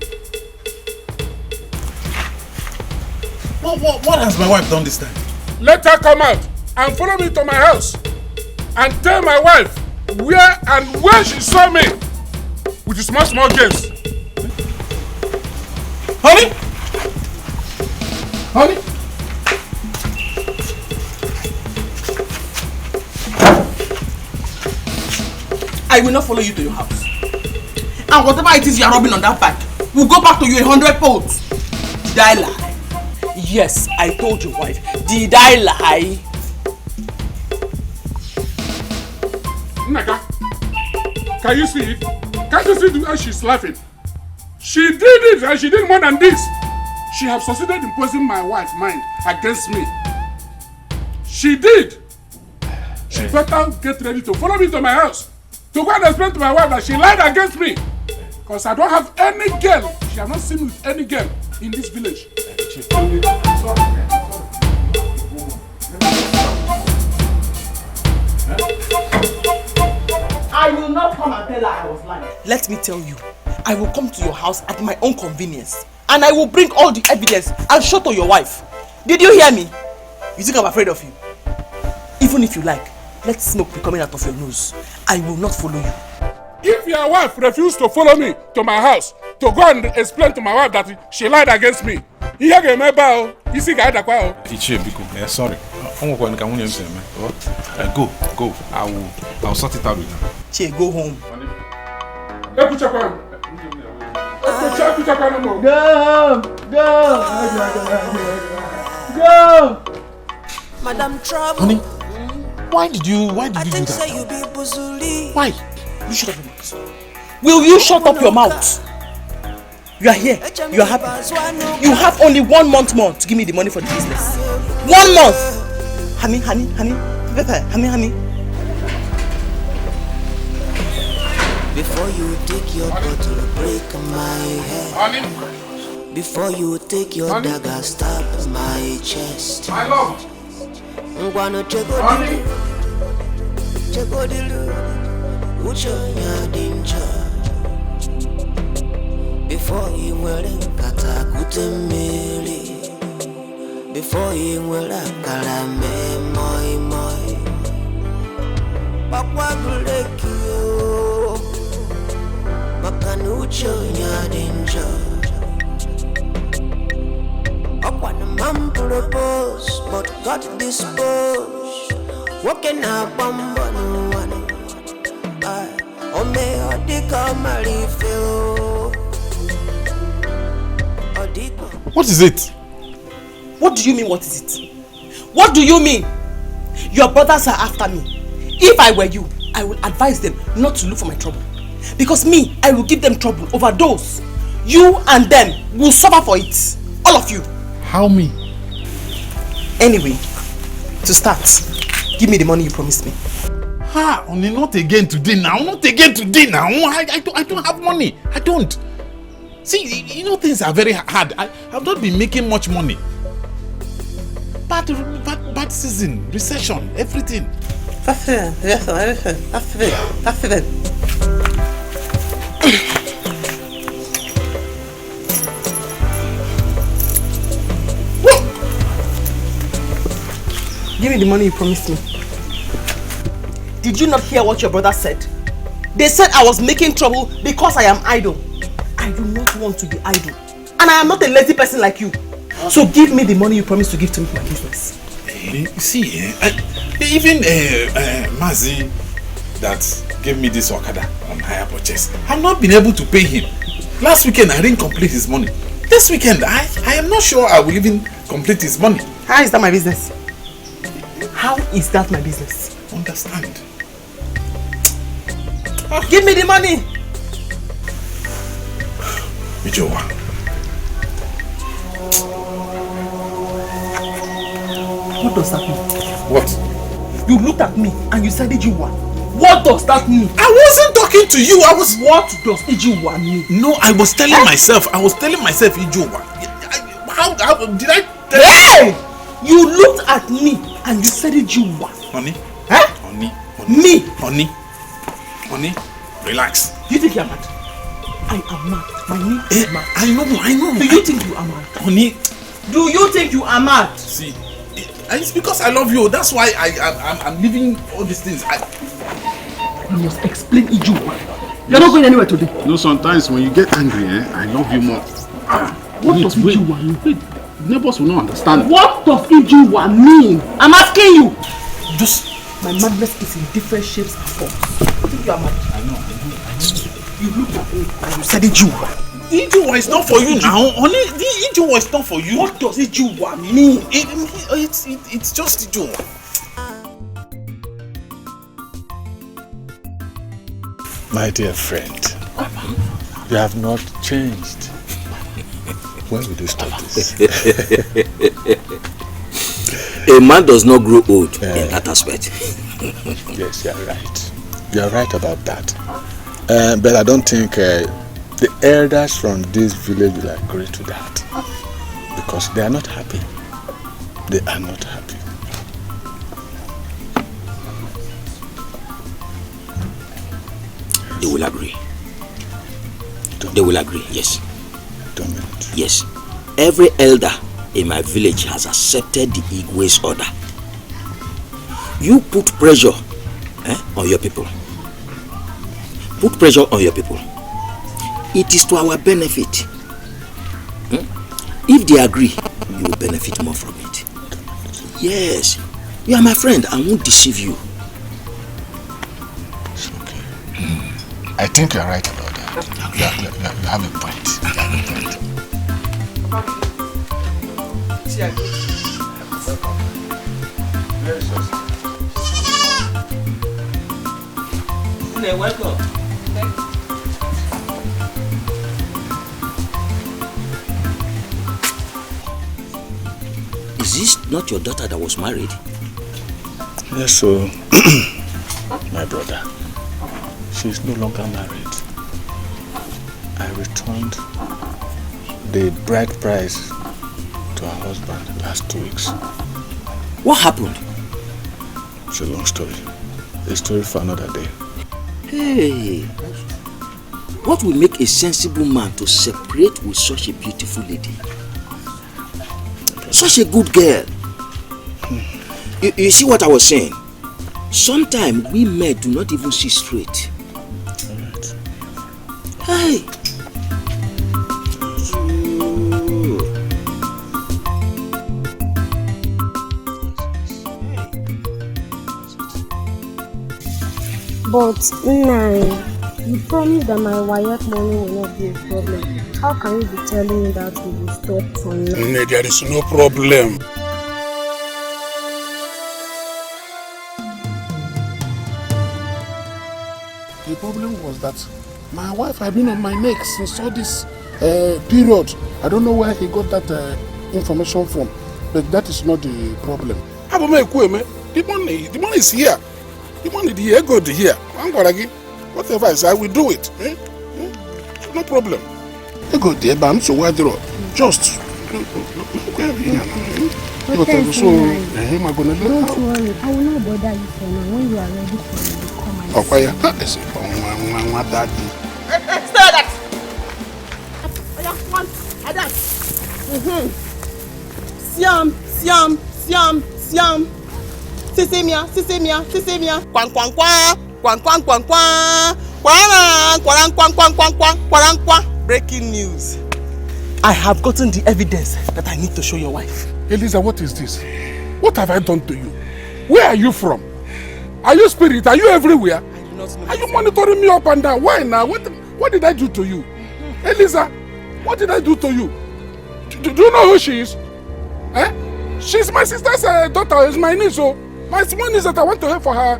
What has my wife done this time? Let her come out and follow me to my house and tell my wife where she saw me with the small games. Honey? Honey? I will not follow you to your house. And whatever it is you are rubbing on that bag, will go back to you 100 folds. Did I lie? Yes, I told your wife. Did I lie? Naka, can you see it? Can't you see the way she's laughing? She did it, and she did more than this. She has succeeded in poisoning my wife's mind against me. She did. She better get ready to follow me to my house to go and explain to my wife that she lied against me. Because I don't have any girl. She has not seen me with any girl in this village. I will not come and tell her I was lying. Let me tell you, I will come to your house at my own convenience. And I will bring all the evidence and show to your wife. Did you hear me? You think I'm afraid of you? Even if you like, let smoke be coming out of your nose. I will not follow you. If your wife refused to follow me to my house to go and explain to my wife that she lied against me, sorry. Go. I'll sort it out with her. Che, go home. Go! Madam Trouble. Honey, why did you do that? You be buzuli. Why? You shut up your mouth. Will you shut up your mouth? You are here. You are happy. You have only 1 month more to give me the money for the business. 1 month! Honey. Honey. Before you take your bottle, break my head. Honey. Before you take your dagger, stab my chest. My love. Honey. Before you will katakutembele. Before you will kalame moi. Bakwa gulekio. Makanucho nyadinja. Okwana mam propose, but God dispose. Walking up bamba no one. Ome odika marifeo. What is it? What do you mean, what is it? What do you mean? Your brothers are after me. If I were you, I would advise them not to look for my trouble. Because me, I will give them trouble over those. You and them will suffer for it. All of you. How me? Anyway, to start, give me the money you promised me. Only not again today now. I don't have money. I don't. See, you know things are very hard. I have not been making much money. Bad season, recession, everything. That's it. Yes, that's it. Give me the money you promised me. Did you not hear what your brother said? They said I was making trouble because I am idle. I do not want to be idle. And I am not a lazy person like you. So give me the money you promised to give to me for my business. See, even Mazi that gave me this Okada on hire purchase, I've not been able to pay him. Last weekend I didn't complete his money. This weekend I am not sure I will even complete his money. How is that my business? How is that my business? Understand. Give me the money! Ijowa. What does that mean? What? You looked at me and you said Ijowa. What does that mean? I wasn't talking to you. I was. What does Ijowa mean? No, I was telling myself. Ijowa. How did I tell you? Hey! You looked at me and you said Ijowa. Honey? Huh? Honey? Me? Honey? Relax. Do you think you're mad? I am mad. My name is mad. I know. Do you think you are mad? Honey? Do you think you are mad? See, it's because I love you. That's why I'm leaving all these things. You must explain Ijowa. You're not going anywhere today. No, sometimes when you get angry, I love you more. What does Ijowa mean? Neighbors will not understand. What does Ijowa mean? I'm asking you. Just. My madness is in different shapes and forms. I think you are mad. I know. You looked at me and you said Ijowa. Ijowa is not for you now. Honey, the Ijowa is not for you. What does Ijowa mean? It's just Ijowa. My dear friend, you have not changed. When will you stop this? A man does not grow old in that aspect. Yes, you are right. You are right about that. But I don't think the elders from this village will agree to that. Because they are not happy. They are not happy. They will agree. They will agree, yes. Yes. Every elder in my village has accepted the Igwe's order. You put pressure on your people. Put pressure on your people. It is to our benefit. If they agree, you will benefit more from it. Yes. You are my friend. I won't deceive you. It's okay. I think you are right about that. Okay. You have a point. Welcome. Is this not your daughter that was married? Yes, so my brother, she's no longer married. I returned the bride price to her husband last 2 weeks. What happened? It's a long story. A story for another day. Hey, what will make a sensible man to separate with such a beautiful lady? Such a good girl. You see what I was saying? Sometimes we men do not even see straight. Right. Hey. But Nai, you promised that my wire money will not be a problem. How can you be telling me that we will stop from now? There is no problem. The problem was that my wife had been on my neck since all this period. I don't know where he got that information from, but that is not the problem. The money is here. The money is here, go to here. Whatever I say, I will do it. No problem. I go there, but I'm so wide road. Just. Don't worry, I will not bother you for now. When you are ready for me, you come and okay. Stay that! Siam. Sisemia. Kwang. Breaking news. I have gotten the evidence that I need to show your wife. Eliza, what is this? What have I done to you? Where are you from? Are you spirit? Are you everywhere? I do not know. Are you monitoring me up and down? Why now? What did I do to you? Eliza, what did I do to you? Do you know who she is? Eh? She's my sister's daughter, is my niece, so my small niece that I want to help for her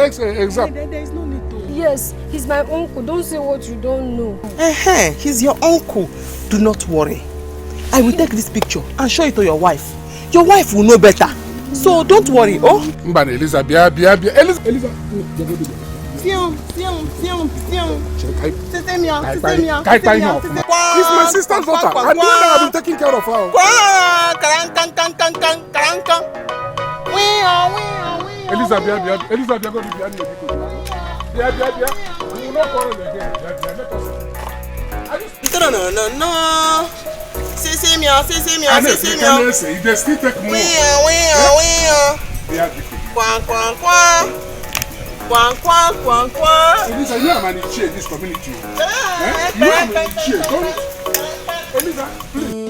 exam. There is no need to. Yes, he's my uncle. Don't say what you don't know. He's your uncle. Do not worry. I will take this picture and show it to your wife. Your wife will know better. So don't worry, oh? Mbana, Eliza, Eliza. He's my sister's daughter. I know that I've been taking care of her. Eliza, Eliza, go to No. See me. They still take more. Eliza, you are managing this community. You are managing. Don't. Eliza, please.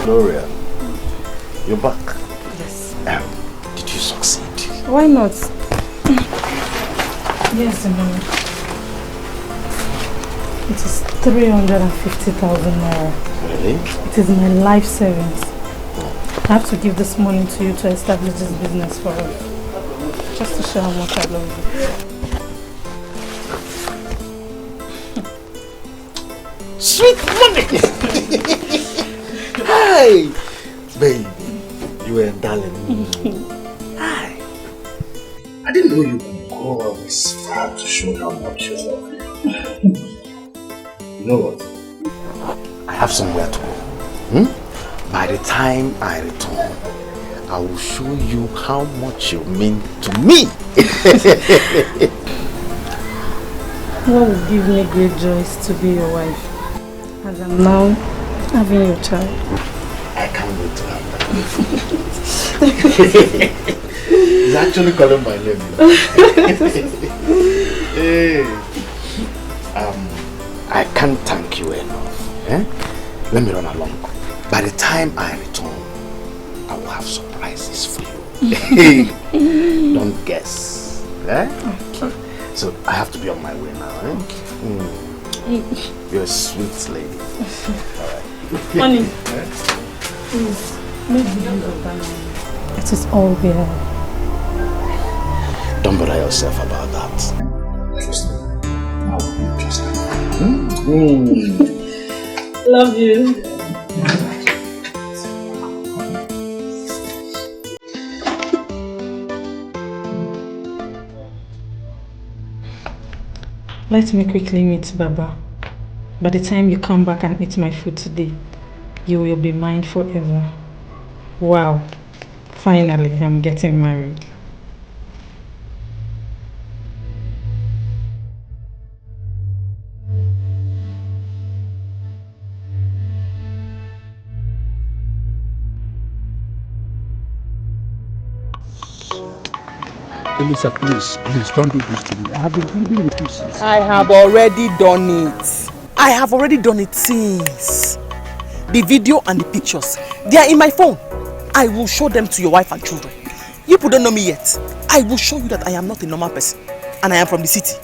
Gloria, you're back. Yes. Did you succeed? Why not? Yes, Mama. It is 350,000 naira. Really? It is my life savings. I have to give this money to you to establish this business for us. Just to show how much I love you. Sweet money! Hi! Baby, you were a darling. Hi! I didn't know you could go this far to show how much you love me. You know what? I have somewhere to go. By the time I return, I will show you how much you mean to me. What would give me great joy is to be your wife. As I'm now having your child. I can't wait to have that. He's actually calling my name. Hey. I can't thank you enough. Eh? Let me run along. By the time I return, I will have surprises for you. Don't guess. Eh? Okay. So I have to be on my way now. Eh? Okay. You're a sweet lady. Alright. Honey, please, make the use of that money. It is all there. Don't bother yourself about that. Trust me. I will be interested. Love you. Let me quickly meet Baba. By the time you come back and eat my food today, you will be mine forever. Wow. Finally, I'm getting married. Elisa, please don't do this to me. I have been dealing with you since. I have already done it. I have already done it since. The video and the pictures, they are in my phone. I will show them to your wife and children. You people don't know me yet. I will show you that I am not a normal person. And I am from the city.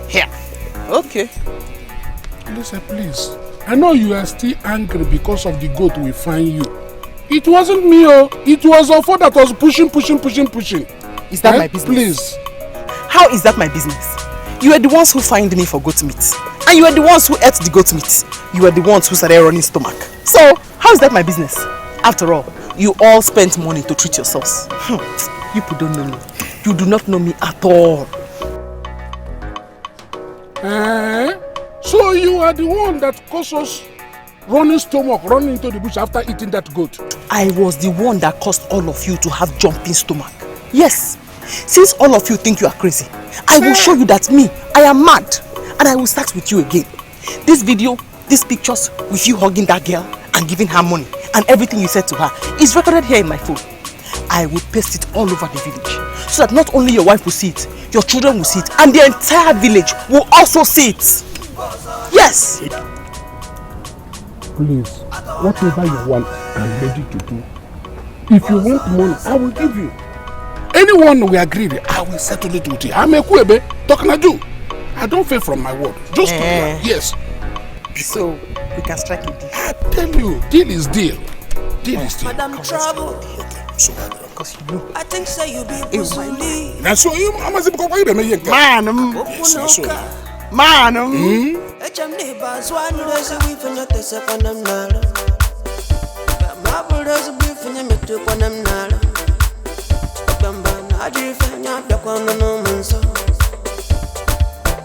Here. Okay. Elisa, please. I know you are still angry because of the goat we find you. It wasn't me, oh. It was Ofo that was pushing. Is that my business? Please. How is that my business? You are the ones who find me for goat meat. And you are the ones who ate the goat meat. You are the ones who started running stomach. So, how is that my business? After all, you all spent money to treat yourselves. You people don't know me. You do not know me at all. So you are the one that caused us running stomach, running into the bush after eating that goat? I was the one that caused all of you to have jumping stomach. Yes. Since all of you think you are crazy, I will show you that me, I am mad. And I will start with you again. This video, these pictures with you hugging that girl and giving her money and everything you said to her is recorded here in my phone. I will paste it all over the village so that not only your wife will see it, your children will see it, and the entire village will also see it. Yes. Please, whatever you want, I'm ready to do. If you want money, I will give you. Anyone we agree, I will settle it with you. I'm a Kwebe, talking to you. I don't fail from my word. Just to yes. So we can strike a deal. I tell you, deal is deal. Deal is deal. Madam Trouble. Because you know. I think so you be Busuli. Now so you must be going to make Man, man. HM neighbors one raise a weave and not a second of Nala. Marble does a beef and you met to one of Nala. Bamba, I do find out the one no man so.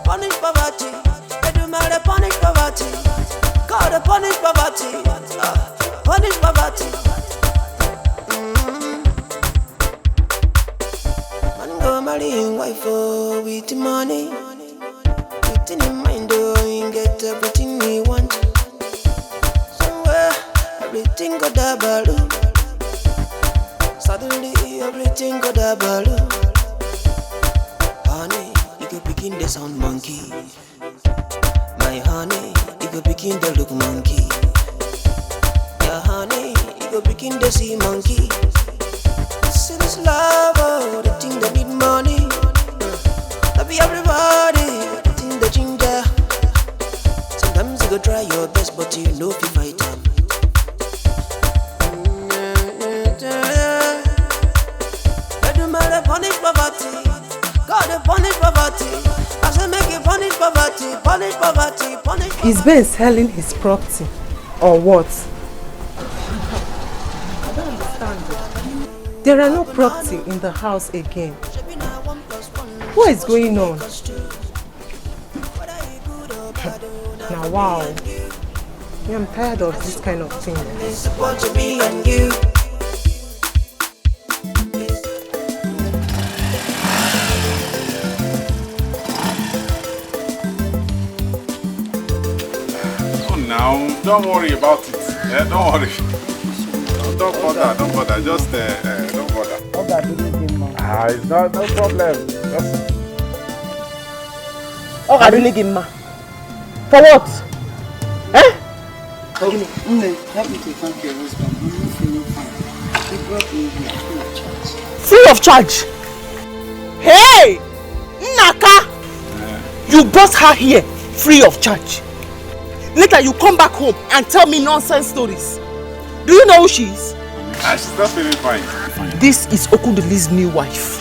Punish poverty, I do matter punish poverty. God, punish poverty, punish poverty. Man go marrying wife with money. Within in mind, you get everything you want. Somewhere, everything got a balloon. Suddenly, everything got a balloon. Honey, you could begin the sound monkey. My honey, you could begin the look monkey. Yeah, honey, you could begin the sea monkey. See this love, oh, the thing that need money. Love everybody. The ginger. Sometimes you go try your best, but you know if you fight them. I do matter punish poverty. God punish poverty. I say make you punish poverty, punish poverty, punish. Is Ben selling his property or what? I don't understand. There are no property in the house again. What is going on? Now, wow. I'm tired of this kind of thing. Support to me and you. Oh, now, don't worry about it. Yeah, don't worry. Don't bother. Just don't bother. It's not no problem. Just. For what? Eh? Help me to thank your husband. I'm not feeling fine. He brought me here free of charge. Hey! Naka! You brought her here free of charge. Later you come back home and tell me nonsense stories. Do you know who she is? She's not feeling fine. This is Okuduli's new wife.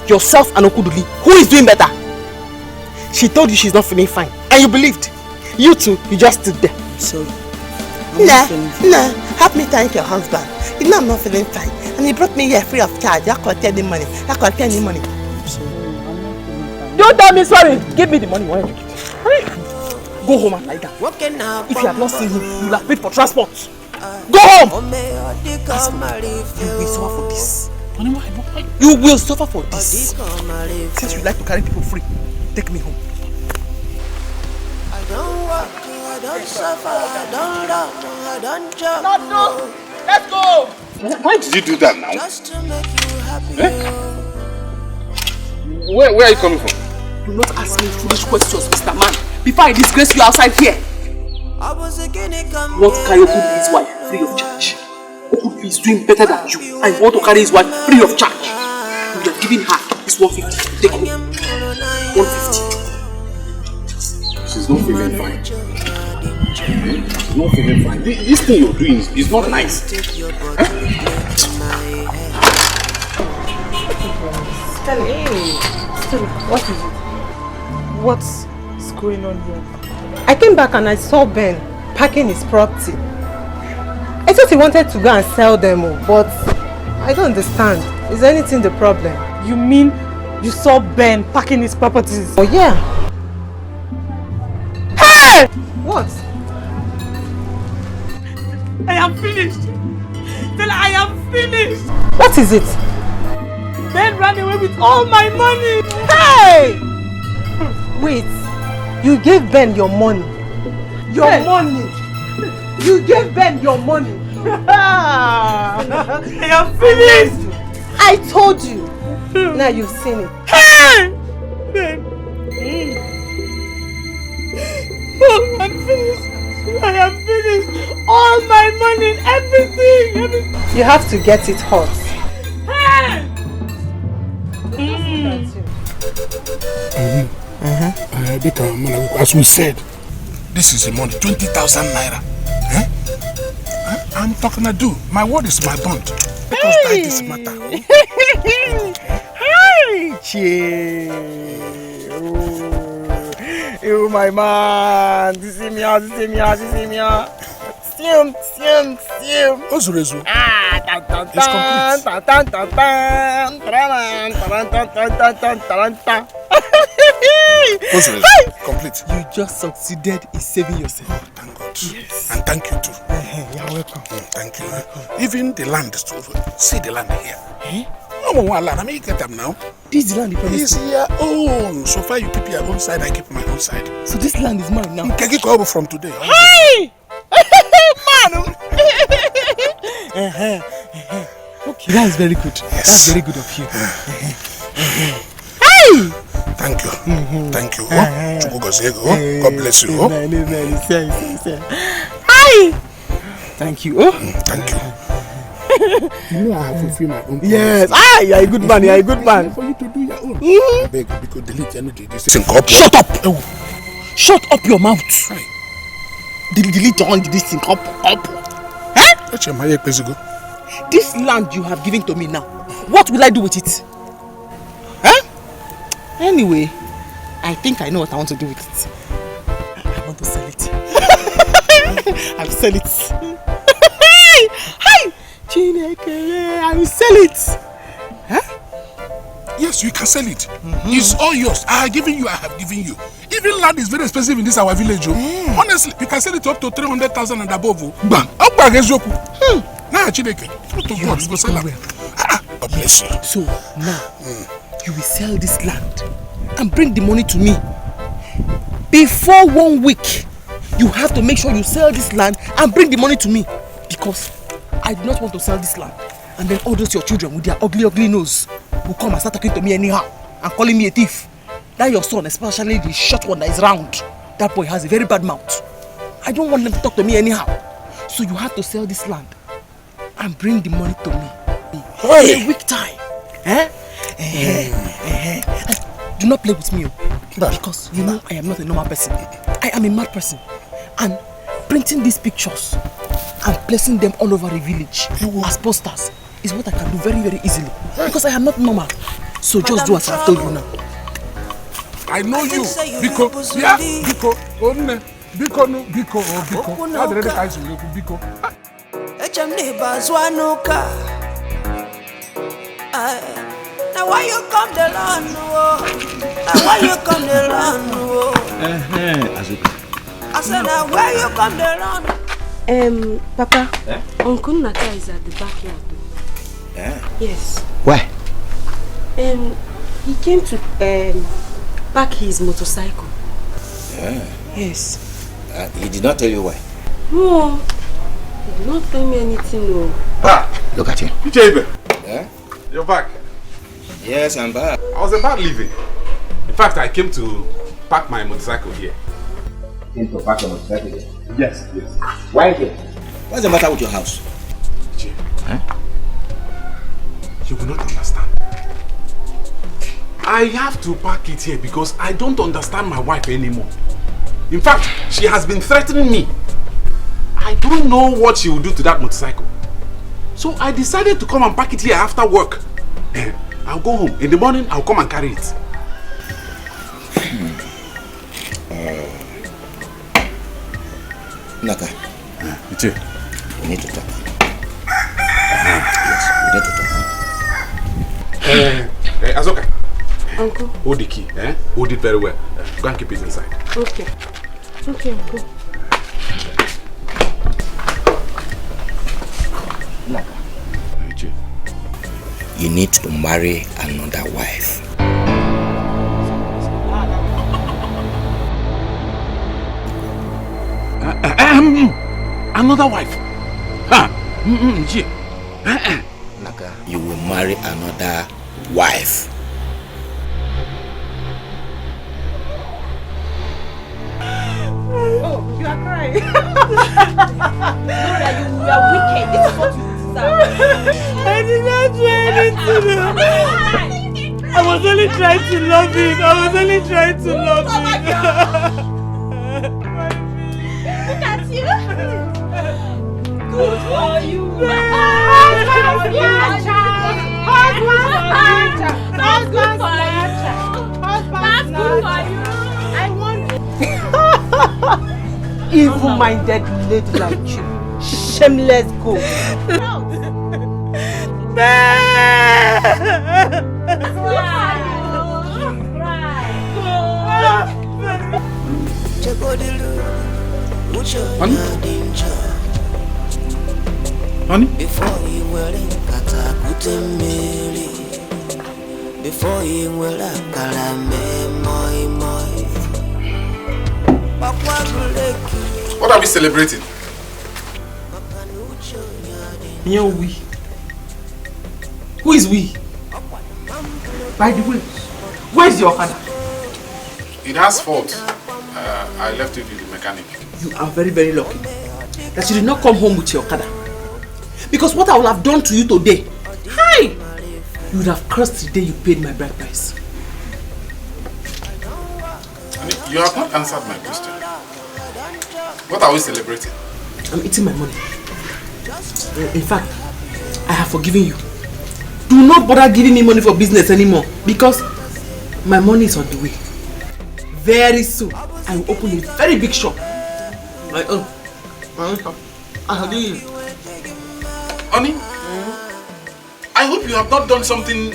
Yourself and Okuduli. Who is doing better? She told you she's not feeling fine. And you believed. You too, you just stood there. Sorry. Nah, help me thank your husband. You know I'm not feeling fine. And he brought me here free of charge. I can't tell the money. I can't tell any money. Don't tell me sorry. Give me the money. Why don't you give me? Go home and lie down. If you have not seen him, you will have paid for transport. Go home! You will suffer for this. You will suffer for this. Since you like to carry people free, take me home. I don't work, I don't suffer, I don't love, I don't job. No. Let's go! Why did you do that now? Just to make you happy. Where are you coming from? Do not ask me foolish questions, Mr. Man, before I disgrace you outside here. I was a guinea come. You want to carry Okuduli's wife free of charge. Okuduli is doing better than you, and you want to carry his wife free of charge. You are giving her this 150. Take home. 150. She's not feeling fine. She's not feeling fine. This thing you're doing is not nice. Stella, what is it? What's going on here? I came back and I saw Ben packing his property. I thought he wanted to go and sell them, but I don't understand. Is anything the problem? You mean you saw Ben packing his properties? Oh yeah. Hey! What? I am finished. Stella, I am finished. What is it? Ben ran away with all my money. Hey! Wait. You gave Ben your money. Your money. You gave Ben your money. I am finished. I told you. Now you've seen it. Hey! Ben. Oh, I'm finished. I am finished. All my money, everything. You have to get it hot. As we said, this is the money, 20,000 naira. I'm talking to do. My word is my bond. Let us die this matter. Hi, Chie. Oh, my man. This is me. Ozurezu. Complete. You just succeeded in saving yourself. Oh, thank God. Yes. And thank you too. You're welcome. Thank you. Even the land is too. See the land here. No more land. I mean, you get them now. This is the land you promised me. It's your own. So far, you keep your own side, I keep my own side. So this land is mine now. You can get over from today. Hey! Man! Okay, that's very good. Yes. That's very good of you. Hey! Thank you. Thank you. God bless you. Hi! Thank you. Thank you. You know I have fulfilled my own. Yes. You're a good man. You're a good man. For you to do your own. I beg you, because delete energy. This thing up. Shut up! Shut up your mouth. Delete on this thing up. This land you have given to me now, what will I do with it? Anyway, I think I know what I want to do with it. I want to sell it. I'll sell it. Hi! Chineke, I will sell it. Yes, you can sell it. It's all yours. I have given you. Even land is very expensive in this our village. Honestly, you can sell it up to 300,000 and above. Bam! Nah, Chineke. Go sell it. God bless you. So now, you will sell this land and bring the money to me. Before 1 week, you have to make sure you sell this land and bring the money to me. Because I do not want to sell this land. And then all those your children with their ugly nose will come and start talking to me anyhow and calling me a thief. That your son, especially the short one that is round, that boy has a very bad mouth. I don't want them to talk to me anyhow. So you have to sell this land and bring the money to me. In a week time. Do not play with me, because you know I am not a normal person. I am a mad person. And printing these pictures and placing them all over the village as posters is what I can do very, very easily. Because I am not normal. So just do as I have told you now. I know you. Biko. Now why you come the land? Now why you come the land? I said now why you come the land? Papa, Uncle Naka is at the backyard. Yes. Why? He came to park his motorcycle. Yes. He did not tell you why? No. He did not tell me anything. No. Look at him. You're back. Yes, I'm back. I was about leaving. In fact, I came to park my motorcycle here. Came to park your motorcycle here? Yes. Why here? What's the matter with your house? Jim, you will not understand. I have to park it here because I don't understand my wife anymore. In fact, she has been threatening me. I don't know what she will do to that motorcycle. So I decided to come and park it here after work. I'll go home. In the morning, I'll come and carry it. Naka. Iche. We need to talk. Yes, we need to talk. Azoka. Uncle. Hold the key. Hold it very well. Go and keep it inside. Okay. Okay, Uncle. Naka. You need to marry another wife. Another wife? Naka, you will marry another wife. Nora, you are wicked. This is what you deserve. I did not do anything. I was only trying to love him. I was only trying to love him. Look at you. Good for you. That's good for you. That's good for you. I want Evil-minded lady like you. Shameless goat. Honey? Before you were before you were What are we celebrating? Yeah, we. Who is we? By the way, where's your father? It has fault. I left it with the mechanic. You are very, very lucky that you did not come home with your father. Because what I will have done to you today, hi! You would have cursed the day you paid my bride price. You have not answered my question. What are we celebrating? I'm eating my money. In fact, I have forgiven you. Do not bother giving me money for business anymore because my money is on the way. Very soon, I will open a very big shop. My own. Honey, I hope you have not done something.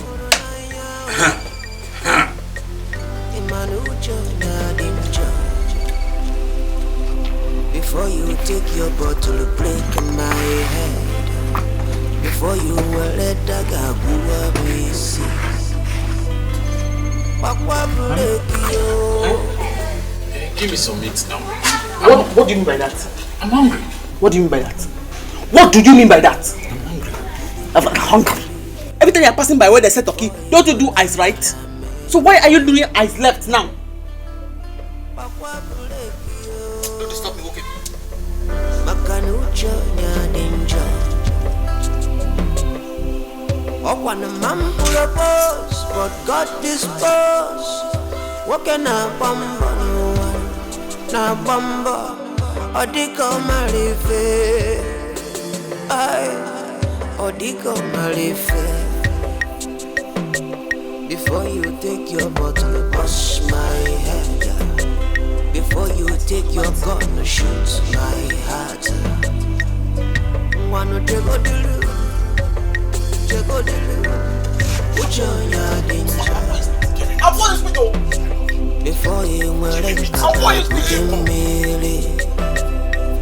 Before you take your bottle break in my head. Before you will let that go busy. Give me some meat now. What do you mean by that? I'm hungry. What do you mean by that? What do you mean by that? I'm hungry. I'm hungry. Every time you're passing by where they say turkey, don't you do eyes right? So why are you doing eyes left now? Don't disturb me, okay? But God dispose. What can I bamba? Na bamba. Odiko marife. Ay. Odiko marife. Before you take your bottle, wash my head. Before you take your gun, shoot my heart. Wano tego dilu. Tego dilu. Uchonya danger. Before you wear it,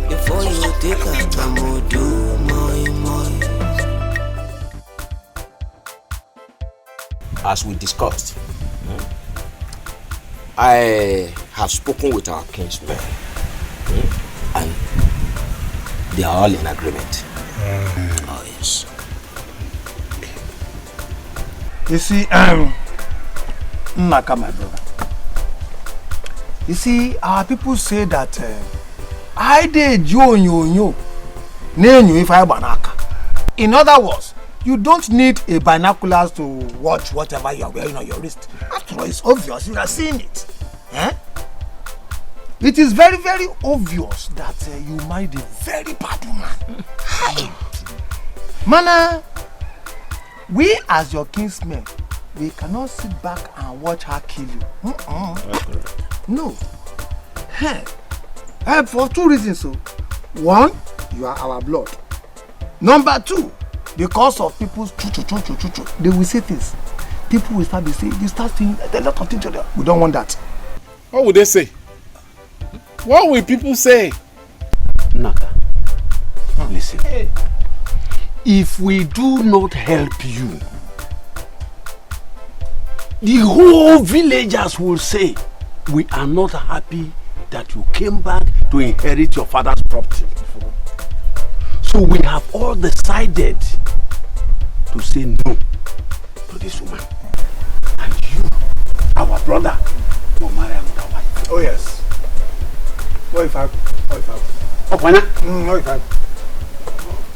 before you take a do moi. As we discussed, I have spoken with our kinsmen, and they are all in agreement. Oh yes. You see, Naka, my brother. You see, our people say that I did you if I banaka. In other words, you don't need a binoculars to watch whatever you are wearing on your wrist. After all, it's obvious. You are seeing it. It is very, very obvious that you married a very bad woman. Mana, we as your kinsmen, we cannot sit back and watch her kill you. No. For two reasons. So, one, you are our blood. Number two, because of people's they will say things. People will start saying, you start saying a lot of things. We don't want that. What would they say? What will people say? Naka, listen. If we do not help you, the whole villagers will say we are not happy that you came back to inherit your father's property. So we have all decided to say no to this woman. And you, our brother, will marry another wife. Oh yes.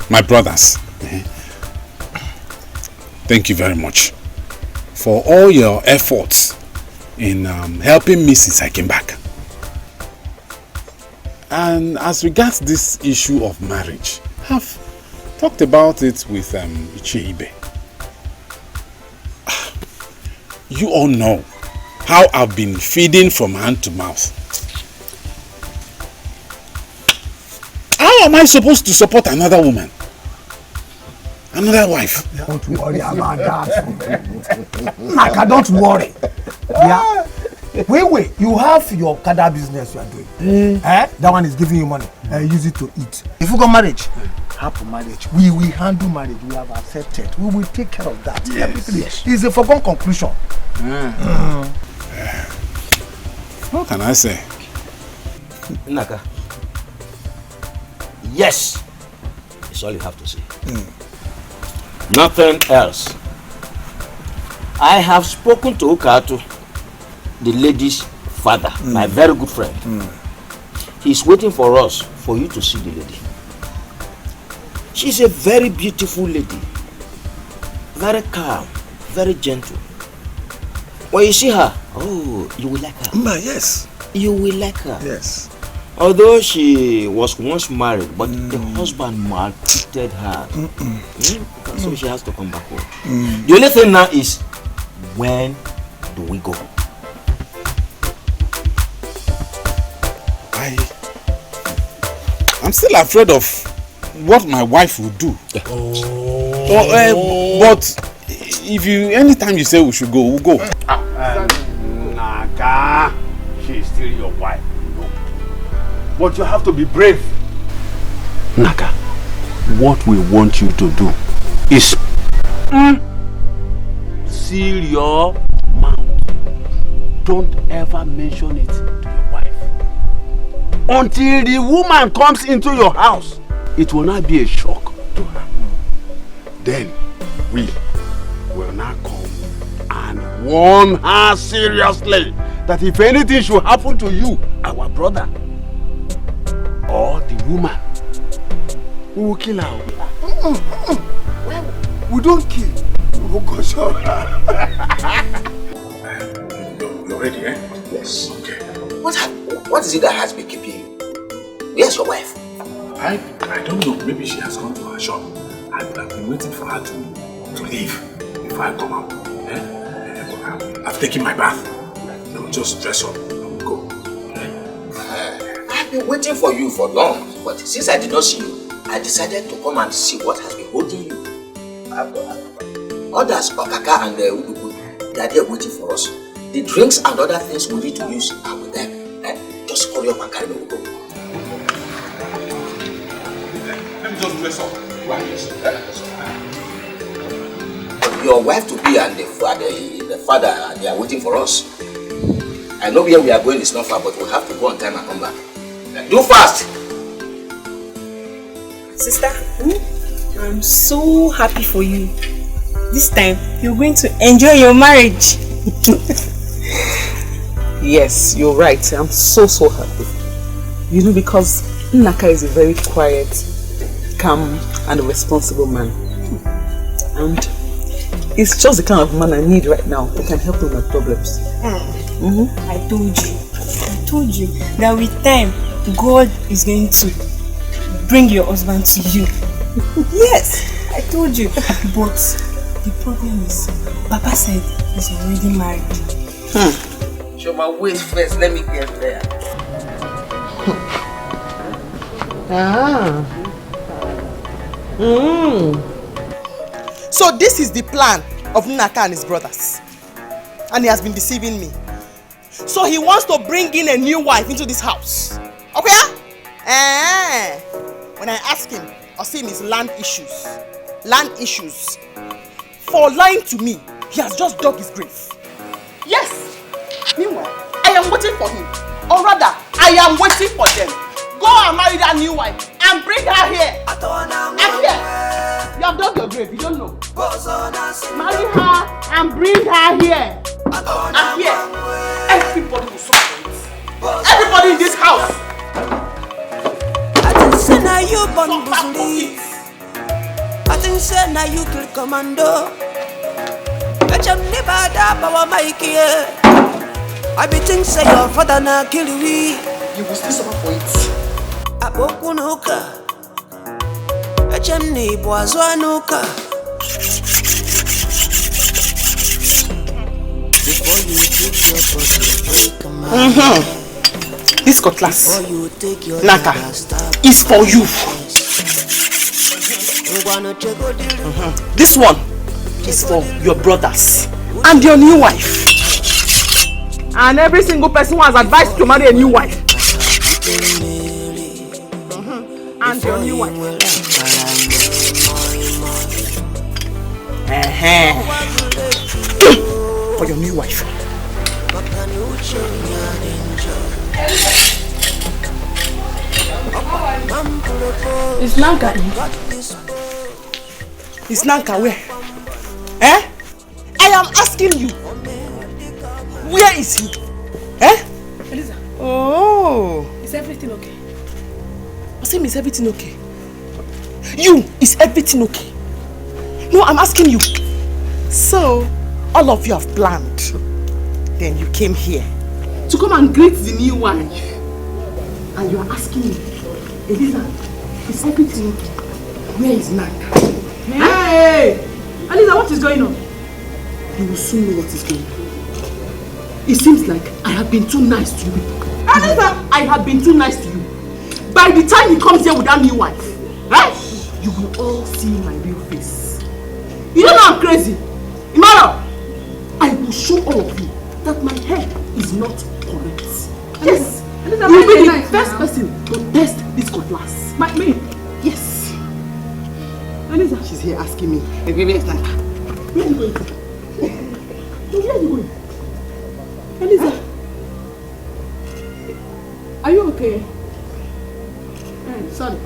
My brothers, thank you very much for all your efforts in helping me since I came back. And as regards this issue of marriage, I've talked about it with Icheibe. You all know how I've been feeding from hand to mouth. How am I supposed to support another woman? Another wife? Don't worry about that. Naka, don't worry. Yeah. Wait, you have your kada business you are doing. That one is giving you money. Use it to eat. If you got marriage, happy marriage. We will handle marriage. We have accepted. We will take care of that. Yes. Everything is a foregone conclusion. What can I say? Naka. Yes. That's all you have to say. Nothing else. I have spoken to Ukatu, the lady's father, my very good friend. He's waiting for us, for you to see the lady. She's a very beautiful lady. Very calm, very gentle. When you see her, oh, you will like her. Yes. You will like her. Yes. Although she was once married, but the husband maltreated her. So she has to come back home. The only thing now is, when do we go? I'm still afraid of what my wife will do. But if anytime you say we should go, we'll go. Naka, she is still your wife. But you have to be brave. Naka, what we want you to do is seal your mouth. Don't ever mention it to your wife. Until the woman comes into your house, it will not be a shock to her. Then we will now come and warn her seriously that if anything should happen to you, our brother, or the woman, we will kill her. We don't kill. We will console her. You're ready, eh? Yes. Okay. What is it that has been keeping you? Where's your wife? I don't know. Maybe she has gone to her shop. I've been waiting for her to leave before I come out. I've taken my bath. I'll just dress up and we'll go. I've been waiting for you for long, but since I did not see you, I decided to come and see what has been holding you. Others, Okaka and Udugu, they are there waiting for us. The drinks and other things we need to use are with them. Just hurry up and carry me, we'll go. Let me just dress up. Your wife to be and the father, they are waiting for us. I know where we are going is not far, but we'll have to go on time and come back. Do fast! Sister, I'm so happy for you. This time, you're going to enjoy your marriage. Yes, you're right. I'm so happy. You know, because Naka is a very quiet, calm and responsible man. And it's just the kind of man I need right now that can help me with my problems. I told you that with time, God is going to bring your husband to you. Yes, I told you. But the problem is, Papa said he's already married. Show my waist first, let me get there. So this is the plan of Naka and his brothers. And he has been deceiving me. So he wants to bring in a new wife into this house. Okay? When I ask him, I'll see him is land issues. Land issues. For lying to me, he has just dug his grave. Yes. Meanwhile, I am waiting for him. Or rather, I am waiting for them. Go and marry that new wife and bring her here. And here. You have dug your grave, you don't know. Marry her and bring her here. And here. Everybody will suffer it. Everybody in this house. you born Buzuli? I think say now you kill commando. I be think say your father na kill we. You will still suffer for it. Abokunuka. Echemni boazwanuka. Before you take your body, break a man. This cutlass, Naka, is for you. This one is for your brothers and your new wife. And every single person who has advised to marry a new wife. And your new wife. For your new wife. Is Nanka in? Is Nanka where? Eh? I am asking you. Where is he? Eh? Eliza. Oh. Is everything okay? Asim, is everything okay? You, is everything okay? No, I'm asking you. So, all of you have planned. Then you came here to come and greet the new wife. And you are asking me, Eliza, is everything okay? Where is Nanka? Hey! Eliza, what is going on? You will soon know what is going on. It seems like I have been too nice to you. Eliza, I have been too nice to you. By the time he comes here with that new wife, right? You will all see my real face. You don't know I'm crazy. Imara, I will show all of you that my head is not correct. Yes, you will be the first person to test this cutlass. Me? Yes. Eliza, she's here asking me. Where is Nanka? Where are you going? Where are you going? Eliza, are you okay? Sorry.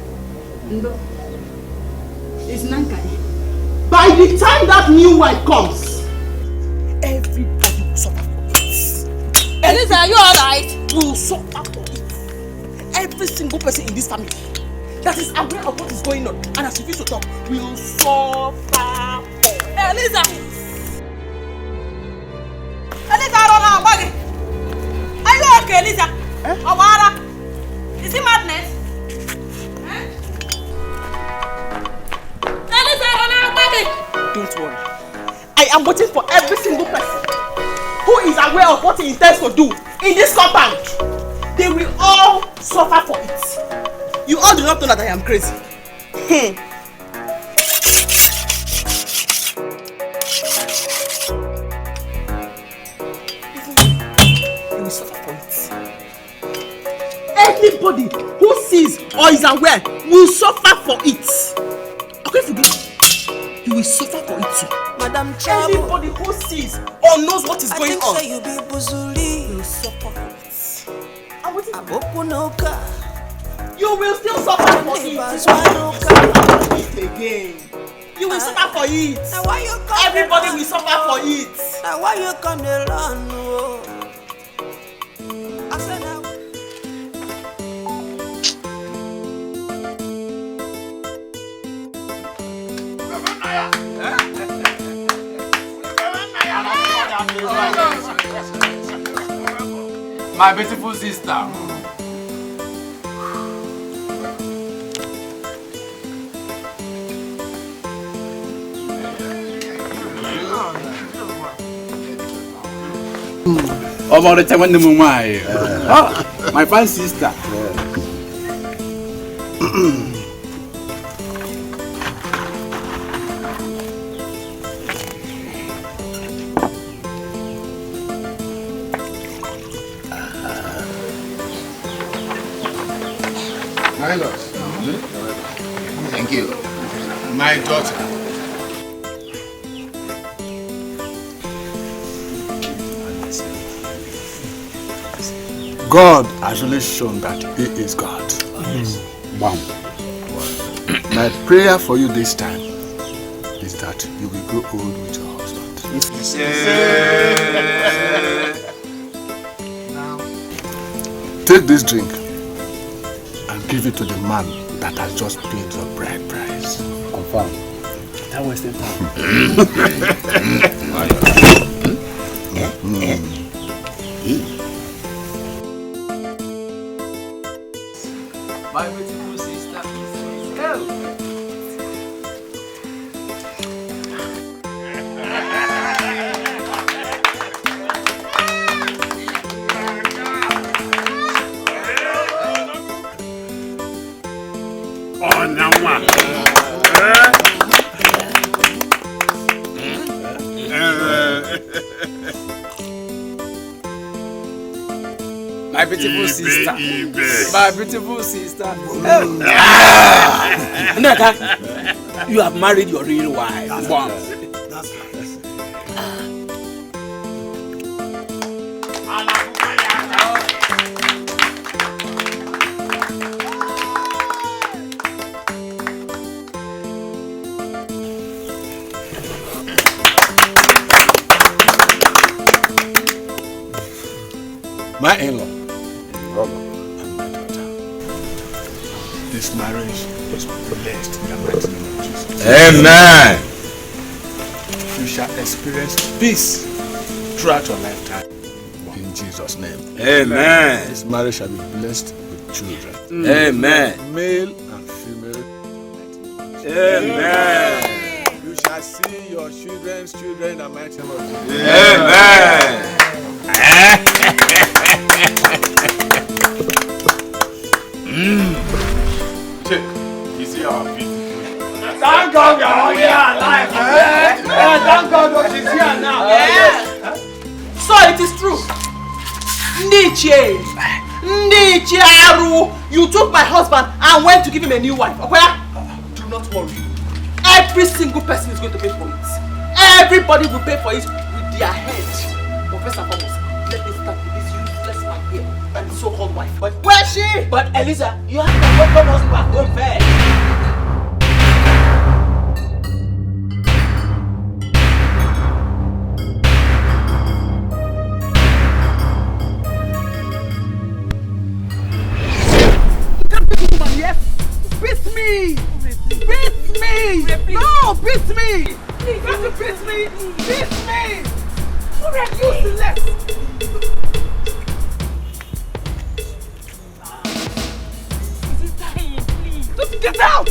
No. It's Nanka. By the time that new wife comes, everybody will suffer for it. Eliza, are you alright? Will suffer for it. Every single person in this family that is aware of what is going on and has refused to talk will suffer for it. Eliza! Eliza, I don't know. Are you okay, Eliza? Awara? Is it madness? Eliza, I don't know. Don't worry. I am waiting for every single person who is aware of what he intends to do in this compound. They will all suffer for it. You all do not know that I am crazy. You will suffer for it. Anybody who sees or is aware will suffer for it. Okay, forget. You will suffer for it too. Madam Trouble. Anybody who sees or knows what is going on, you be Buzuli. will suffer for it. Abokunuka. You will still suffer for it. Again. You will suffer for it. Now why you come? Everybody will suffer for it. Now why you come to run? I said now. My beautiful sister. About the time when the my fine sister. My lord. Thank you. My daughter. God has really shown that He is God. Wow. My prayer for you this time is that you will grow old with your husband. Take this drink and give it to the man that has just paid the bride price. Confirm. That wasting time. My beautiful sister. Go. Oh, now what? My beautiful sister. My beautiful sister. Naka, you have married your real wife. That's My in-law, and my daughter. This marriage was blessed in the mighty name of Jesus. Amen. You shall experience peace throughout your lifetime. In Jesus' name. Amen. This marriage shall be blessed with children. Amen. Male and female. Amen. You shall see your children's children in the mighty name of Jesus. Amen. Check. You see our feet. Thank God we are all here alive. Thank God she's here now. So it is true. Ndiche Aru, you took my husband and went to give him a new wife. Okay? Do not worry. Every single person is going to pay for it. Everybody will pay for it with their head. But first and foremost, let me start with this useless man here and his so-called wife. But where is she? But Eliza, you have to welcome us back home first. Beat me! Beat me! No, beat me! You have to beat me! Beat me! You're useless! Is he dying, please? Just get out!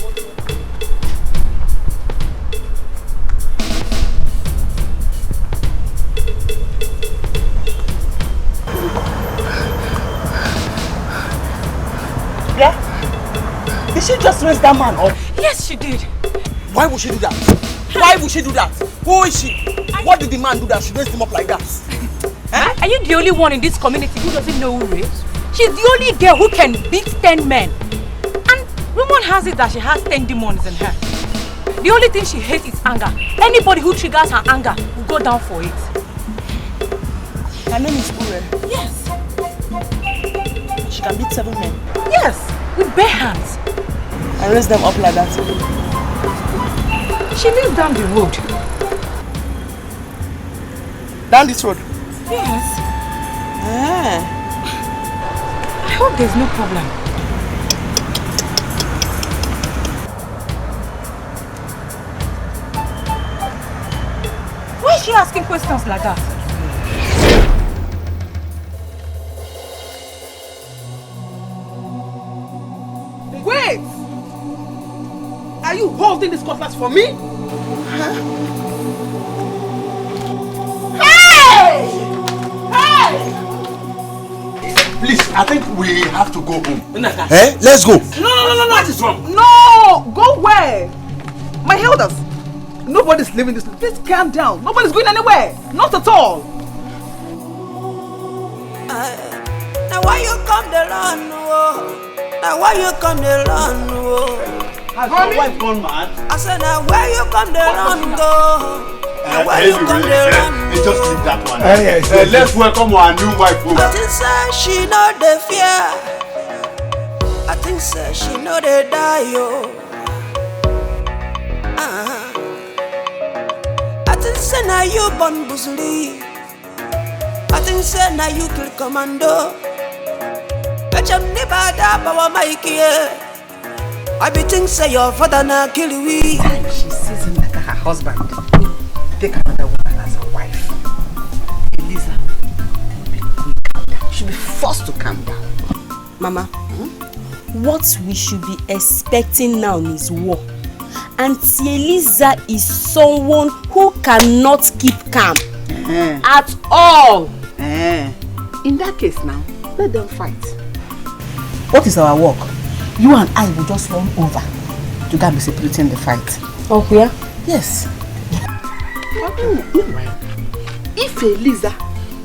Yeah? Did she just raise that man up? Yes, she did. Why would she do that? Why would she do that? Who is she? What did the man do that she raised him up like that? Are you the only one in this community who doesn't know who rapes? She's the only girl who can beat 10 men. And rumor has it that she has 10 demons in her. The only thing she hates is anger. Anybody who triggers her anger will go down for it. Her name is Ure. Yes. She can beat 7 men. Yes, with bare hands. And raise them up like that. She lives down the road. Down this road? Yes. I hope there's no problem. Why is she asking questions like that? Wait! Are you holding this cutlass for me? Huh? Hey! Hey! Please, I think we have to go home. Eh? Let's go. No. What is wrong? No! Go where? My elders. Nobody's leaving this. Please calm down. Nobody's going anywhere. Not at all. Now why you come the run? Now why you come the run? Has your wife gone mad? I said now where you come the run go? Now why you come the run? Just leave that one. Let's welcome our new wife home. I think say she know the fear. I think say she know the die yo. I think say now you born busuli. I think say now you kill commando. But I'm never that power Mikey. I be think say your father na kill we. She sees him like her husband. Take another woman as a wife. Eliza, calm down. You should be forced to calm down. Mama, what we should be expecting now is war. Auntie Eliza is someone who cannot keep calm at all. In that case now, let them fight. What is our work? You and I will just run over to go and be separating the fight. Oh, yeah? Yes. If Eliza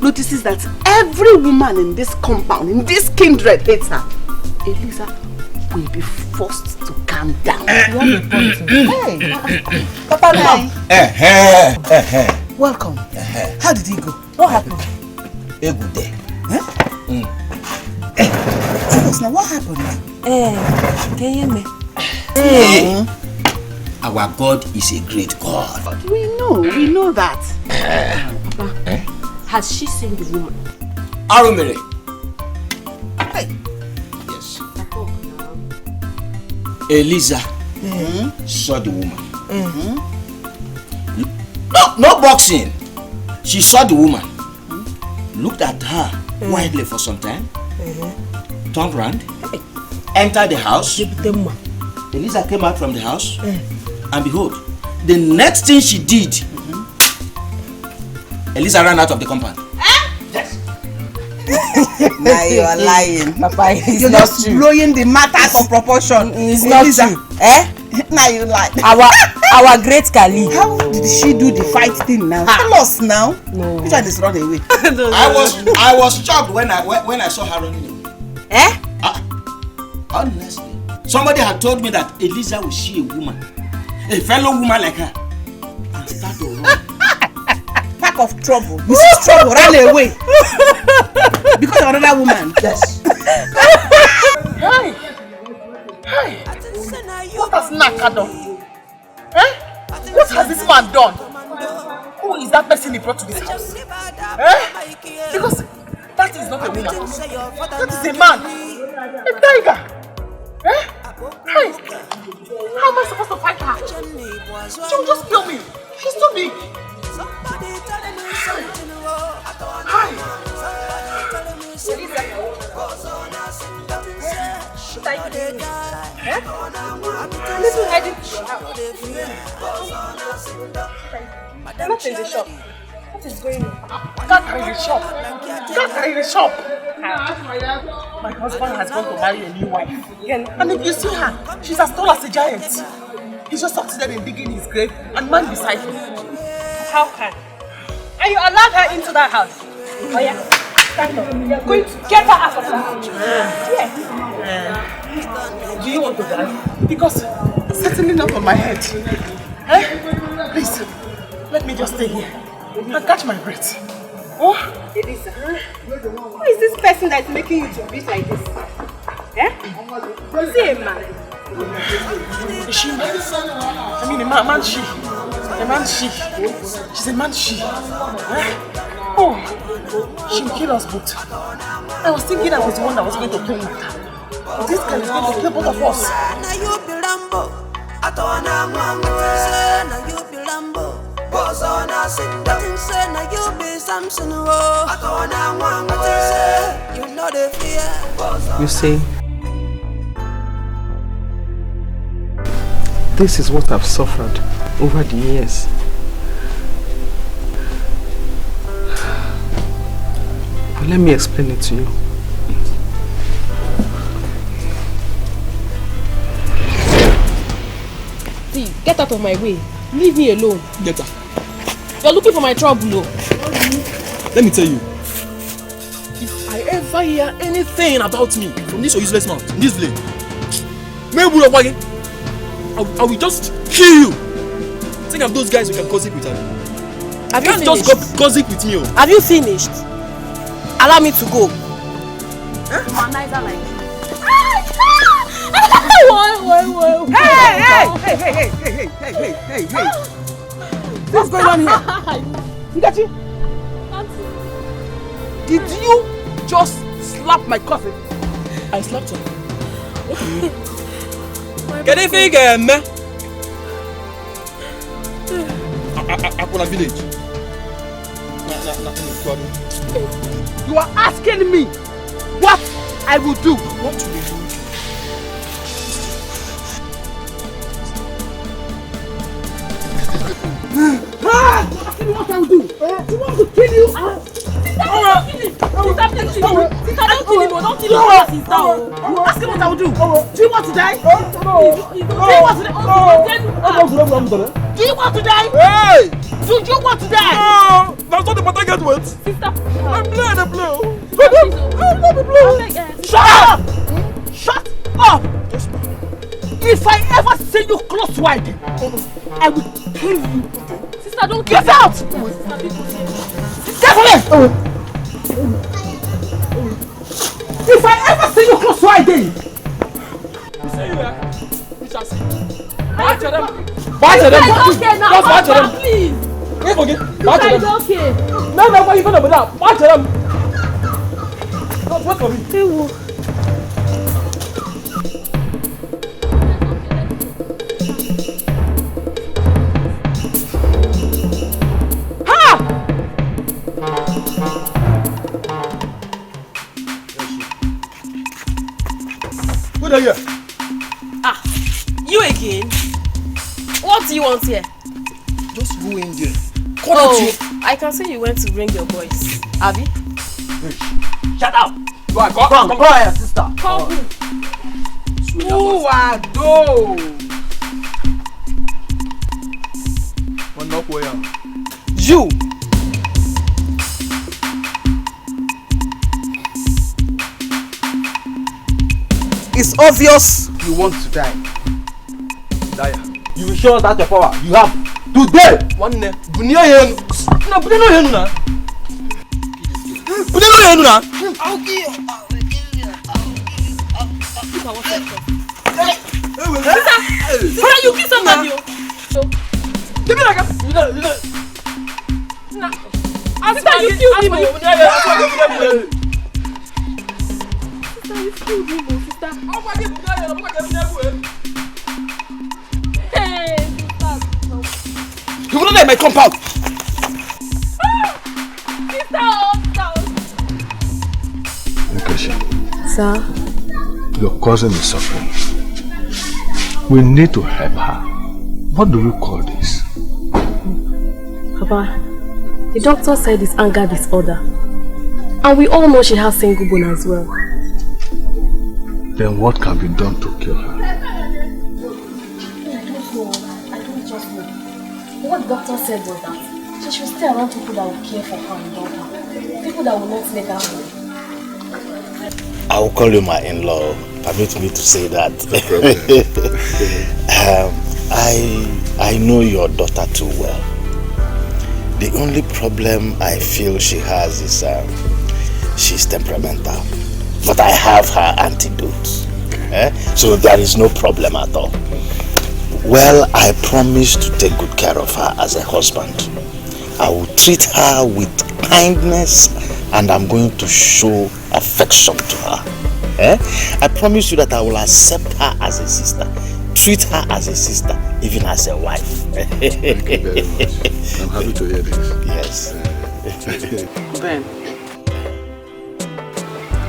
notices that every woman in this compound, in this kindred hates her, Eliza will be forced to calm down. Hey, Papa Nai. Welcome. How did he go? What happened? A good day. Tell us now, what happened? Can you hear me? Our God is a great God. We know that. Papa, has she seen the woman? Arumere. Yes. Eliza saw the woman. No boxing. She saw the woman. Looked at her widely for some time. Turned around. Entered the house. Eliza came out from the house. And behold, the next thing she did, Eliza ran out of the compound. Yes. Now you are lying. Papa, you're not just true. blowing the matter out of proportion. It's not true. Now you lie. Our great Kali. How did she do the fight thing now? Tell us now. No. Which one is run away? I was shocked when I saw her running away. Honestly, somebody had told me that Eliza will see a woman, a fellow woman like her, and start to run. Pack of trouble. This is trouble. Run away. Because of another woman. Yes. Hey! What has Naka done? What has this man done? Who is that person he brought to this house? Because that is not a woman. That is a man. A tiger. Hey! How am I supposed to fight her? She will just kill me. She's too big. Little headed. Not in the shop. What is going on? Can't carry the shop. Can't carry the shop. My husband has gone to marry a new wife. And if you see her, she's as tall as a giant. He just succeeded in digging his grave and man beside him. How can? And you allowed her into that house? Oh yeah? Stand up. You're going to get her out of that house. Yes. Do you want to die? Because it's certainly not on my head. Please, let me just stay here and catch my breath. Oh, Elisa, who is this person that is making you to breathe like this? Is he a man? Is she? I mean, a man she. A man she. She's a man she. Oh, she will kill us both. I was thinking I was the one that was going to play with her. But this guy is going to kill both of us. You see, this is what I've suffered over the years. But let me explain it to you. See, get out of my way. Leave me alone. Get her. You're looking for my trouble, though. Let me tell you. If I ever hear anything about me from this useless mouth in this village, I will just kill you. Think of those guys who can gossip with her. Have you finished? Just gossip with me. Have you finished? Allow me to go. Neither like Hey! What's going on here? Ngachi? Did you just slap my cousin? I slapped her. What do you mean? My Can you figure me? Akuna village. You are asking me what I will do. What will you do? Asking me what I will do. You want to kill you? Don't kill him. Don't kill him. Ask him what I will do. Do you want to die? Do you want to die? Do you want to die? Hey! Do you want to die? No! That's not the matter get with. Sister. I'm playing the blue. I'm not the blue. Shut up! Shut up! If I ever see you close to ID, I will kill you. Sister, don't get out! Get away! If I ever see you close to ID, You say you there? We shall see. Watch them. Okay, now. Just watch them. Please. Wait for it. Watch them. Okay. No, why you gonna be there? Watch them. Just wait for me. Who are you? Ah, you again? What do you want here? Just go in there. I can see you went to bring your boys. Abby? Shut up! Come here, sister. Come. Who are those? You! It's obvious you want to die. You will show us that your power. You have today. One day. Bunia yen. Na bunia no yen na. Bunia no yen na. I'll kill you. Sister, you kill somebody. Give me like a. Sister, you killed him. Sister, you killed him, sister. Hey, sister. You will not let my compound. Sir? Your cousin is suffering. We need to help her. What do we call this? Papa, the doctor said it's anger disorder. And we all know she has single bone as well. Then what can be done to cure her? I don't just know. What the doctor said was that she should stay around people that will care for her and love her. People that will not make her hungry. I will call you my in-law. Permit me to say that. I know your daughter too well. The only problem I feel she has is she's temperamental. But I have her antidote. So there is no problem at all. Well, I promise to take good care of her as a husband. I will treat her with kindness and I'm going to show affection to her. I promise you that I will accept her as a sister, treat her as a sister, even as a wife. Thank you very much. I'm happy to hear this. Yes. Ben,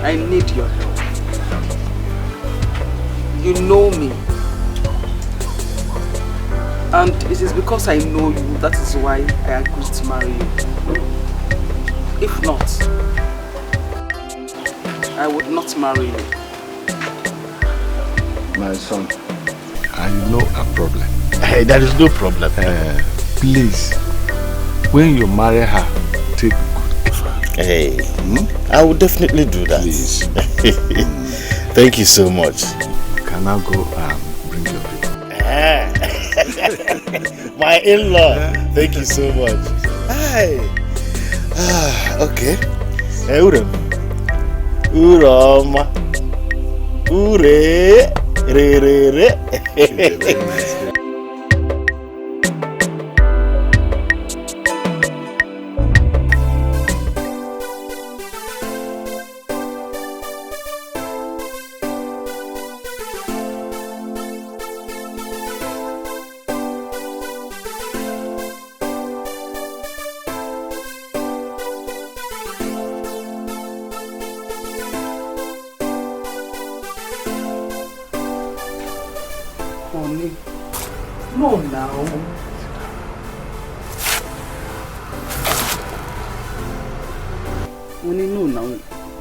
I need your help. You know me. And it is because I know you, that is why I agreed to marry you. If not, I would not marry you. My son, I know a problem. Hey, there is no problem. Please, when you marry her, take good of her. Hey, I will definitely do that. Please. Thank you so much. Can I go and bring your people? My in-law. Thank you so much. Hi. Okay. Hey, Uroma. Ure. Re. No, now. When you know now,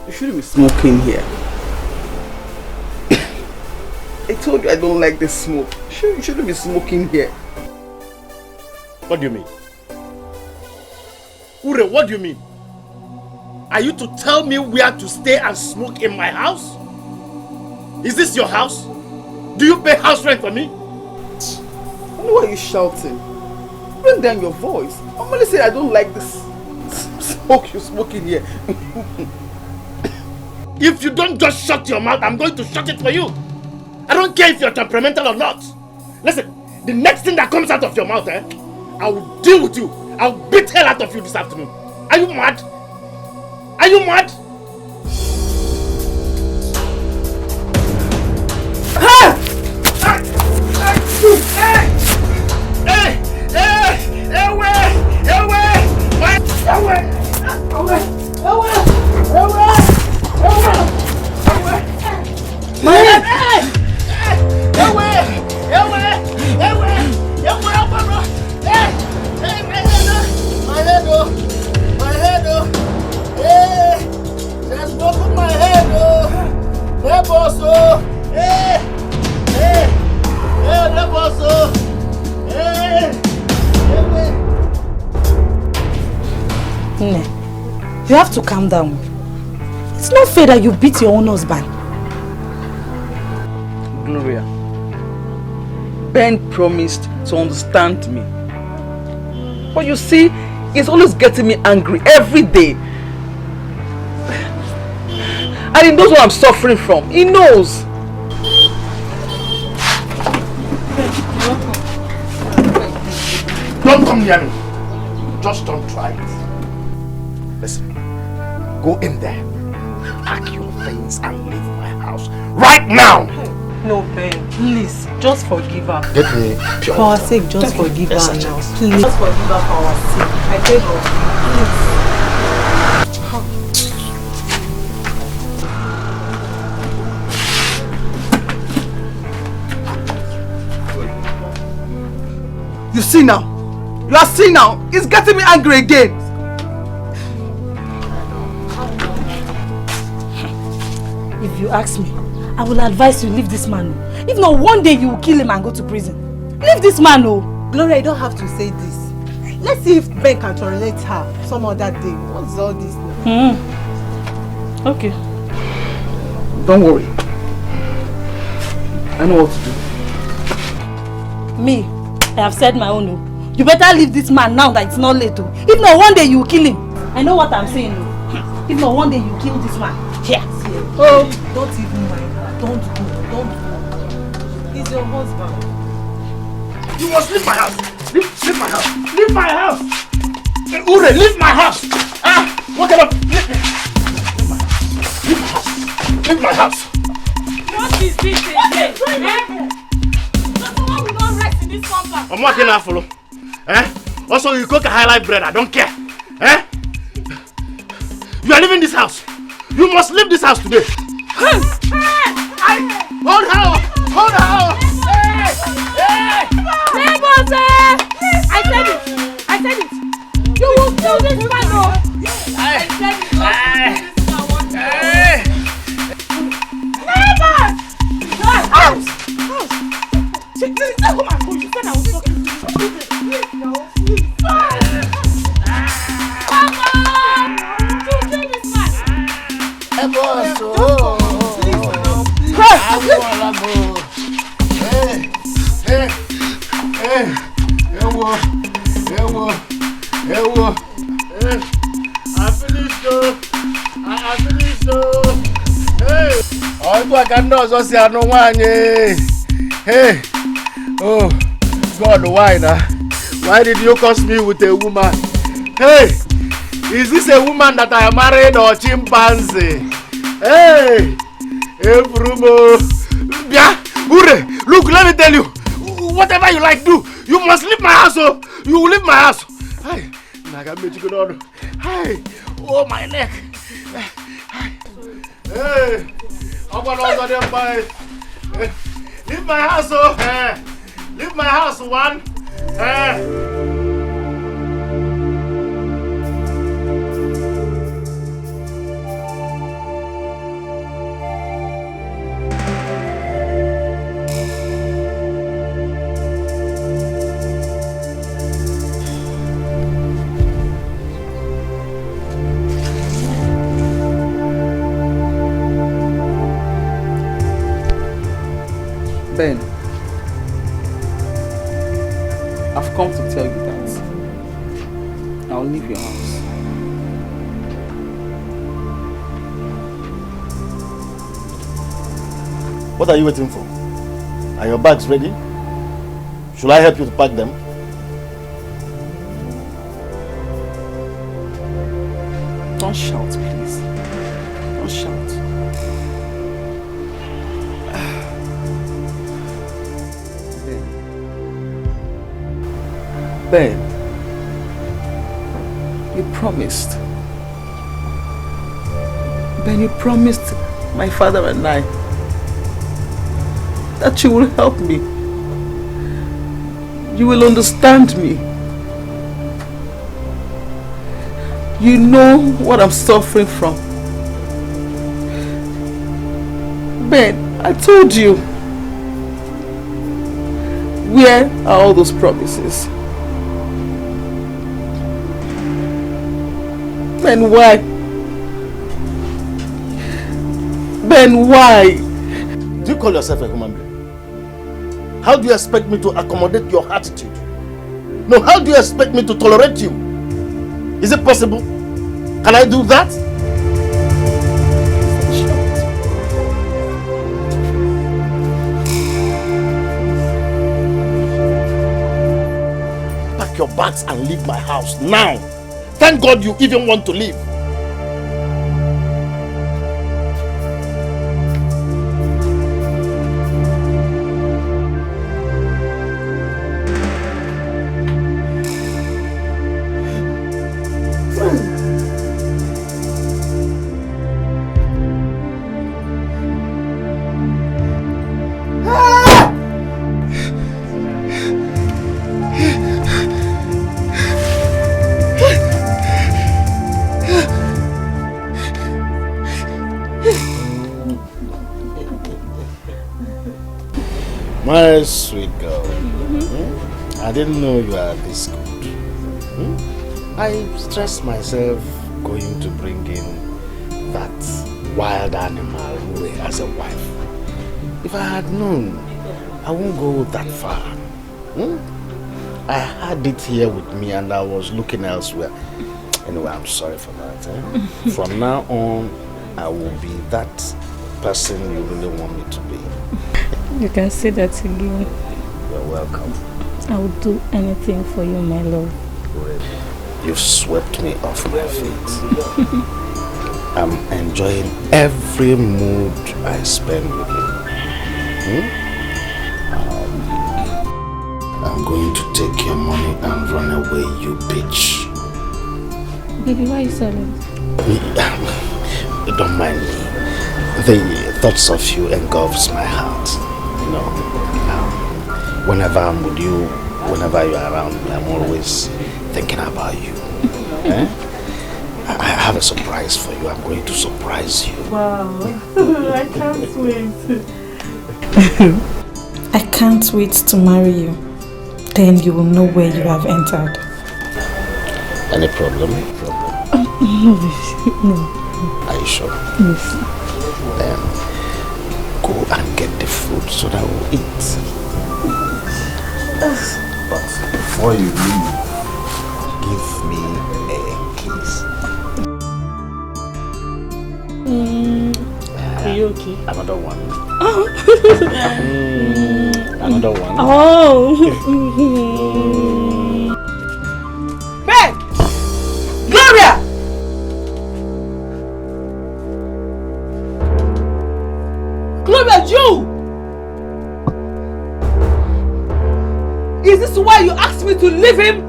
you shouldn't be smoking here. I told you I don't like the smoke. You shouldn't be smoking here. What do you mean? Ure, what do you mean? Are you to tell me where to stay and smoke in my house? Is this your house? Do you pay house rent for me? Why are you shouting? Bring down your voice. I'm only saying I don't like this smoke you're smoking here. If you don't just shut your mouth, I'm going to shut it for you. I don't care if you're temperamental or not. Listen, the next thing that comes out of your mouth, I will deal with you. I'll beat hell out of you this afternoon. Are you mad? Are you mad? You have to calm down. It's not fair that you beat your own husband. Gloria, Ben promised to understand me. But you see, he's always getting me angry every day. And he knows what I'm suffering from. He knows. Don't come near me. Just don't try it. Listen, go in there, pack your things and leave my house right now. No, Ben, please, just forgive her. Get me pure. For our sake, just forgive her Yes, now. Please. Just forgive her for our sake. I beg of You see now? You are seeing now? He's getting me angry again. If you ask me, I will advise you leave this man. If not, one day you will kill him and go to prison. Leave this man, oh. Gloria, you don't have to say this. Let's see if Ben can tolerate her some other day. What's all this now? Okay. Don't worry. I know what to do. Me, I have said my own. You better leave this man now that it's not late. If not, one day you will kill him. I know what I'm saying. If not, one day you kill this man. Here. Oh, don't even mind her. Don't go. He's your husband. You must leave my house. Leave my house. Leave my house. Ure, leave my house. What kind of... Leave my house. What is this again? Someone will not rest in this compound. I'm working now, follow. Also, you cook a high life bread. I don't care. You are leaving this house. You must leave this house today. Hold her! Hold her! Neighbors, I said it. You will kill this man, oh. I said it. Neighbors! House! You said I was talking to you. Please, no. Please. Come on! You kill this man. I finished though. Hey. Oh, I can know so say no one. Hey. Oh, God, why now? Why did you curse me with a woman? Hey, is this a woman that I am married or chimpanzee? Hey, Bruno. Yeah, Ure, look, let me tell you. Whatever you like, do. You must leave my house, oh. You will leave my house. Hey, hey, oh, my neck. Hey, I'm going to leave my house, oh. Leave my house, one. Ben, I've come to tell you that I'll leave your house. What are you waiting for? Are your bags ready? Should I help you to pack them? Don't shout, please. Don't shout. Ben, you promised. Ben, you promised my father and I that you will help me. You will understand me. You know what I'm suffering from. Ben, I told you. Where are all those promises? Ben, why? Ben, why? Do you call yourself a human being? How do you expect me to accommodate your attitude? No, how do you expect me to tolerate you? Is it possible? Can I do that? Pack your bags and leave my house now. Thank God you even want to leave. My sweet girl, I didn't know you are this good. I stressed myself going to bring in that wild animal as a wife. If I had known, I won't go that far. I had it here with me and I was looking elsewhere. Anyway, I'm sorry for that. From now on, I will be that person you really want me to be. You can say that again. You're welcome. I will do anything for you, my love. You've swept me off my feet. I'm enjoying every mood I spend with you. I'm going to take your money and run away, you bitch. Baby, why are you silent? Don't mind me. The thoughts of you engulfs my heart. You know, whenever I'm with you, whenever you're around me, I'm always thinking about you. I have a surprise for you. I'm going to surprise you. Wow, I can't wait. I can't wait to marry you. Then you will know where you have entered. Any problem? No, baby, no. Are you sure? Yes. Then go and get the food so that we'll eat. But before you leave, give me a kiss. Are you okay? Another one. Oh. Another one. Oh. Ben! Gloria! Gloria, you! Is this why you asked me to leave him?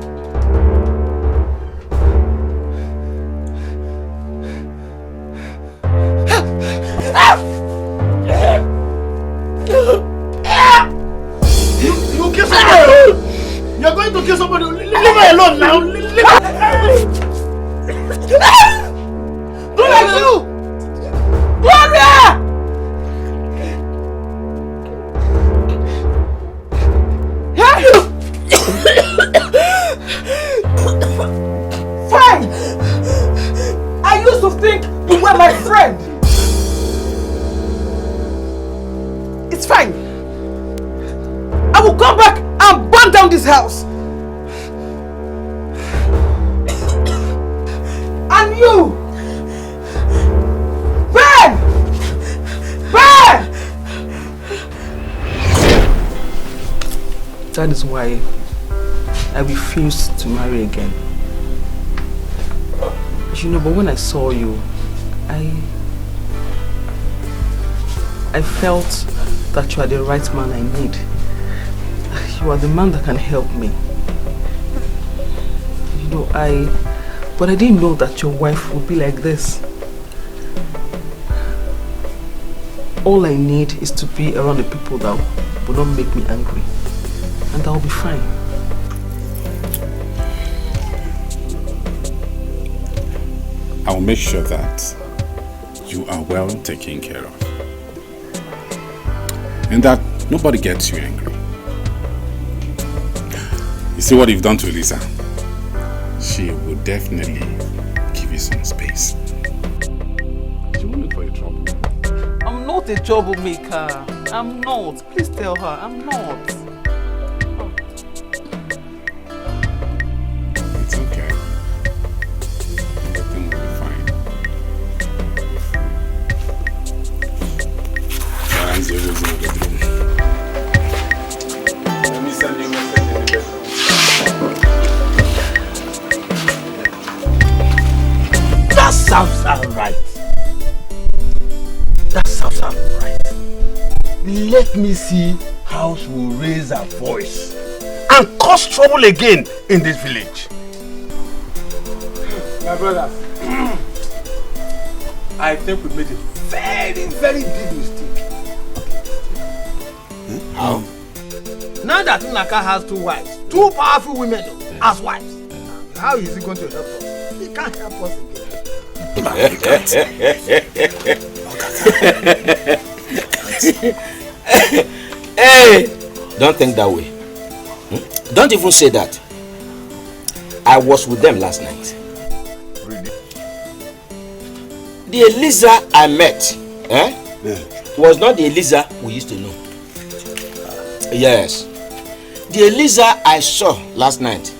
You kiss him! this house. And you! Ben! Ben! That is why I refused to marry again. You know, but when I saw you, I felt that you are the right man I need. You are the man that can help me. You know, but I didn't know that your wife would be like this. All I need is to be around the people that will not make me angry. And I'll be fine. I will make sure that you are well taken care of. And that nobody gets you angry. You see what you've done to Elisa? She will definitely give you some space. She won't look for your trouble. I'm not a troublemaker. I'm not. Please tell her I'm not. It's okay. Everything will be fine. Let me send you a message in the bedroom. That sounds alright. That sounds alright. Let me see how she will raise her voice and cause trouble again in this village. My brothers, I think we made a very, very big mistake. How? Now that Naka has two wives, two powerful women as wives, how is he going to help us? He can't help us again. Hey, don't think that way. Don't even say that. I was with them last night. Really? The Eliza I met was not the Eliza we used to know. Yes. The Eliza I saw last night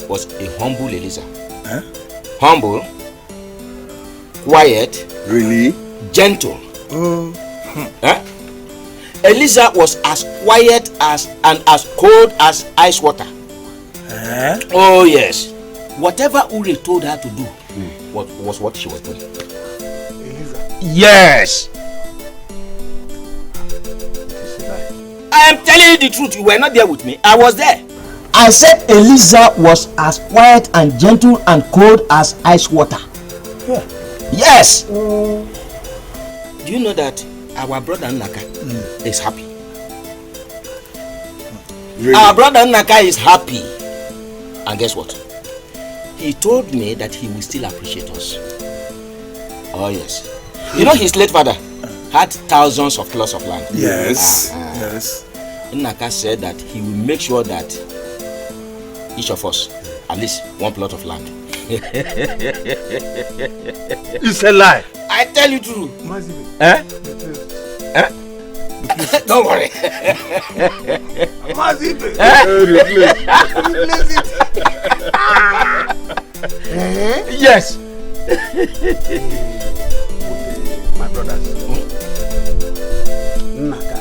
was a humble Eliza. Humble, quiet, really, gentle. Eliza was as quiet as and as cold as ice water. Oh yes. Whatever Uri told her to do was what she was doing. Eliza. Yes. I am telling you the truth. You were not there with me. I was there. I said Eliza was as quiet and gentle and cold as ice water. Yeah. Yes. Do you know that our brother Naka is happy? Really? Our brother Naka is happy. And guess what? He told me that he will still appreciate us. Oh yes. You know his late father had thousands of plots of land. Yes. Yes. Naka said that he will make sure that each of us at least one plot of land. It's a lie. I tell you true. Don't worry. Yes. My brothers. Naka.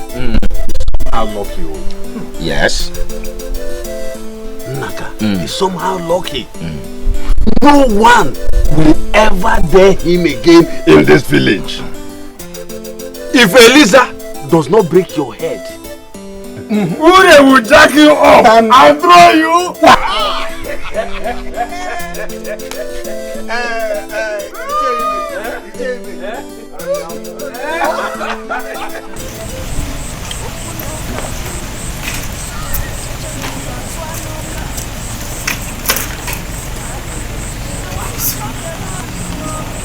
How lucky you. Yes. Naka is somehow lucky. No one will ever dare him again in this village. If Eliza does not break your head, Ure will jack you up and throw you.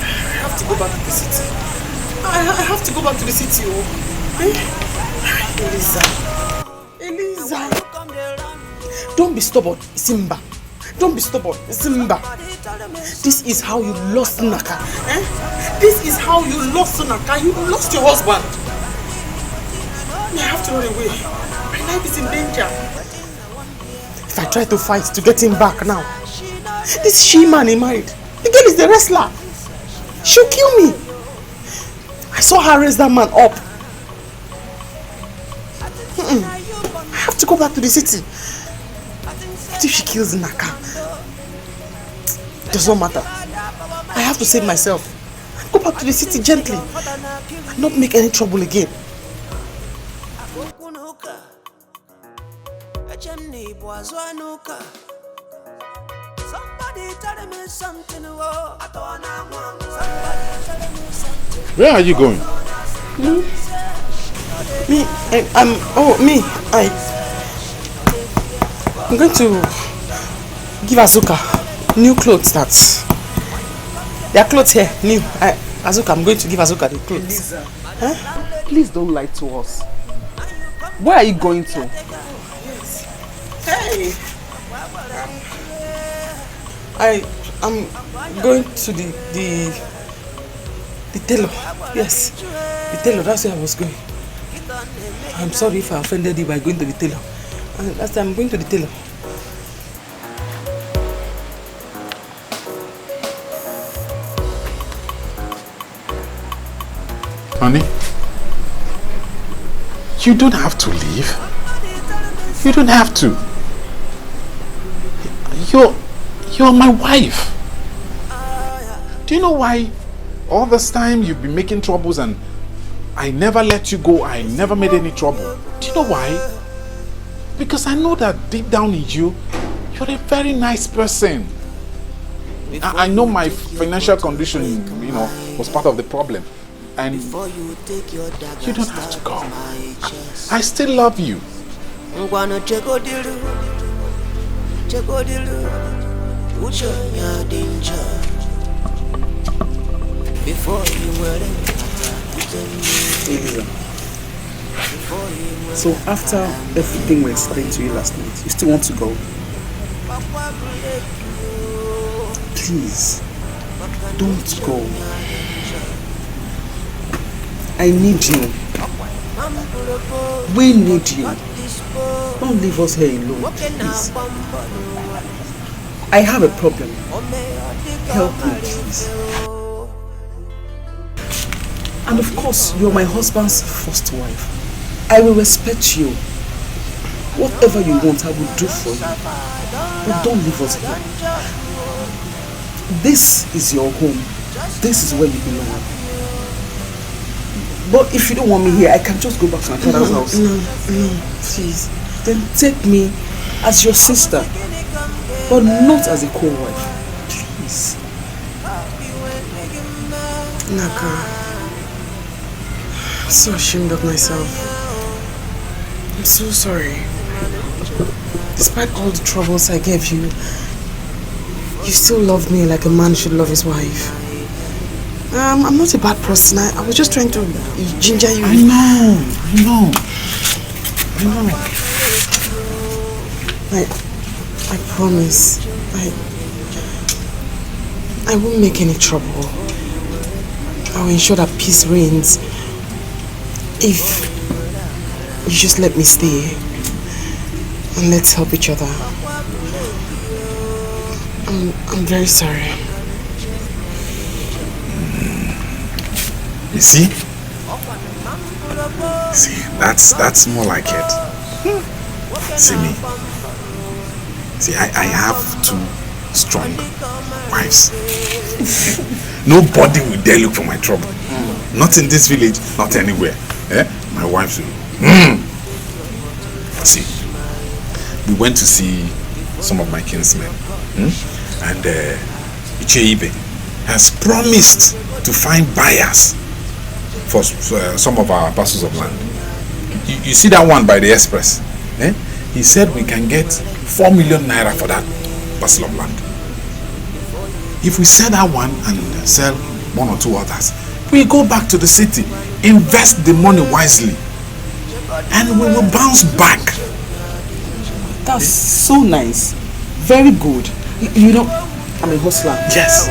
I have to go back to the city. I have to go back to the city. Eliza. Don't be stubborn, Simba. Don't be stubborn, Simba. This is how you lost Naka. This is how you lost Naka. You lost your husband. I have to run away. My life is in danger. if I try to fight to get him back now? This she-man he married, the girl is the wrestler. She'll kill me. I saw her raise that man up. I have to go back to the city. What if she kills Naka? It does not matter. I have to save myself. Go back to the city gently and not make any trouble again. Where are you going? I'm going to give Azuka new clothes. There are clothes here, new. Azuka, I'm going to give Azuka the clothes. Huh? Please don't lie to us. Where are you going to? Hey! I'm going to the tailor. Yes, the tailor. That's where I was going. I'm sorry if I offended you by going to the tailor. Last time I'm going to the tailor. Honey, you don't have to leave. You don't have to. You're my wife. Do you know why all this time you've been making troubles and I never let you go, I never made any trouble? Do you know why? Because I know that deep down in you, you're a very nice person. I know my financial condition, was part of the problem. And you don't have to go. I still love you. So after everything we explained to you last night, you still want to go? Please, don't go. I need you. We need you. Don't leave us here alone, please. I have a problem. Help me, please. And of course, you're my husband's first wife. I will respect you. Whatever you want, I will do for you. But don't leave us here. This is your home. This is where you belong. But if you don't want me here, I can just go back to my father's house. No, please. Then take me as your sister, but not as a co-wife. Please. Naka, I'm so ashamed of myself. I'm so sorry. Despite all the troubles I gave you, you still love me like a man should love his wife. I'm not a bad person. I was just trying to ginger you. I know. I promise. I won't make any trouble. I will ensure that peace reigns if you just let me stay and let's help each other. I'm very sorry. You see? That's more like it. See me. See, I have two strong wives. Nobody will dare look for my trouble. Not in this village, not anywhere. My wives will. See, we went to see some of my kinsmen. And Icheibe has promised to find buyers for some of our parcels of land. You see that one by the express? He said we can get 4 million naira for that parcel of land. If we sell that one and sell one or two others, we go back to the city, invest the money wisely, and we will bounce back. That's so nice. Very good. You know, I'm a hustler. Yes.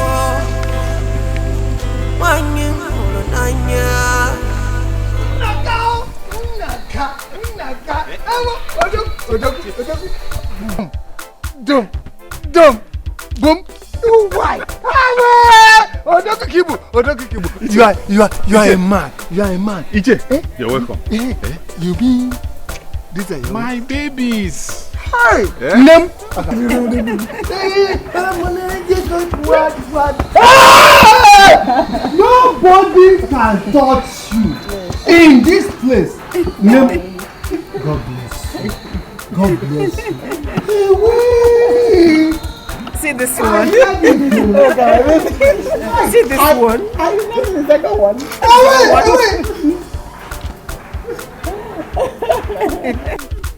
You are a man. You are a man. Ije, you're welcome. You be these are my babies. Hi. Name. Nobody can touch you in this place. Name. God bless you. God bless you. See this one. See this one. I remember the second one.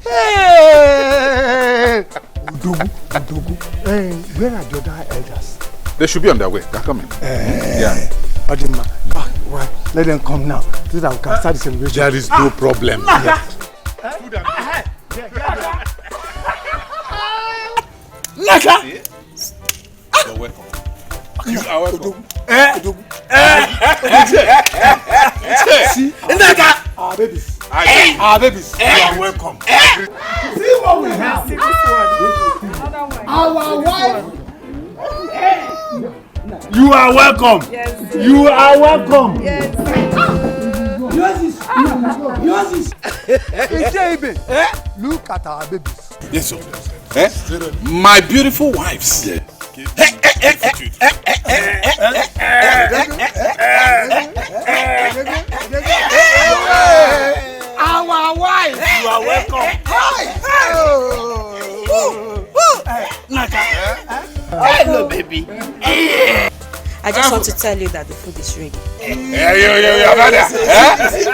Hey! Udogu. Where are the other elders? They should be on their way. They're coming. Yeah. Adima, right. Let them come now so that we can start the celebration. There is no problem. Naka! You're welcome. You are welcome. See? Naka! Our babies. Our babies. You are welcome. See what we have. See this one. Our wife. You are welcome. Yes. You are welcome. Yes. Yours is. Look at our babies. Yes, sir. My beautiful wives. Our wife. You are welcome. Naka. Hello, baby. I just want to tell you that the food is ready.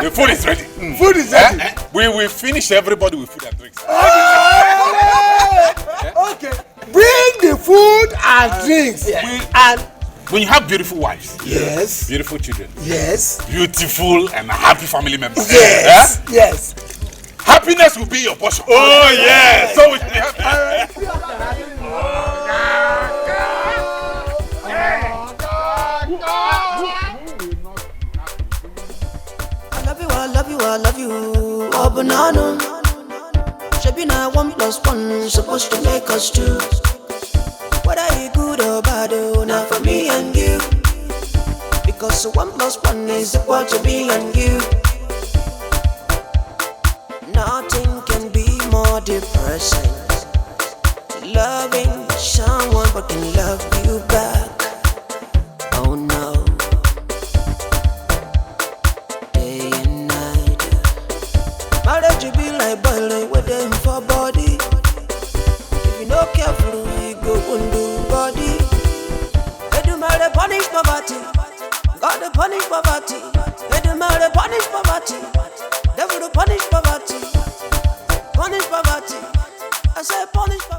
The food is ready. Food is ready. We will finish everybody with food and drinks. Okay. Bring the food and drinks. And when you have beautiful wives, yes, beautiful children, yes, beautiful and happy family members, yes, yes, happiness will be your portion. Oh yes, so we should be happy. I love you, oh banana. Shabina 1+1 supposed to make us two. Whether you good or bad, now for me and you. Because 1+1 is equal to me and you. Nothing can be more depressing. Loving someone but can love you back. Oh no. Day and night. Marriage you be like boiling with them for body. If you not careful, you go undo body. They do matter punish poverty. God the punish poverty. They do matter punish poverty.